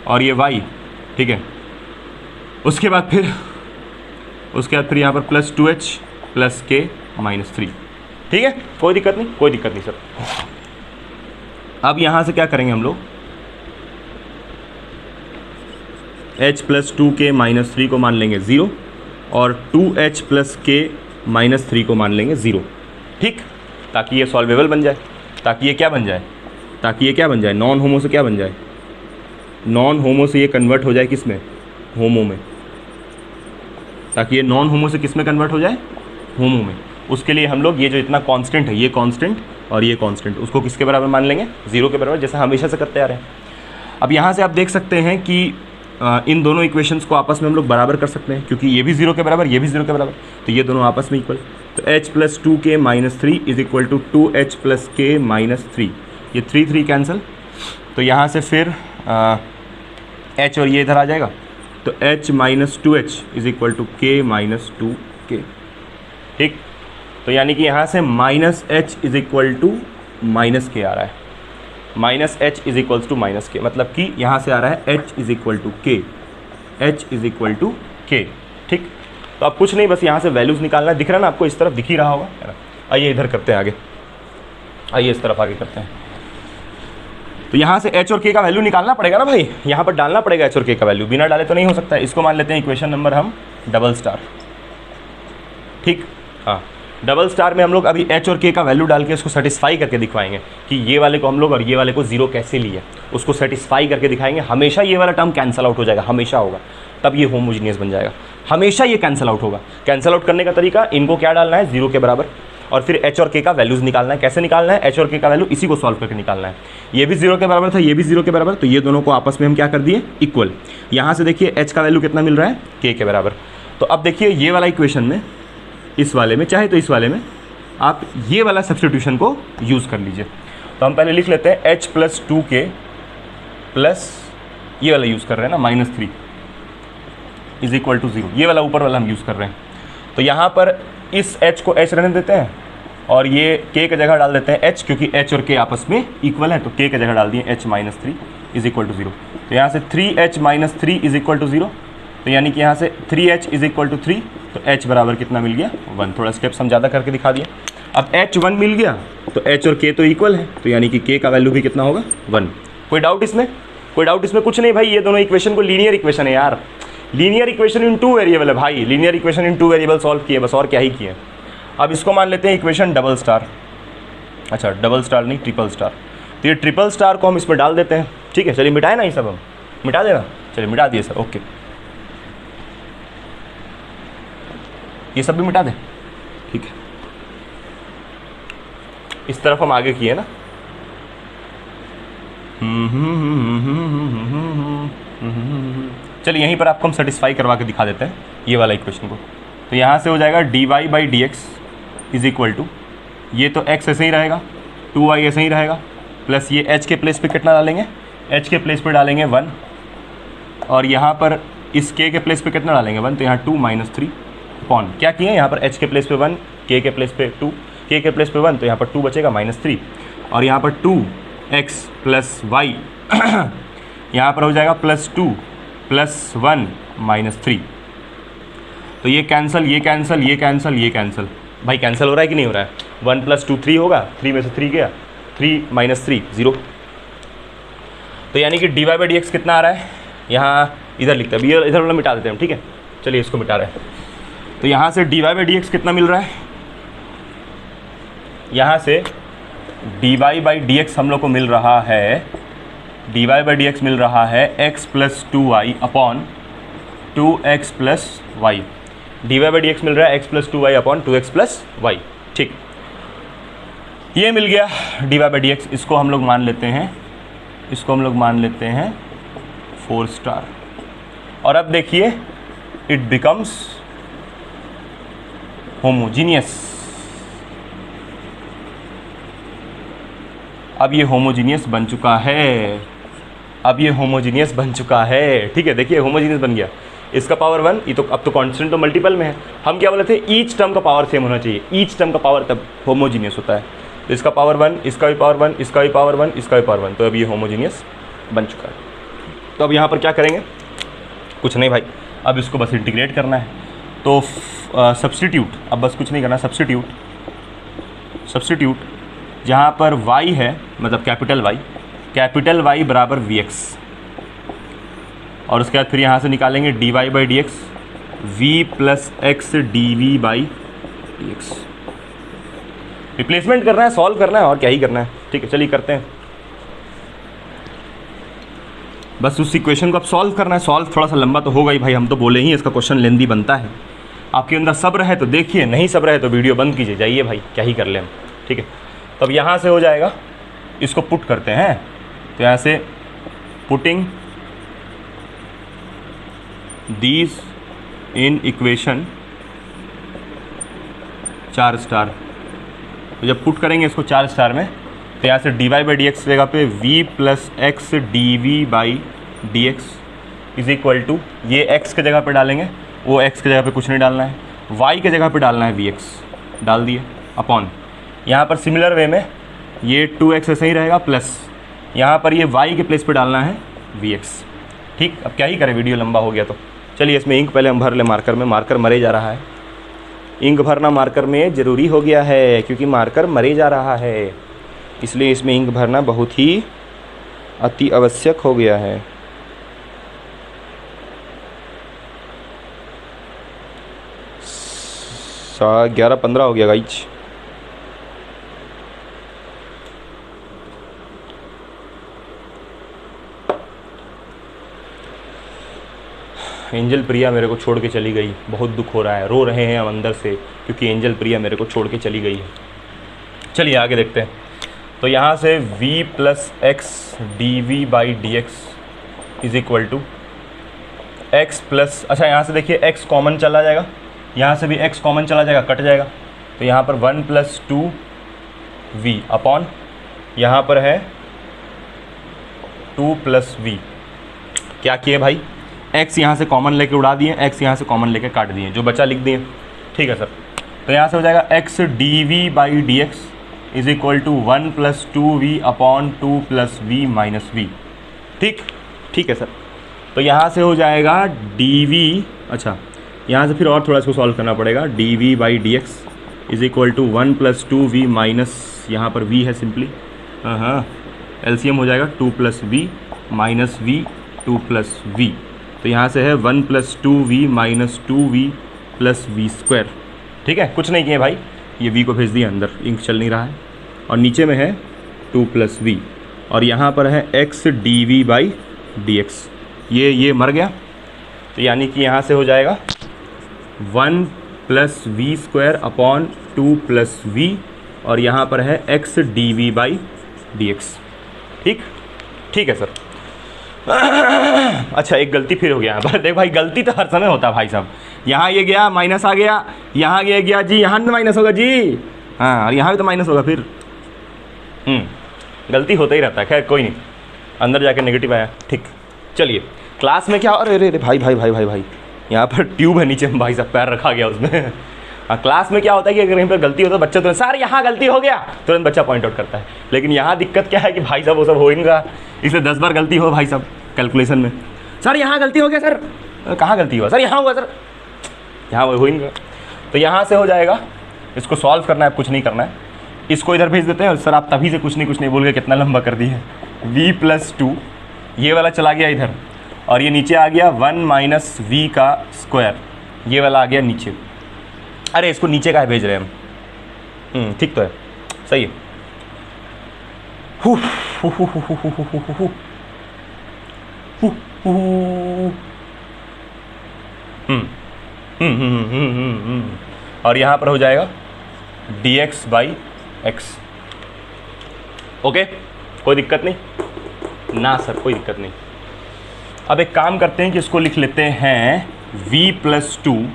और ये y। ठीक है, उसके बाद फिर यहाँ पर प्लस 2h प्लस k -3। ठीक है, कोई दिक्कत नहीं सर। अब यहाँ से क्या करेंगे हम लोग, h प्लस 2k -3 को मान लेंगे 0, और 2h प्लस k -3 को मान लेंगे 0। ठीक, ताकि ये सॉल्वेबल बन जाए, ताकि ये क्या बन जाए, नॉन होमो से क्या बन जाए, नॉन होमो से ये कन्वर्ट हो जाए किस में, होमो में, ताकि ये नॉन होमो से किस में कन्वर्ट हो जाए, होमो में। उसके लिए हम लोग ये जो इतना कांस्टेंट है, ये कांस्टेंट और ये कांस्टेंट, उसको किसके बराबर मान लेंगे, 0 के बराबर, जैसा हमेशा से करते आ रहे हैं। अब यहाँ से आप देख सकते हैं कि इन दोनों इक्वेशंस को आपस में हम लोग बराबर कर सकते हैं, क्योंकि ये भी 0 के बराबर, ये भी 0 के बराबर, तो ये दोनों आपस में इक्वल। तो h plus 2k -3 is equal to 2h plus k -3, ये 3 कैंसिल, तो यहाँ से फिर h और ये इधर आ जाएगा, तो h minus 2h is equal to k minus 2k। ठीक, तो यानी कि यहाँ से -h is equal to -k आ रहा है, -h is equals to -k, मतलब कि यहाँ से आ रहा है h is equal to k, h is equal to k। ठीक, तो अब कुछ नहीं, बस यहाँ से वैल्यूज़ निकालना है। दिख रहा है ना आपको, इस तरफ दिख ही रहा होगा, है ना। आइए इधर करते हैं आगे, आइए इस तरफ आगे करते हैं। तो यहाँ से h और k का वैल्यू निकालना पड़ेगा ना भाई, यहाँ पर डालना पड़ेगा h और k का वैल्यू, बिना डाले तो नहीं हो सकता है। इसको मान लेते हैं इक्वेशन नंबर हम डबल स्टार। ठीक, हाँ, डबल स्टार में हम लोग अभी h और k का वैल्यू डाल के उसको सेटिस्फाई करके दिखवाएंगे कि ये वाले को हम लोग और ये वाले को 0 कैसे लिए, उसको सेटिस्फाई करके दिखाएंगे। हमेशा ये वाला टर्म कैंसल आउट हो जाएगा, हमेशा होगा, तब ये होमोजीनियस बन जाएगा। हमेशा ये कैंसल आउट होगा। कैंसल आउट करने का तरीका, इनको क्या डालना है, 0 के बराबर, और फिर h और k का वैल्यूज़ निकालना है। कैसे निकालना है, h और k का वैल्यू इसी को सॉल्व करके निकालना है। ये भी 0 के बराबर था, ये भी 0 के बराबर, तो ये दोनों को आपस में हम क्या कर दिए, इक्वल। यहाँ से देखिए h का वैल्यू कितना मिल रहा है, k के बराबर। तो अब देखिए ये वाला इक्वेशन में, इस वाले में, चाहे तो इस वाले में आप ये वाला सब्स्टिट्यूशन को यूज़ कर लीजिए। तो हम पहले लिख लेते हैं h प्लस 2k प्लस ये वाला यूज़ कर रहे हैं ना, -3 इज इक्वल टू 0, ये वाला ऊपर वाला हम यूज़ कर रहे हैं। तो यहाँ पर इस h को h रहने देते हैं, और ये k की जगह डाल देते हैं h, क्योंकि h और k आपस में इक्वल है, तो k की जगह डाल दिए h -3 इज इक्वल टू 0। तो यहाँ से 3h -3 इज इक्वल टू 0, तो यानी कि यहाँ से 3h इज इक्वल टू 3, तो h बराबर कितना मिल गया, 1। थोड़ा स्टेप्स हम ज़्यादा करके दिखा दिए। अब h 1 मिल गया, तो h और k तो इक्वल है, तो यानी कि k का वैल्यू भी कितना होगा, 1। कोई डाउट इसमें, कोई डाउट इसमें? कुछ नहीं भाई, ये दोनों इक्वेशन को लीनियर इक्वेशन है यार, लीनियर इक्वेशन इन 2 वेरिएबल है भाई, linear equation in 2 variable solve किए बस, और क्या ही किए। अब इसको मान लेते हैं इक्वेशन डबल स्टार। अच्छा, डबल स्टार नहीं, ट्रिपल स्टार। तो ये ट्रिपल स्टार को हम इसमें डाल देते हैं। ठीक है, चलिए मिटाए ना ये सब, हम मिटा देना, चलिए मिटा दिए सर, ओके, ये सब भी मिटा दें, ठीक है। इस तरफ हम आगे किए ना। चलिए यहीं पर आपको हम सेटिस्फाई करवा के दिखा देते हैं ये वाला इक्वेशन को। तो यहाँ से हो जाएगा dy by D x is equal to, ये तो x ऐसे ही रहेगा, 2y ऐसे ही रहेगा, प्लस ये h के प्लेस पे कितना डालेंगे, h के प्लेस पे डालेंगे 1, और यहाँ पर इस k के प्लेस पे कितना डालेंगे 1, तो यहाँ 2 माइनस 3 अपॉन क्या किए यहाँ पर h के प्लेस पे 1, k के प्लेस पे 2, k के प्लेस पे 1, तो यहाँ पर 2 बचेगा -3, और यहाँ पर 2x प्लस वाई यहाँ पर हो जाएगा +2 + 1 -3। तो ये कैंसिल, ये कैंसिल, ये कैंसिल, ये कैंसिल। भाई कैंसिल हो रहा है कि नहीं हो रहा है? 1 + 2 3 होगा, 3 में से 3 गया, 3 - 3 0। तो यानी कि dy बाई डी एक्स कितना आ रहा है, यहाँ इधर लिखते हैं, इधर वाला मिटा देते हैं हम, ठीक है। चलिए इसको मिटा रहे हैं। तो यहाँ से dy बाई डी एक्स कितना मिल रहा है, यहाँ से dy बाई डी एक्स हम लोग को मिल रहा है, dy बाई डी एक्स मिल रहा है x + 2y upon 2x + y। dy by D X मिल रहा है x + 2y upon 2x + y। ठीक, ये मिल गया dy बाई डी एक्स। इसको हम लोग मान लेते हैं, इसको हम लोग मान लेते हैं 4 स्टार। और अब देखिए इट बिकम्स होमोजीनियस। अब ये होमोजीनियस बन चुका है, अब ये होमोजीनियस बन चुका है, ठीक है। देखिए होमोजीनियस बन गया, इसका पावर 1, ये तो अब तो कांस्टेंट तो मल्टीपल में है। हम क्या बोले थे, ईच टर्म का पावर सेम होना चाहिए, ईच टर्म का पावर तब होमोजीनियस होता है। तो इसका पावर 1, इसका भी पावर 1, इसका भी पावर 1, इसका भी पावर 1, तो अब ये होमोजीनियस बन चुका है। तो अब यहाँ पर क्या करेंगे, कुछ नहीं भाई, अब इसको बस इंटीग्रेट करना है। तो सब्स्टिट्यूट, अब बस कुछ नहीं करना, सब्स्टिट्यूट जहाँ पर y है, मतलब कैपिटल Y बराबर vx, और उसके बाद फिर यहाँ से निकालेंगे dy by D x, v + x dv by D x. Replacement करना है, सॉल्व करना है, और क्या ही करना है, ठीक है। चलिए करते हैं, बस उस इक्वेशन को अब सॉल्व करना है। सॉल्व थोड़ा सा लंबा तो होगा ही भाई, हम तो बोले ही इसका क्वेश्चन लेंदी बनता है। आपके अंदर सब्र है तो देखिए, नहीं सब्र है तो वीडियो बंद कीजिए, जाइए भाई, क्या ही कर ले हम, ठीक है। तो अब यहाँ से हो जाएगा, इसको पुट करते हैं, तो यहाँ से putting these in equation 4 star. तो जब पुट करेंगे इसको 4 स्टार में, तो यहाँ से dy बाई डी एक्स जगह पे v + x dv by D x is equal to, ये x के जगह पे डालेंगे, वो x के जगह पे कुछ नहीं डालना है, y के जगह पे डालना है vx, डाल दिए, अपॉन यहाँ पर सिमिलर वे में ये 2x ऐसे ही रहेगा, प्लस यहाँ पर ये y के प्लेस पे डालना है vx। ठीक, अब क्या ही करें, वीडियो लंबा हो गया तो चलिए इसमें इंक पहले हम भर ले मार्कर में, मार्कर मरे जा रहा है। इंक भरना मार्कर में ज़रूरी हो गया है, क्योंकि मार्कर मरे जा रहा है, इसलिए इसमें इंक भरना बहुत ही अति आवश्यक हो गया है। सा 11:15 हो गया गाइज। एंजल प्रिया मेरे को छोड़ के चली गई, बहुत दुख हो रहा है, रो रहे हैं हम अंदर से, क्योंकि एंजल प्रिया मेरे को छोड़ के चली गई है। चलिए आगे देखते हैं। तो यहाँ से v + x dv by D x is equal to x plus, अच्छा यहाँ से देखिए x कॉमन चला जाएगा, यहाँ से भी x कॉमन चला जाएगा, कट जाएगा, तो यहाँ पर 1 + 2v अपॉन यहाँ पर है 2 + v। क्या किए भाई, x यहाँ से कॉमन लेके उड़ा दिए, x यहाँ से कॉमन लेके काट दिए, जो बचा लिख दिए, ठीक है सर। तो यहाँ से हो जाएगा x dv by D x is equal to 1 + 2v upon 2 + v minus v। ठीक, ठीक है सर। तो यहाँ से हो जाएगा dv, अच्छा यहाँ से फिर और थोड़ा इसको सॉल्व करना पड़ेगा, dv by D x is equal to 1 + 2v minus, यहाँ पर v है सिंपली, हाँ एलसीएम हो जाएगा 2 + v माइनस v 2 + v। तो यहाँ से है 1 + 2v माइनस 2v + v²। ठीक है, कुछ नहीं किए भाई, ये v को भेज दिया अंदर, इंक चल नहीं रहा है, और नीचे में है 2 + v, और यहाँ पर है x dv by D x, ये मर गया। तो यानी कि यहाँ से हो जाएगा 1 + v² अपॉन 2 + v और यहाँ पर है x dv बाई dx। ठीक है सर। अच्छा एक गलती फिर हो गया यहाँ पर, देख भाई गलती तो हर समय होता है भाई साहब। यहाँ ये गया माइनस आ गया, यहाँ ये गया जी, यहाँ तो माइनस होगा जी, हाँ और यहाँ भी तो माइनस होगा फिर। गलती होता ही रहता है, खैर कोई नहीं, अंदर जाके नेगेटिव आया। ठीक, चलिए क्लास में क्या, अरे अरे भाई भाई भाई भाई भाई यहाँ पर ट्यूब है नीचे, भाई साहब पैर रखा गया उसमें। क्लास में क्या होता है कि अगर कहीं पर गलती होता है बच्चा तुरंत सर यहाँ गलती हो गया, तुरंत बच्चा पॉइंट आउट करता है। लेकिन यहाँ दिक्कत क्या है कि भाई साहब वो सब हो ही नहीं रहा, इसलिए 10 बार गलती हो भाई साहब कैलकुलेशन में, सर यहाँ गलती हो गया, सर कहाँ गलती हुआ, सर यहाँ हुआ, सर यहाँ हो ही नहीं रहा। तो यहाँ से हो जाएगा, इसको सॉल्व करना है, कुछ नहीं करना है, इसको इधर भेज देते हैं। सर आप तभी से कुछ नहीं बोल के कितना लंबा कर दिए, v+2 ये वाला चला गया इधर, और ये नीचे आ गया 1 - v का स्क्वायर, ये वाला आ गया नीचे। अरे इसको नीचे का भेज रहे हैं हम, ठीक तो है, सही है। और यहाँ पर हो जाएगा dx बाई x। ओके, कोई दिक्कत नहीं ना सर, कोई दिक्कत नहीं। अब एक काम करते हैं कि इसको लिख लेते हैं v+2।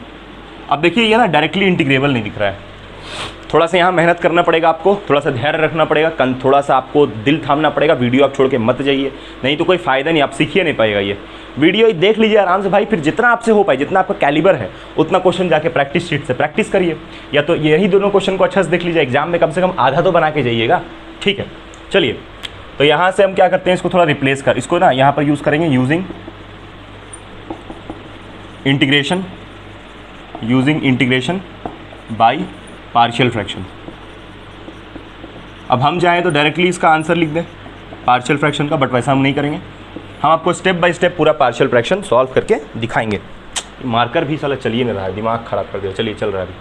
अब देखिए ये ना डायरेक्टली इंटीग्रेबल नहीं दिख रहा है, थोड़ा सा यहाँ मेहनत करना पड़ेगा आपको, थोड़ा सा धैर्य रखना पड़ेगा, थोड़ा सा आपको दिल थामना पड़ेगा। वीडियो आप छोड़ के मत जाइए, नहीं तो कोई फ़ायदा नहीं, आप सीखिए नहीं पाएगा। ये वीडियो देख लीजिए आराम से भाई, फिर जितना आपसे हो पाए, जितना आपका कैलिबर है उतना क्वेश्चन जाके प्रैक्टिस शीट से प्रैक्टिस करिए, या तो यही दोनों क्वेश्चन को अच्छा से देख लीजिए, एग्जाम में कम से कम आधा तो बना के जाइएगा। ठीक है, चलिए तो यहाँ से हम क्या करते हैं, इसको थोड़ा रिप्लेस कर, इसको ना यहाँ पर यूज़ करेंगे using integration by partial fraction. अब हम चाहें तो डायरेक्टली इसका आंसर लिख दें पार्शियल फ्रैक्शन का, बट वैसा हम नहीं करेंगे, हम आपको स्टेप बाय स्टेप पूरा पार्शियल फ्रैक्शन सॉल्व करके दिखाएंगे। मार्कर भी साला चलिए नहीं रहा है, दिमाग ख़राब कर दिया, चलिए चल रहा है अभी।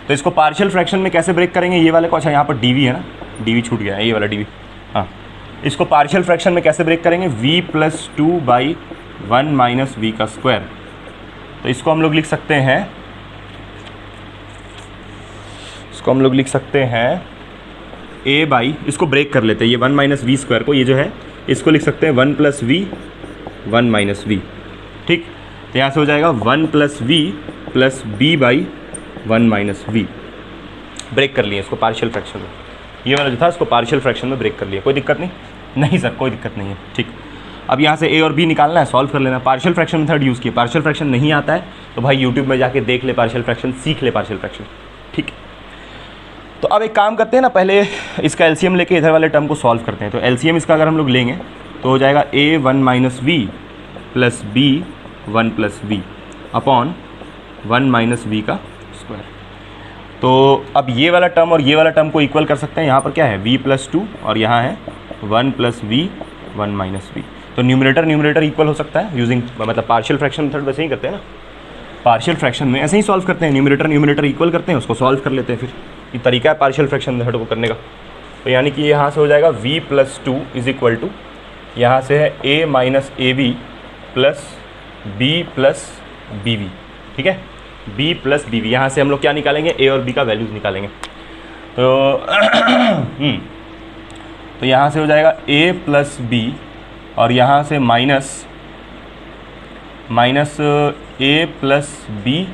तो इसको पार्शियल फ्रैक्शन में कैसे ब्रेक करेंगे, ये वाले को, अच्छा यहाँ पर dv है ना, dv छूट गया है, ये वाला dv, हाँ। इसको पार्शियल फ्रैक्शन में कैसे ब्रेक करेंगे, v+2 बाई 1 - v का स्क्वायर। तो इसको हम लोग लिख सकते हैं, a बाई, इसको ब्रेक कर लेते हैं, ये 1 - v स्क्वायर को, ये जो है इसको लिख सकते हैं 1 + v 1 - v। ठीक, तो यहाँ से हो जाएगा 1 + v + b by 1 - v। Break कर लिए इसको पार्शियल फ्रैक्शन में, ये वाला जो था इसको पार्शियल फ्रैक्शन में ब्रेक कर लिया। कोई दिक्कत नहीं सर, कोई दिक्कत नहीं है। ठीक, अब यहाँ से a और b निकालना है, सॉल्व कर लेना। पार्शियल फ्रैक्शन मेथड यूज़ किया, पार्शियल फ्रैक्शन नहीं आता है तो भाई यूट्यूब में जाके देख ले पार्शियल फ्रैक्शन, सीख ले पार्शियल फ्रैक्शन। ठीक है, तो अब एक काम करते हैं ना, पहले इसका एलसीएम लेके इधर वाले टर्म को सॉल्व करते हैं। तो एलसीएम इसका अगर हम लोग लेंगे तो हो जाएगा a 1 - v + b 1 + v upon 1 - v का स्क्वायर। तो अब ये वाला टर्म और ये वाला टर्म को इक्वल कर सकते हैं। यहाँ पर क्या है, v+2 और यहाँ है 1 + v 1 - v। तो न्यूमरेटर इक्वल हो सकता है यूजिंग, मतलब पार्शियल फ्रैक्शन मेथड वैसे ही करते हैं ना, पार्शियल फ्रैक्शन में ऐसे ही सॉल्व करते हैं, न्यूमरेटर इक्वल करते हैं, उसको सॉल्व कर लेते हैं। फिर ये तरीका है पार्शियल फ्रैक्शन मेथड को करने का। तो यानी कि यहाँ से हो जाएगा v+2 = यहाँ से है a - ab + b + bv। ठीक है, b + bv, यहाँ से हम लोग क्या निकालेंगे, a और b का वैल्यूज़ निकालेंगे। तो यहाँ से हो जाएगा a + b और यहाँ से माइनस a + b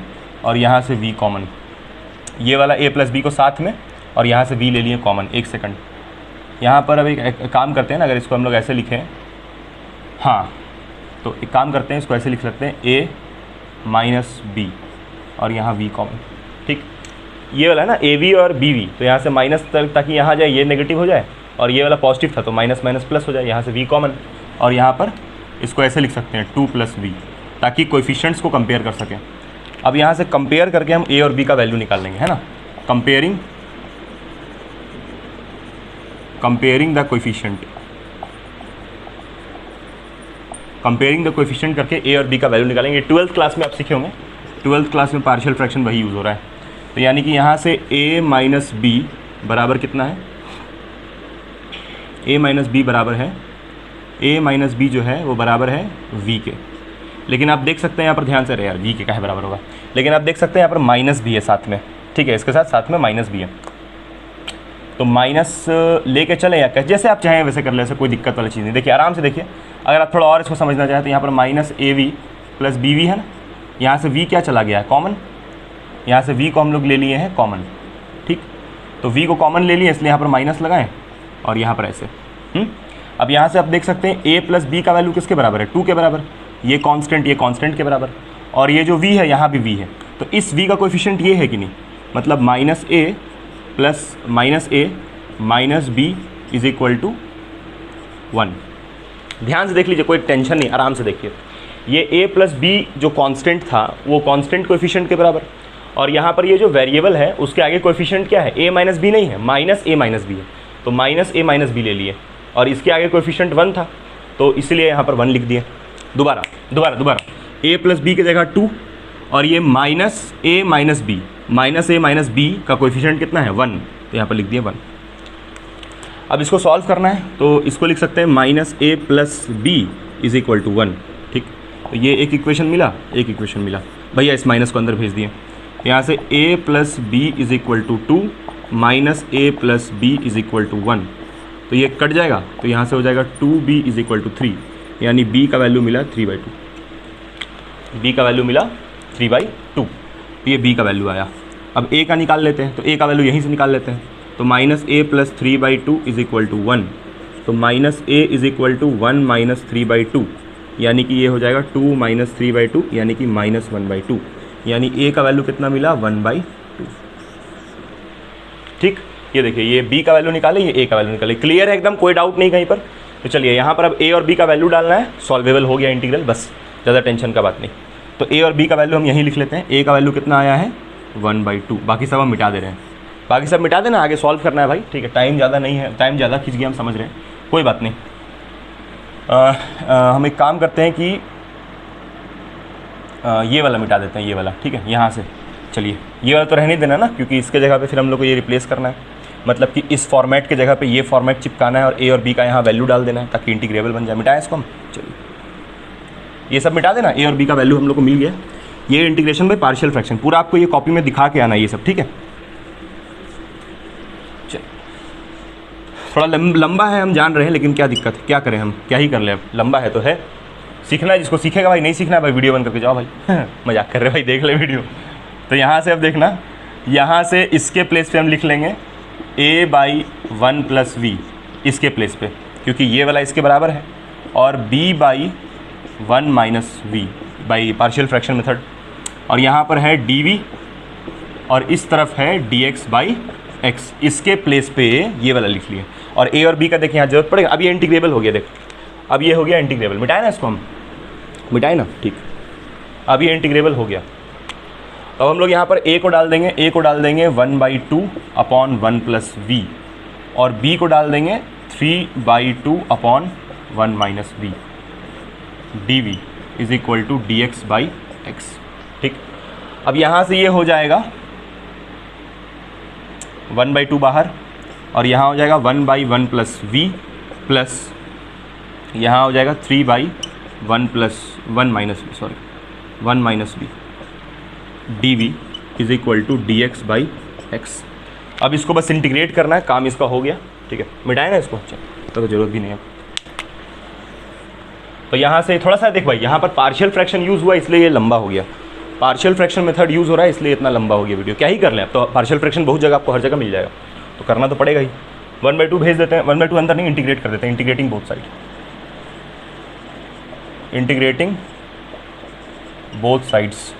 और यहाँ से v कॉमन, ये वाला a + b को साथ में और यहाँ से v ले लिए कॉमन। एक सेकंड, यहाँ पर अब एक काम करते हैं ना, अगर इसको हम लोग ऐसे लिखें, हाँ तो एक काम करते हैं, इसको ऐसे लिख सकते हैं a - b और यहाँ v कॉमन। ठीक, ये वाला है ना av और bv, तो यहाँ से माइनस ताकि यहाँ जाए ये नेगेटिव हो जाए, और ये वाला पॉजिटिव था तो माइनस प्लस हो जाए, यहाँ से v कॉमन, और यहाँ पर इसको ऐसे लिख सकते हैं 2 + v, ताकि कोएफिशिएंट्स को कंपेयर कर सकें। अब यहाँ से कंपेयर करके हम a और b का वैल्यू निकाल लेंगे, है ना, कंपेयरिंग द कोएफिशिएंट करके a और b का वैल्यू निकालेंगे। 12th क्लास में आप सीखे होंगे, 12th क्लास में पार्शियल फ्रैक्शन वही यूज़ हो रहा है। तो यानी कि यहाँ से a - b बराबर कितना है, a - b बराबर है, a - b जो है वो बराबर है v के। लेकिन आप देख सकते हैं यहाँ पर, ध्यान से रहे यार, v के क्या है बराबर होगा, लेकिन आप देख सकते हैं यहाँ पर माइनस भी है साथ में। ठीक है, इसके साथ में माइनस भी है। तो माइनस लेके चले या जैसे आप चाहें वैसे कर ले, ऐसे कोई दिक्कत वाली चीज़ नहीं। देखिए आराम से देखिए, अगर आप थोड़ा और इसको समझना चाहें तो यहाँ पर माइनस AV प्लस BV है ना, यहाँ से V क्या चला गया है कॉमन, यहाँ से V को हम लोग ले लिए हैं कॉमन, ठीक। तो V को कॉमन ले लिए इसलिए यहाँ पर माइनस लगाएं और यहाँ पर ऐसे। अब यहाँ से आप देख सकते हैं A प्लस B का वैल्यू किसके बराबर है, 2 के बराबर। ये कांस्टेंट के बराबर, और ये जो V है यहाँ भी V है, तो इस V का कोएफिशिएंट ये है कि नहीं, मतलब minus A plus minus A minus B is equal to 1। ध्यान से देख लीजिए, कोई टेंशन नहीं, आराम से देखिए। ये A प्लस B जो कांस्टेंट था वो कांस्टेंट कोएफिशिएंट के बराबर, और यहाँ पर ये जो वेरिएबल है उसके आगे कोएफिशिएंट क्या है, A माइनस B नहीं है, माइनस A माइनस B है, तो माइनस A माइनस B ले लिए, और इसके आगे कोएफिशिएंट 1 था तो इसलिए यहाँ पर 1 लिख दिए। दोबारा A प्लस B की जगह 2, और ये minus A minus B, minus A minus B का कोएफिशिएंट कितना है 1, तो यहाँ पर लिख दिए 1। अब इसको सॉल्व करना है तो इसको लिख सकते हैं minus A plus B is equal to 1, ठीक। तो ये एक इक्वेशन मिला, भैया इस माइनस को अंदर भेज दिए। यहाँ से A plus B is equal to 2 minus A plus B is equal to 1, तो ये कट जाएगा, तो यहाँ से हो जाएगा 2B इज इक्वल टू 3, यानी B का वैल्यू मिला 3/2। B का वैल्यू मिला 3/2, तो ये B का वैल्यू आया। अब A का निकाल लेते हैं, तो A का वैल्यू यहीं से निकाल लेते हैं, तो minus A plus 3/2 is equal to 1, तो minus A is equal to 1 minus 3/2, यानी कि ये हो जाएगा 2 माइनस 3/2, यानी कि माइनस 1/2, यानी A का वैल्यू कितना मिला 1/2, ठीक। ये देखिए, ये B का वैल्यू निकाले, ये A का वैल्यू निकाले, क्लियर है एकदम, कोई डाउट नहीं कहीं पर। तो चलिए यहाँ पर अब A और B का वैल्यू डालना है, सॉल्वेबल हो गया इंटीग्रल, बस ज़्यादा टेंशन का बात नहीं। तो A और B का वैल्यू हम यहीं लिख लेते हैं। A का वैल्यू कितना आया है 1/2, बाकी सब हम मिटा दे रहे हैं, बाकी सब मिटा देना, आगे सॉल्व करना है भाई, ठीक है। टाइम ज़्यादा नहीं है, टाइम ज़्यादा खींच गया, हम समझ रहे हैं, कोई बात नहीं। हम एक काम करते हैं कि ये वाला मिटा देते हैं, ये वाला, ठीक है। यहाँ से चलिए ये वाला तो रहने देना ना, क्योंकि इसके जगह पे फिर हम लोग को ये रिप्लेस करना है, मतलब कि इस फॉर्मेट के जगह पे ये फॉर्मेट चिपकाना है और A और B का यहाँ वैल्यू डाल देना है ताकि इंटीग्रेबल बन जाए। मिटाएं इसको हम, चलिए ये सब मिटा देना। A और B का वैल्यू हम लोग को मिल गया। ये इंटीग्रेशन बाय पार्शियल फ्रैक्शन पूरा आपको ये कॉपी में दिखा के आना ये सब, ठीक है। चलिए थोड़ा लंबा है, हम जान रहे हैं, लेकिन क्या दिक्कत है, क्या करें, हम क्या ही कर ले, अब लंबा है तो है, सीखना है जिसको सीखेगा भाई, नहीं सीखना है भाई वीडियो बंद करके जाओ भाई मजाक कर रहे भाई, देख ले वीडियो। तो यहाँ से अब देखना, यहाँ से इसके प्लेस पे हम लिख लेंगे A/1 प्लस V, इसके प्लेस पे, क्योंकि ये वाला इसके बराबर है, और B/1 minus V by partial fraction method, और यहाँ पर है dV और इस तरफ है dx/x, इसके प्लेस पे ये वाला लिख लिए। और A और B का देखिए यहाँ जरूरत पड़ेगा। अब ये इंटीग्रेबल हो गया, देखो अब ये हो गया इंटीग्रेबल, मिटाए ना इसको हम, मिटाए ना, ठीक। अब ये इंटीग्रेबल हो गया। अब हम लोग यहाँ पर A को डाल देंगे, A को डाल देंगे 1/2 अपॉन 1 प्लस V, और B को डाल देंगे 3/2 upon 1 minus V, dV is equal to dx/x, ठीक। अब यहाँ से ये हो जाएगा 1/2 बाहर, और यहाँ हो जाएगा 1/1 प्लस V प्लस यहाँ हो जाएगा 3/1 plus 1 minus V, sorry 1 minus V, dV is equal to dx/x। अब इसको बस इंटीग्रेट करना है, काम इसका हो गया, ठीक है। मिटाए ना इसको, तो जरूरत भी नहीं है। तो यहाँ से थोड़ा सा देख भाई, यहाँ पर पार्शियल फ्रैक्शन यूज़ हुआ इसलिए ये लंबा हो गया, पार्शियल फ्रैक्शन मेथड यूज़ हो रहा है इसलिए इतना लंबा हो गया वीडियो। क्या ही कर लें, अब तो पार्शियल फ्रैक्शन बहुत जगह आपको हर जगह मिल जाएगा, तो करना तो पड़ेगा ही। 1/2 भेज देते हैं, 1/2 अंदर नहीं, इंटीग्रेट कर देते हैं, integrating both side, integrating both sides.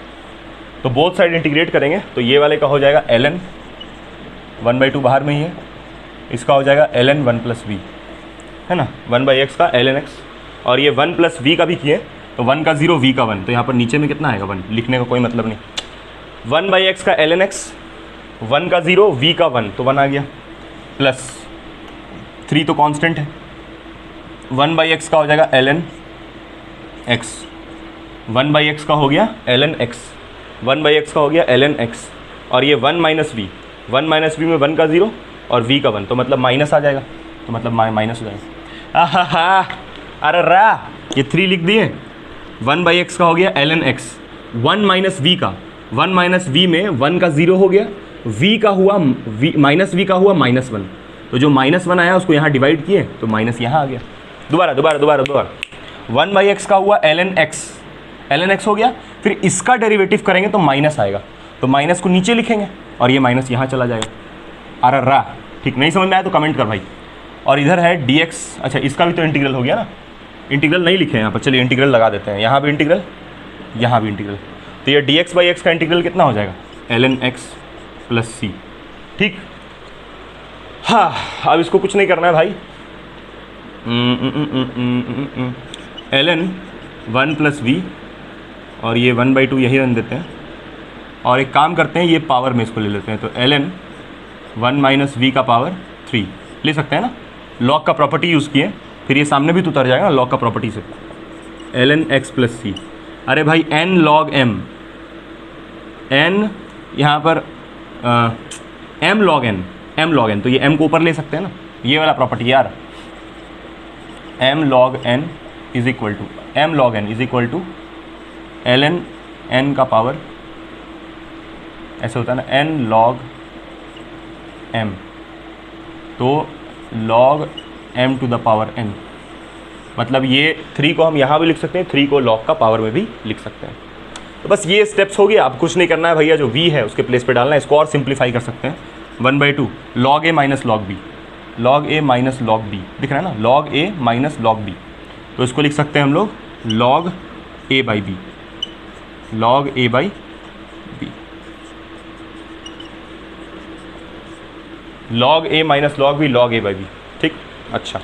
तो बोथ साइड इंटीग्रेट करेंगे तो ये वाले का हो जाएगा ln 1/2 बाहर में ही है, इसका हो जाएगा ln 1 प्लस V, है ना, 1/x का ln x, और ये 1 प्लस V का भी किए तो 1 का 0 V का 1, तो यहाँ पर नीचे में कितना आएगा 1, लिखने का कोई मतलब नहीं। 1/x का ln x, 1 का 0 V का 1, तो 1 आ गया, प्लस 3 तो कांस्टेंट है, 1/x का हो जाएगा ln x, 1/x का हो गया ln x, 1/x का हो गया ln x, और ये 1 माइनस V, 1 माइनस V में 1 का 0 और V का 1, तो मतलब माइनस आ जाएगा, तो मतलब माइनस हो जाएगा। अरे रा, ये 3 लिख दिए। 1/x का हो गया ln x, 1 माइनस V का, 1 माइनस V में 1 का 0 हो गया, V का हुआ माइनस V का हुआ -1, तो जो -1 आया उसको यहाँ डिवाइड किए तो माइनस यहाँ आ गया। दोबारा 1/x का हुआ ln x हो गया। फिर इसका डेरिवेटिव करेंगे तो माइनस आएगा, तो माइनस को नीचे लिखेंगे और ये माइनस यहाँ चला जाएगा। अरे ठीक, नहीं समझ में आया तो कमेंट कर भाई। और इधर है dx, अच्छा इसका भी तो इंटीग्रल हो गया ना, इंटीग्रल नहीं लिखे यहाँ पर, चलिए इंटीग्रल लगा देते हैं। यहाँ भी इंटीग्रल, यहाँ भी इंटीग्रल, तो ये dx/x का इंटीग्रल कितना हो जाएगा ln x + c। ठीक, हाँ अब इसको कुछ नहीं करना है भाई, ln 1 + v और ये 1/2 यही रन देते हैं। और एक काम करते हैं, ये पावर में इसको ले लेते हैं, तो ln 1 - v का पावर 3 ले सकते हैं ना, लॉग का प्रॉपर्टी यूज़ किए, फिर ये सामने भी तो उतर जाएगा ना लॉग का प्रॉपर्टी से। ln x + c, अरे भाई n log m, n यहाँ पर m log n, तो ये m को ऊपर ले सकते हैं ना, ये वाला प्रॉपर्टी यार। m log n = ln n का पावर, ऐसे होता है ना n log m, तो log m to the power n, मतलब ये 3 को हम यहाँ भी लिख सकते हैं, 3 को log का पावर में भी लिख सकते हैं। तो बस ये स्टेप्स हो गए, अब कुछ नहीं करना है भैया, जो v है उसके प्लेस पे डालना है। इसको और सिंप्लीफाई कर सकते हैं, 1/2 log a - log b, log a - log b दिख रहा है ना, log a - log b, तो इसको लिख सकते हैं हम लोग log a/b, log a/b, log a - log b, log a/b। ठीक, अच्छा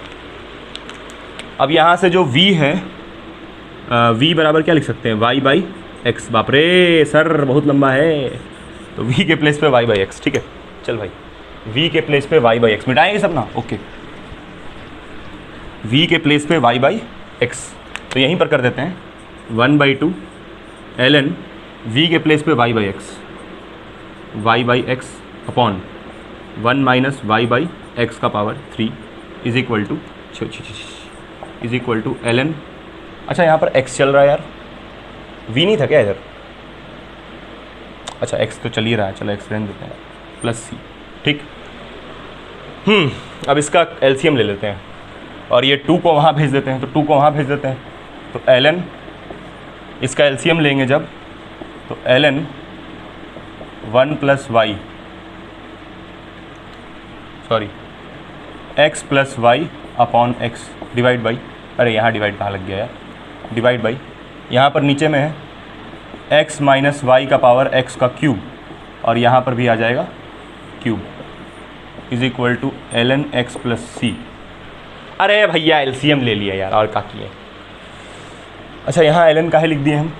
अब यहाँ से जो v है, v बराबर क्या लिख सकते हैं, y/x। बाप रे सर बहुत लंबा है, तो v के प्लेस पे y/x। ठीक है, चल भाई v के प्लेस पे y/x मिटाएंगे सब ना, ओके, v के प्लेस पे y/x, तो यहीं पर कर देते हैं 1/2 ln v के प्लेस पे y/x अपॉन 1 - y/x का power 3 is equal to ln, अच्छा यहाँ पर x चल रहा है यार, v नहीं था क्या इधर, अच्छा x तो चल ही रहा है, चलो x रहने देते हैं, प्लस c। ठीक, अब इसका एलसीएम ले लेते हैं और ये 2 को वहाँ भेज देते हैं, तो 2 को वहाँ भेज देते हैं, तो ln, इसका एलसीएम लेंगे जब, तो ln 1 + y, sorry x + y upon x divide by, अरे यहाँ डिवाइड कहाँ लग गया यार, डिवाइड बाई, यहाँ पर नीचे में है x - y का पावर x का क्यूब, और यहाँ पर भी आ जाएगा cube, is equal to ln x + c। अरे भैया एलसीएम ले लिया यार, और क्या किए, अच्छा यहाँ ln काहे लिख दिए हम,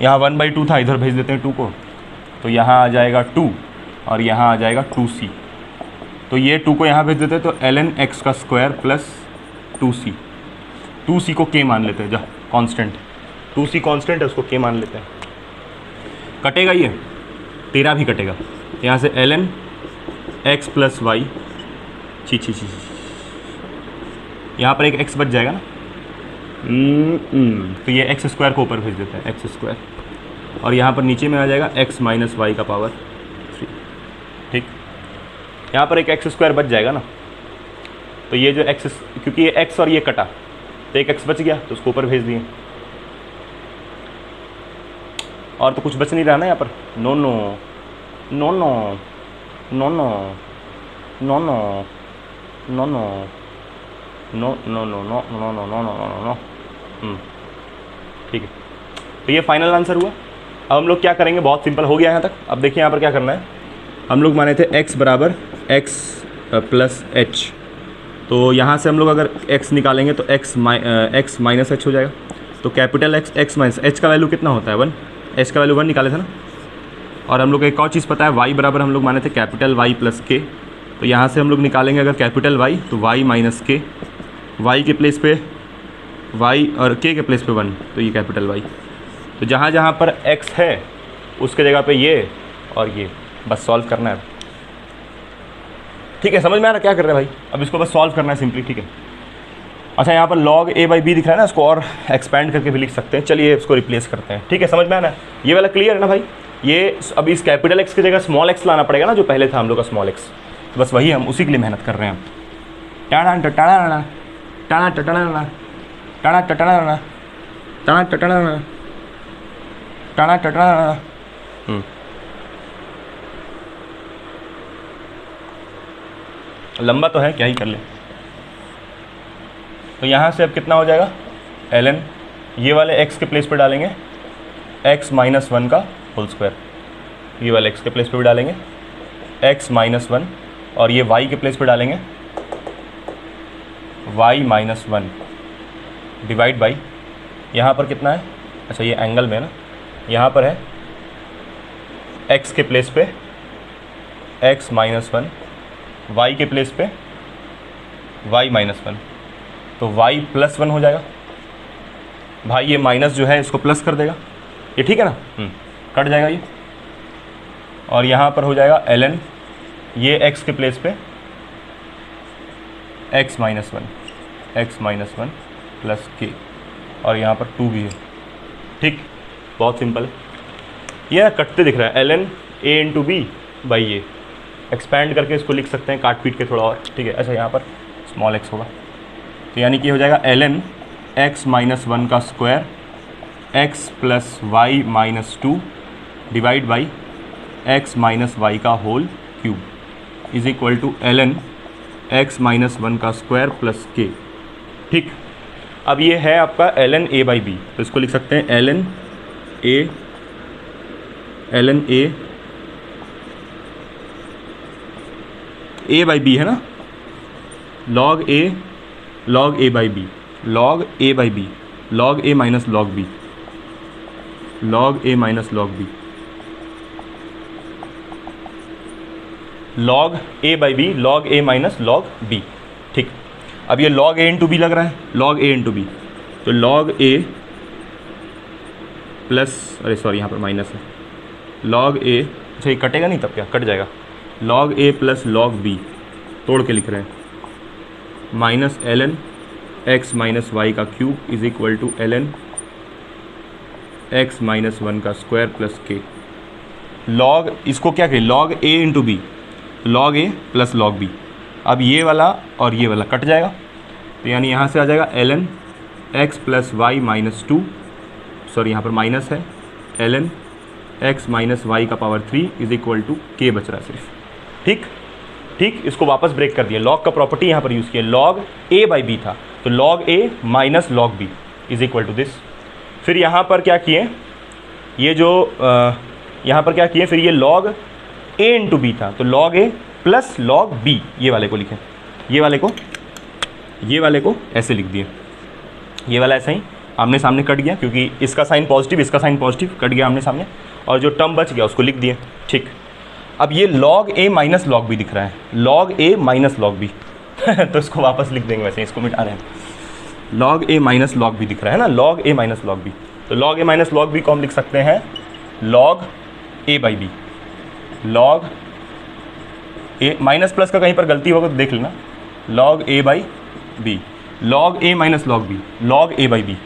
यहाँ 1/2 था, इधर भेज देते हैं 2 को, तो यहाँ आ जाएगा 2 और यहाँ आ जाएगा 2c, तो ये 2 को यहाँ भेज देते हैं, तो ln x का स्क्वायर प्लस 2c, 2c को k मान लेते हैं, जा कांस्टेंट, 2c कांस्टेंट है, उसको k मान लेते हैं, कटेगा ये 13 भी कटेगा, यहाँ से ln x + y, यहाँ पर एक x बच जाएगा ना, तो ये x स्क्वायर को ऊपर भेज देते हैं, x स्क्वायर, और यहाँ पर नीचे में आ जाएगा x - y का पावर 3। ठीक, यहाँ पर एक x स्क्वायर बच जाएगा ना, तो ये जो x, क्योंकि ये x और ये कटा, तो एक x बच गया, तो उसको ऊपर भेज दिए, और तो कुछ बच नहीं रहा ना यहाँ पर, no no no no no no no no no no no no no no no no no no no. ठीक है, तो ये फाइनल आंसर हुआ। अब हम लोग क्या करेंगे, बहुत सिंपल हो गया यहाँ तक। अब देखिए यहाँ पर क्या करना है, हम लोग माने थे x बराबर x + h, तो यहाँ से हम लोग अगर x निकालेंगे तो x माइनस h हो जाएगा, तो कैपिटल x माइनस h का वैल्यू कितना होता है 1, h का वैल्यू 1 निकाले थे ना। और हम लोग एक और चीज़ पता है, y बराबर हम लोग माने थे कैपिटल Y + k, तो यहाँ से हम लोग निकालेंगे अगर कैपिटल Y तो y - k, y के प्लेस पे y और k के प्लेस पे 1, तो ये कैपिटल Y, तो जहाँ जहाँ पर x है उसके जगह पे ये और ये, बस सॉल्व करना है। ठीक है, समझ में आ रहा क्या कर रहे हैं भाई, अब इसको बस सॉल्व करना है सिंपली। ठीक है, अच्छा यहाँ पर log a/b दिख रहा है ना, इसको और एक्सपैंड करके भी लिख सकते हैं, चलिए इसको रिप्लेस करते हैं। ठीक है, समझ में आना, ये वाला क्लियर है ना भाई। ये अब इस कैपिटल X की जगह स्मॉल x लाना पड़ेगा ना, जो पहले था हम लोग का स्मॉल x, तो बस वही हम उसी के लिए मेहनत कर रहे हैं। टाणा टटाणा टाणा टटाणा टाणा टटाणा टाणा टटाणा टाणा टटाणा। लंबा तो है, क्या ही कर ले। तो यहाँ से अब कितना हो जाएगा ln, ये वाले x के प्लेस पे डालेंगे x माइनस 1 का होल स्क्वायर, ये वाले x के प्लेस पे भी डालेंगे x माइनस 1, और ये y के प्लेस पे डालेंगे y माइनस 1 डिवाइड बाई, यहाँ पर कितना है, अच्छा ये एंगल में ना, यहाँ पर है x के प्लेस पे x माइनस 1, y के प्लेस पे y माइनस 1, तो y प्लस 1 हो जाएगा। भाई ये माइनस जो है इसको प्लस कर देगा, ये ठीक है ना, कट जाएगा ये। और यहाँ पर हो जाएगा ln, ये x के प्लेस पे x माइनस 1 प्लस k, और यहाँ पर 2 भी है। ठीक, बहुत सिंपल है, ये कटते दिख रहा है ln a into b by ये, एक्सपैंड करके इसको लिख सकते हैं काट पीट के थोड़ा और, ठीक है। अच्छा यहाँ पर स्मॉल x होगा, तो यानी कि हो जाएगा ln x माइनस 1 का square x plus Y minus 2 divide by x minus Y का whole cube is equal to ln x minus 1 का स्क्वायर प्लस k। ठीक, अब ये है आपका ln a बाई बी, तो इसको लिख सकते हैं ln a बाई बी है ना, log a by b, log a by b, log a minus log b, log a minus log b, log a by b, log a minus log b। ठीक, अब ये log a into B लग रहा है, log a into B, तो log a plus, अरे sorry यहाँ पर माइनस है, log a, अच्छा ये कटेगा नहीं तब क्या, कट जाएगा, log a plus log b तोड़ के लिख रहे हैं, minus ln x minus Y का cube is equal to ln x minus 1 का स्क्वायर प्लस k। log, इसको क्या करें, log a into b, log a plus log b। अब ये वाला और ये वाला कट जाएगा, तो यानी यहाँ से आ जाएगा ln x plus Y minus 2, sorry यहाँ पर माइनस है, ln x माइनस वाई का power 3 is equal to k बच रहा है सिर्फ। ठीक ठीक, इसको वापस ब्रेक कर दिया, log का प्रॉपर्टी यहाँ पर यूज़ किया, log a बाई बी था, तो log a minus log b is equal to this. फिर यहाँ पर क्या किए, ये जो यहाँ पर क्या किए, फिर ये log a इंटू बी था, तो log a plus log b, ये वाले को लिखें, ये वाले को ऐसे लिख दिए, ये वाला ऐसा ही आमने सामने कट गया, क्योंकि इसका साइन पॉजिटिव, इसका साइन पॉजिटिव, कट गया आमने सामने, और जो टर्म बच गया उसको लिख दिए। ठीक, अब ये log a minus log b दिख रहा है, log a minus log b तो इसको वापस लिख देंगे, वैसे इसको मिटा रहे हैं, log a minus log b दिख रहा है ना, log a minus log b, तो log a minus log b को हम लिख सकते हैं log a by b, log a minus plus का कहीं पर गलती होगा तो देख लेना, log a by b, log a minus log b, log a by b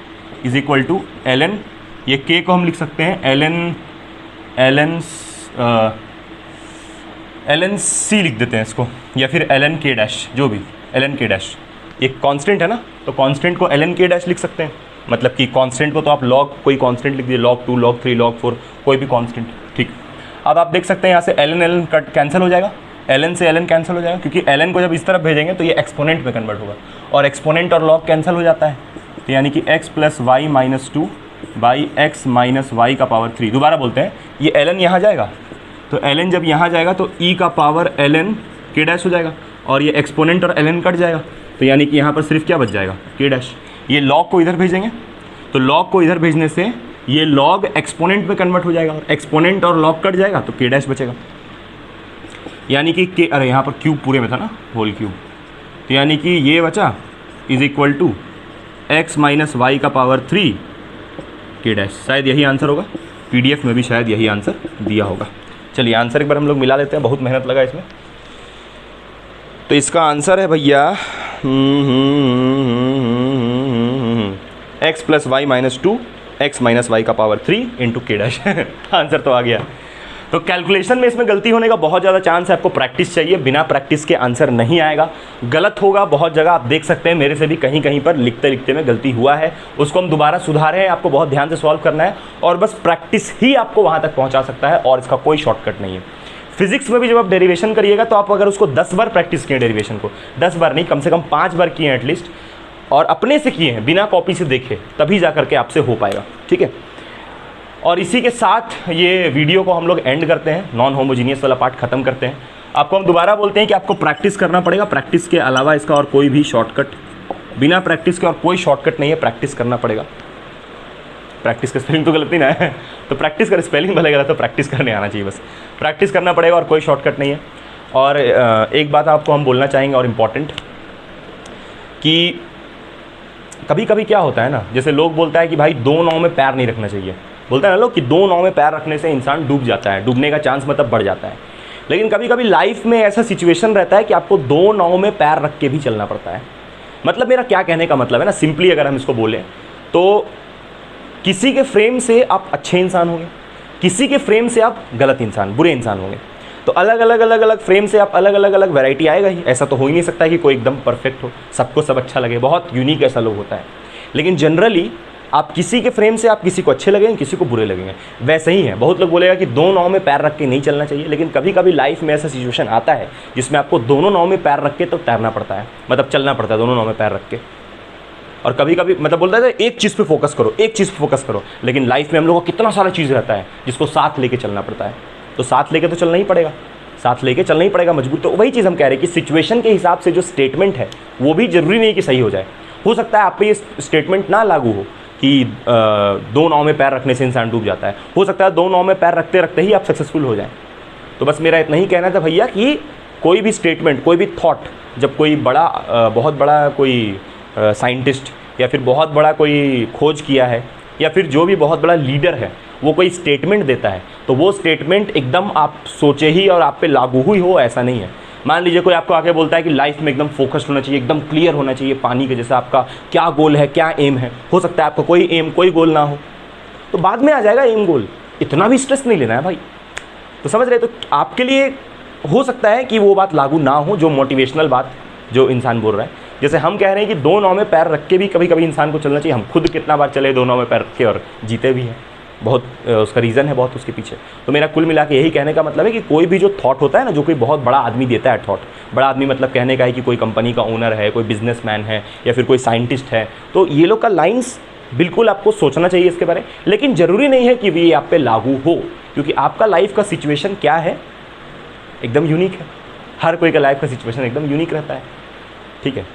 is equal to ln, ये k को हम लिख सकते हैं ln c लिख देते हैं इसको, या फिर ln k डैश, जो भी ln k डैश, ये कांस्टेंट है ना, तो कांस्टेंट को ln k डैश लिख सकते हैं, मतलब कि कांस्टेंट को तो आप log कोई कांस्टेंट लिख दीजिए, log 2 log 3 log 4 कोई भी कांस्टेंट। ठीक, अब आप देख सकते हैं यहाँ से ln कट कैंसिल हो जाएगा, ln से ln कैंसिल हो जाएगा, क्योंकि ln को जब इस तरफ भेजेंगे तो ये एक्सपोनेंट में कन्वर्ट होगा, और एक्सपोनेंट और log कैंसिल हो जाता है, तो यानी कि x plus Y minus 2 by x minus Y का पावर 3। दोबारा बोलते हैं, ये ln यहाँ जाएगा, तो ln जब यहाँ जाएगा तो e का पावर ln k डैश हो जाएगा, और ये एक्सपोनेंट और ln कट जाएगा, तो यानी कि यहाँ पर सिर्फ क्या बच जाएगा, k डैश। ये log को इधर भेजेंगे, तो log को इधर भेजने से ये log एक्सपोनेंट में कन्वर्ट हो जाएगा, और एक्सपोनेंट और log कट जाएगा तो k डैश बचेगा, यानी कि k, अरे यहाँ पर क्यूब पूरे में था ना, होल क्यूब, तो यानी कि ये बचा is equal to x minus Y का पावर 3 k डैश। शायद यही आंसर होगा, PDF में भी शायद यही आंसर दिया होगा। चलिए आंसर एक बार हम लोग मिला लेते हैं, बहुत मेहनत लगा इसमें। तो इसका आंसर है भैया x plus Y minus 2 X minus Y का power 3 into k dash answer तो आ गया। तो कैलकुलेशन में इसमें गलती होने का बहुत ज़्यादा चांस है, आपको प्रैक्टिस चाहिए, बिना प्रैक्टिस के आंसर नहीं आएगा, गलत होगा बहुत जगह। आप देख सकते हैं मेरे से भी कहीं कहीं पर लिखते लिखते में गलती हुआ है, उसको हम दोबारा सुधारे हैं, आपको बहुत ध्यान से सॉल्व करना है और बस प्रैक्टिस ही आपको वहाँ तक पहुँचा सकता है और इसका कोई शॉर्टकट नहीं है। फिजिक्स में भी जब आप डेरिवेशन करिएगा तो आप अगर उसको 10 बार प्रैक्टिस किए डेरिवेशन को, 10 बार नहीं कम से कम 5 बार किए हैं एटलीस्ट, और अपने से किए हैं बिना कॉपी से देखे, तभी जा करके आपसे हो पाएगा, ठीक है। और इसी के साथ ये वीडियो को हम लोग एंड करते हैं, नॉन होमोजीनियस वाला पार्ट खत्म करते हैं। आपको हम दोबारा बोलते हैं कि आपको प्रैक्टिस करना पड़ेगा, प्रैक्टिस के अलावा इसका और कोई भी शॉर्टकट, बिना प्रैक्टिस के और कोई शॉर्टकट नहीं है, प्रैक्टिस करना पड़ेगा। प्रैक्टिस का स्पेलिंग तो गलत ही ना है, तो प्रैक्टिस कर, स्पेलिंग भले गलत तो प्रैक्टिस करने आना चाहिए, बस प्रैक्टिस करना पड़ेगा और कोई शॉर्टकट नहीं है। और एक बात आपको हम बोलना चाहेंगे और इम्पॉर्टेंट, कि कभी कभी क्या होता है ना, जैसे लोग बोलता है कि भाई 2 नाव में पैर नहीं रखना चाहिए, बोलते हैं ना लोग कि 2 नाव में पैर रखने से इंसान डूब जाता है, डूबने का चांस मतलब बढ़ जाता है। लेकिन कभी कभी लाइफ में ऐसा सिचुएशन रहता है कि आपको 2 नाव में पैर रख के भी चलना पड़ता है। मतलब मेरा क्या कहने का मतलब है ना, सिंपली अगर हम इसको बोलें तो किसी के फ्रेम से आप अच्छे इंसान होंगे, किसी के फ्रेम से आप गलत इंसान, बुरे इंसान होंगे। तो अलग अलग फ्रेम से आप अलग वैरायटी आएगा ही, ऐसा तो हो ही नहीं सकता है कि कोई एकदम परफेक्ट हो, सबको सब अच्छा लगे, बहुत यूनिक ऐसा लोग होता है। लेकिन जनरली आप किसी के फ्रेम से आप किसी को अच्छे लगेंगे, किसी को बुरे लगेंगे, वैसे ही है। बहुत लोग बोलेगा कि 2 नाव में पैर रख के नहीं चलना चाहिए, लेकिन कभी कभी लाइफ में ऐसा सिचुएशन आता है जिसमें आपको दोनों नाव में पैर रख के तो तैरना पड़ता है, मतलब चलना पड़ता है दोनों नाव में पैर रख के। और कभी कभी मतलब बोलता है एक चीज़ पे फोकस करो, एक चीज़ पे फोकस करो, लेकिन लाइफ में हम लोगों को कितना सारा चीज़ रहता है जिसको साथ लेके चलना पड़ता है, तो साथ लेके तो चलना ही पड़ेगा, साथ लेके चलना ही पड़ेगा मजबूर। तो वही चीज़ हम कह रहे हैं कि सिचुएशन के हिसाब से जो स्टेटमेंट है वो भी जरूरी नहीं कि सही हो जाए। हो सकता है आप पे ये स्टेटमेंट ना लागू हो कि 2 नाव में पैर रखने से इंसान डूब जाता है, हो सकता है 2 नाव में पैर रखते रखते ही आप सक्सेसफुल हो जाएं। तो बस मेरा इतना ही कहना था भैया कि कोई भी स्टेटमेंट, कोई भी थॉट, जब कोई बड़ा बहुत बड़ा कोई साइंटिस्ट या फिर बहुत बड़ा कोई खोज किया है या फिर जो भी बहुत बड़ा लीडर है वो कोई स्टेटमेंट देता है, तो वो स्टेटमेंट एकदम आप सोचे ही और आप पे लागू हुई हो ऐसा नहीं है। मान लीजिए कोई आपको आके बोलता है कि लाइफ में एकदम फोकस्ड होना चाहिए, एकदम क्लियर होना चाहिए, पानी के जैसा आपका क्या गोल है, क्या एम है। हो सकता है आपका कोई एम, कोई गोल ना हो, तो बाद में आ जाएगा एम गोल, इतना भी स्ट्रेस नहीं लेना है भाई। तो समझ रहे, तो आपके लिए हो सकता है कि वो बात लागू ना हो, जो मोटिवेशनल बात जो इंसान बोल रहा है। जैसे हम कह रहे हैं कि 2 नाव में पैर रख के भी कभी कभी इंसान को चलना चाहिए, हम खुद कितना बार चले 2 नाव में पैर रख के और जीते भी हैं, बहुत उसका रीज़न है बहुत उसके पीछे। तो मेरा कुल मिला के यही कहने का मतलब है कि कोई भी जो थॉट होता है ना, जो कोई बहुत बड़ा आदमी देता है थॉट, बड़ा आदमी मतलब कहने का है कि कोई कंपनी का ओनर है, कोई बिजनेसमैन है या फिर कोई साइंटिस्ट है, तो ये लोग का लाइन्स बिल्कुल आपको सोचना चाहिए इसके बारे में। लेकिन ज़रूरी नहीं है कि ये आप पे लागू हो, क्योंकि आपका लाइफ का सिचुएशन क्या है एकदम यूनिक है, हर कोई का लाइफ का सिचुएशन एकदम यूनिक रहता है, ठीक है।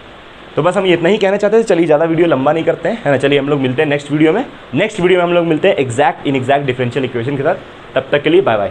तो बस हम इतना ही कहना चाहते थे, चलिए ज़्यादा वीडियो लंबा नहीं करते हैं, है ना। चलिए हम लोग मिलते हैं नेक्स्ट वीडियो में हम लोग मिलते हैं exact in exact differential equation के साथ। तब तक के लिए बाय बाय।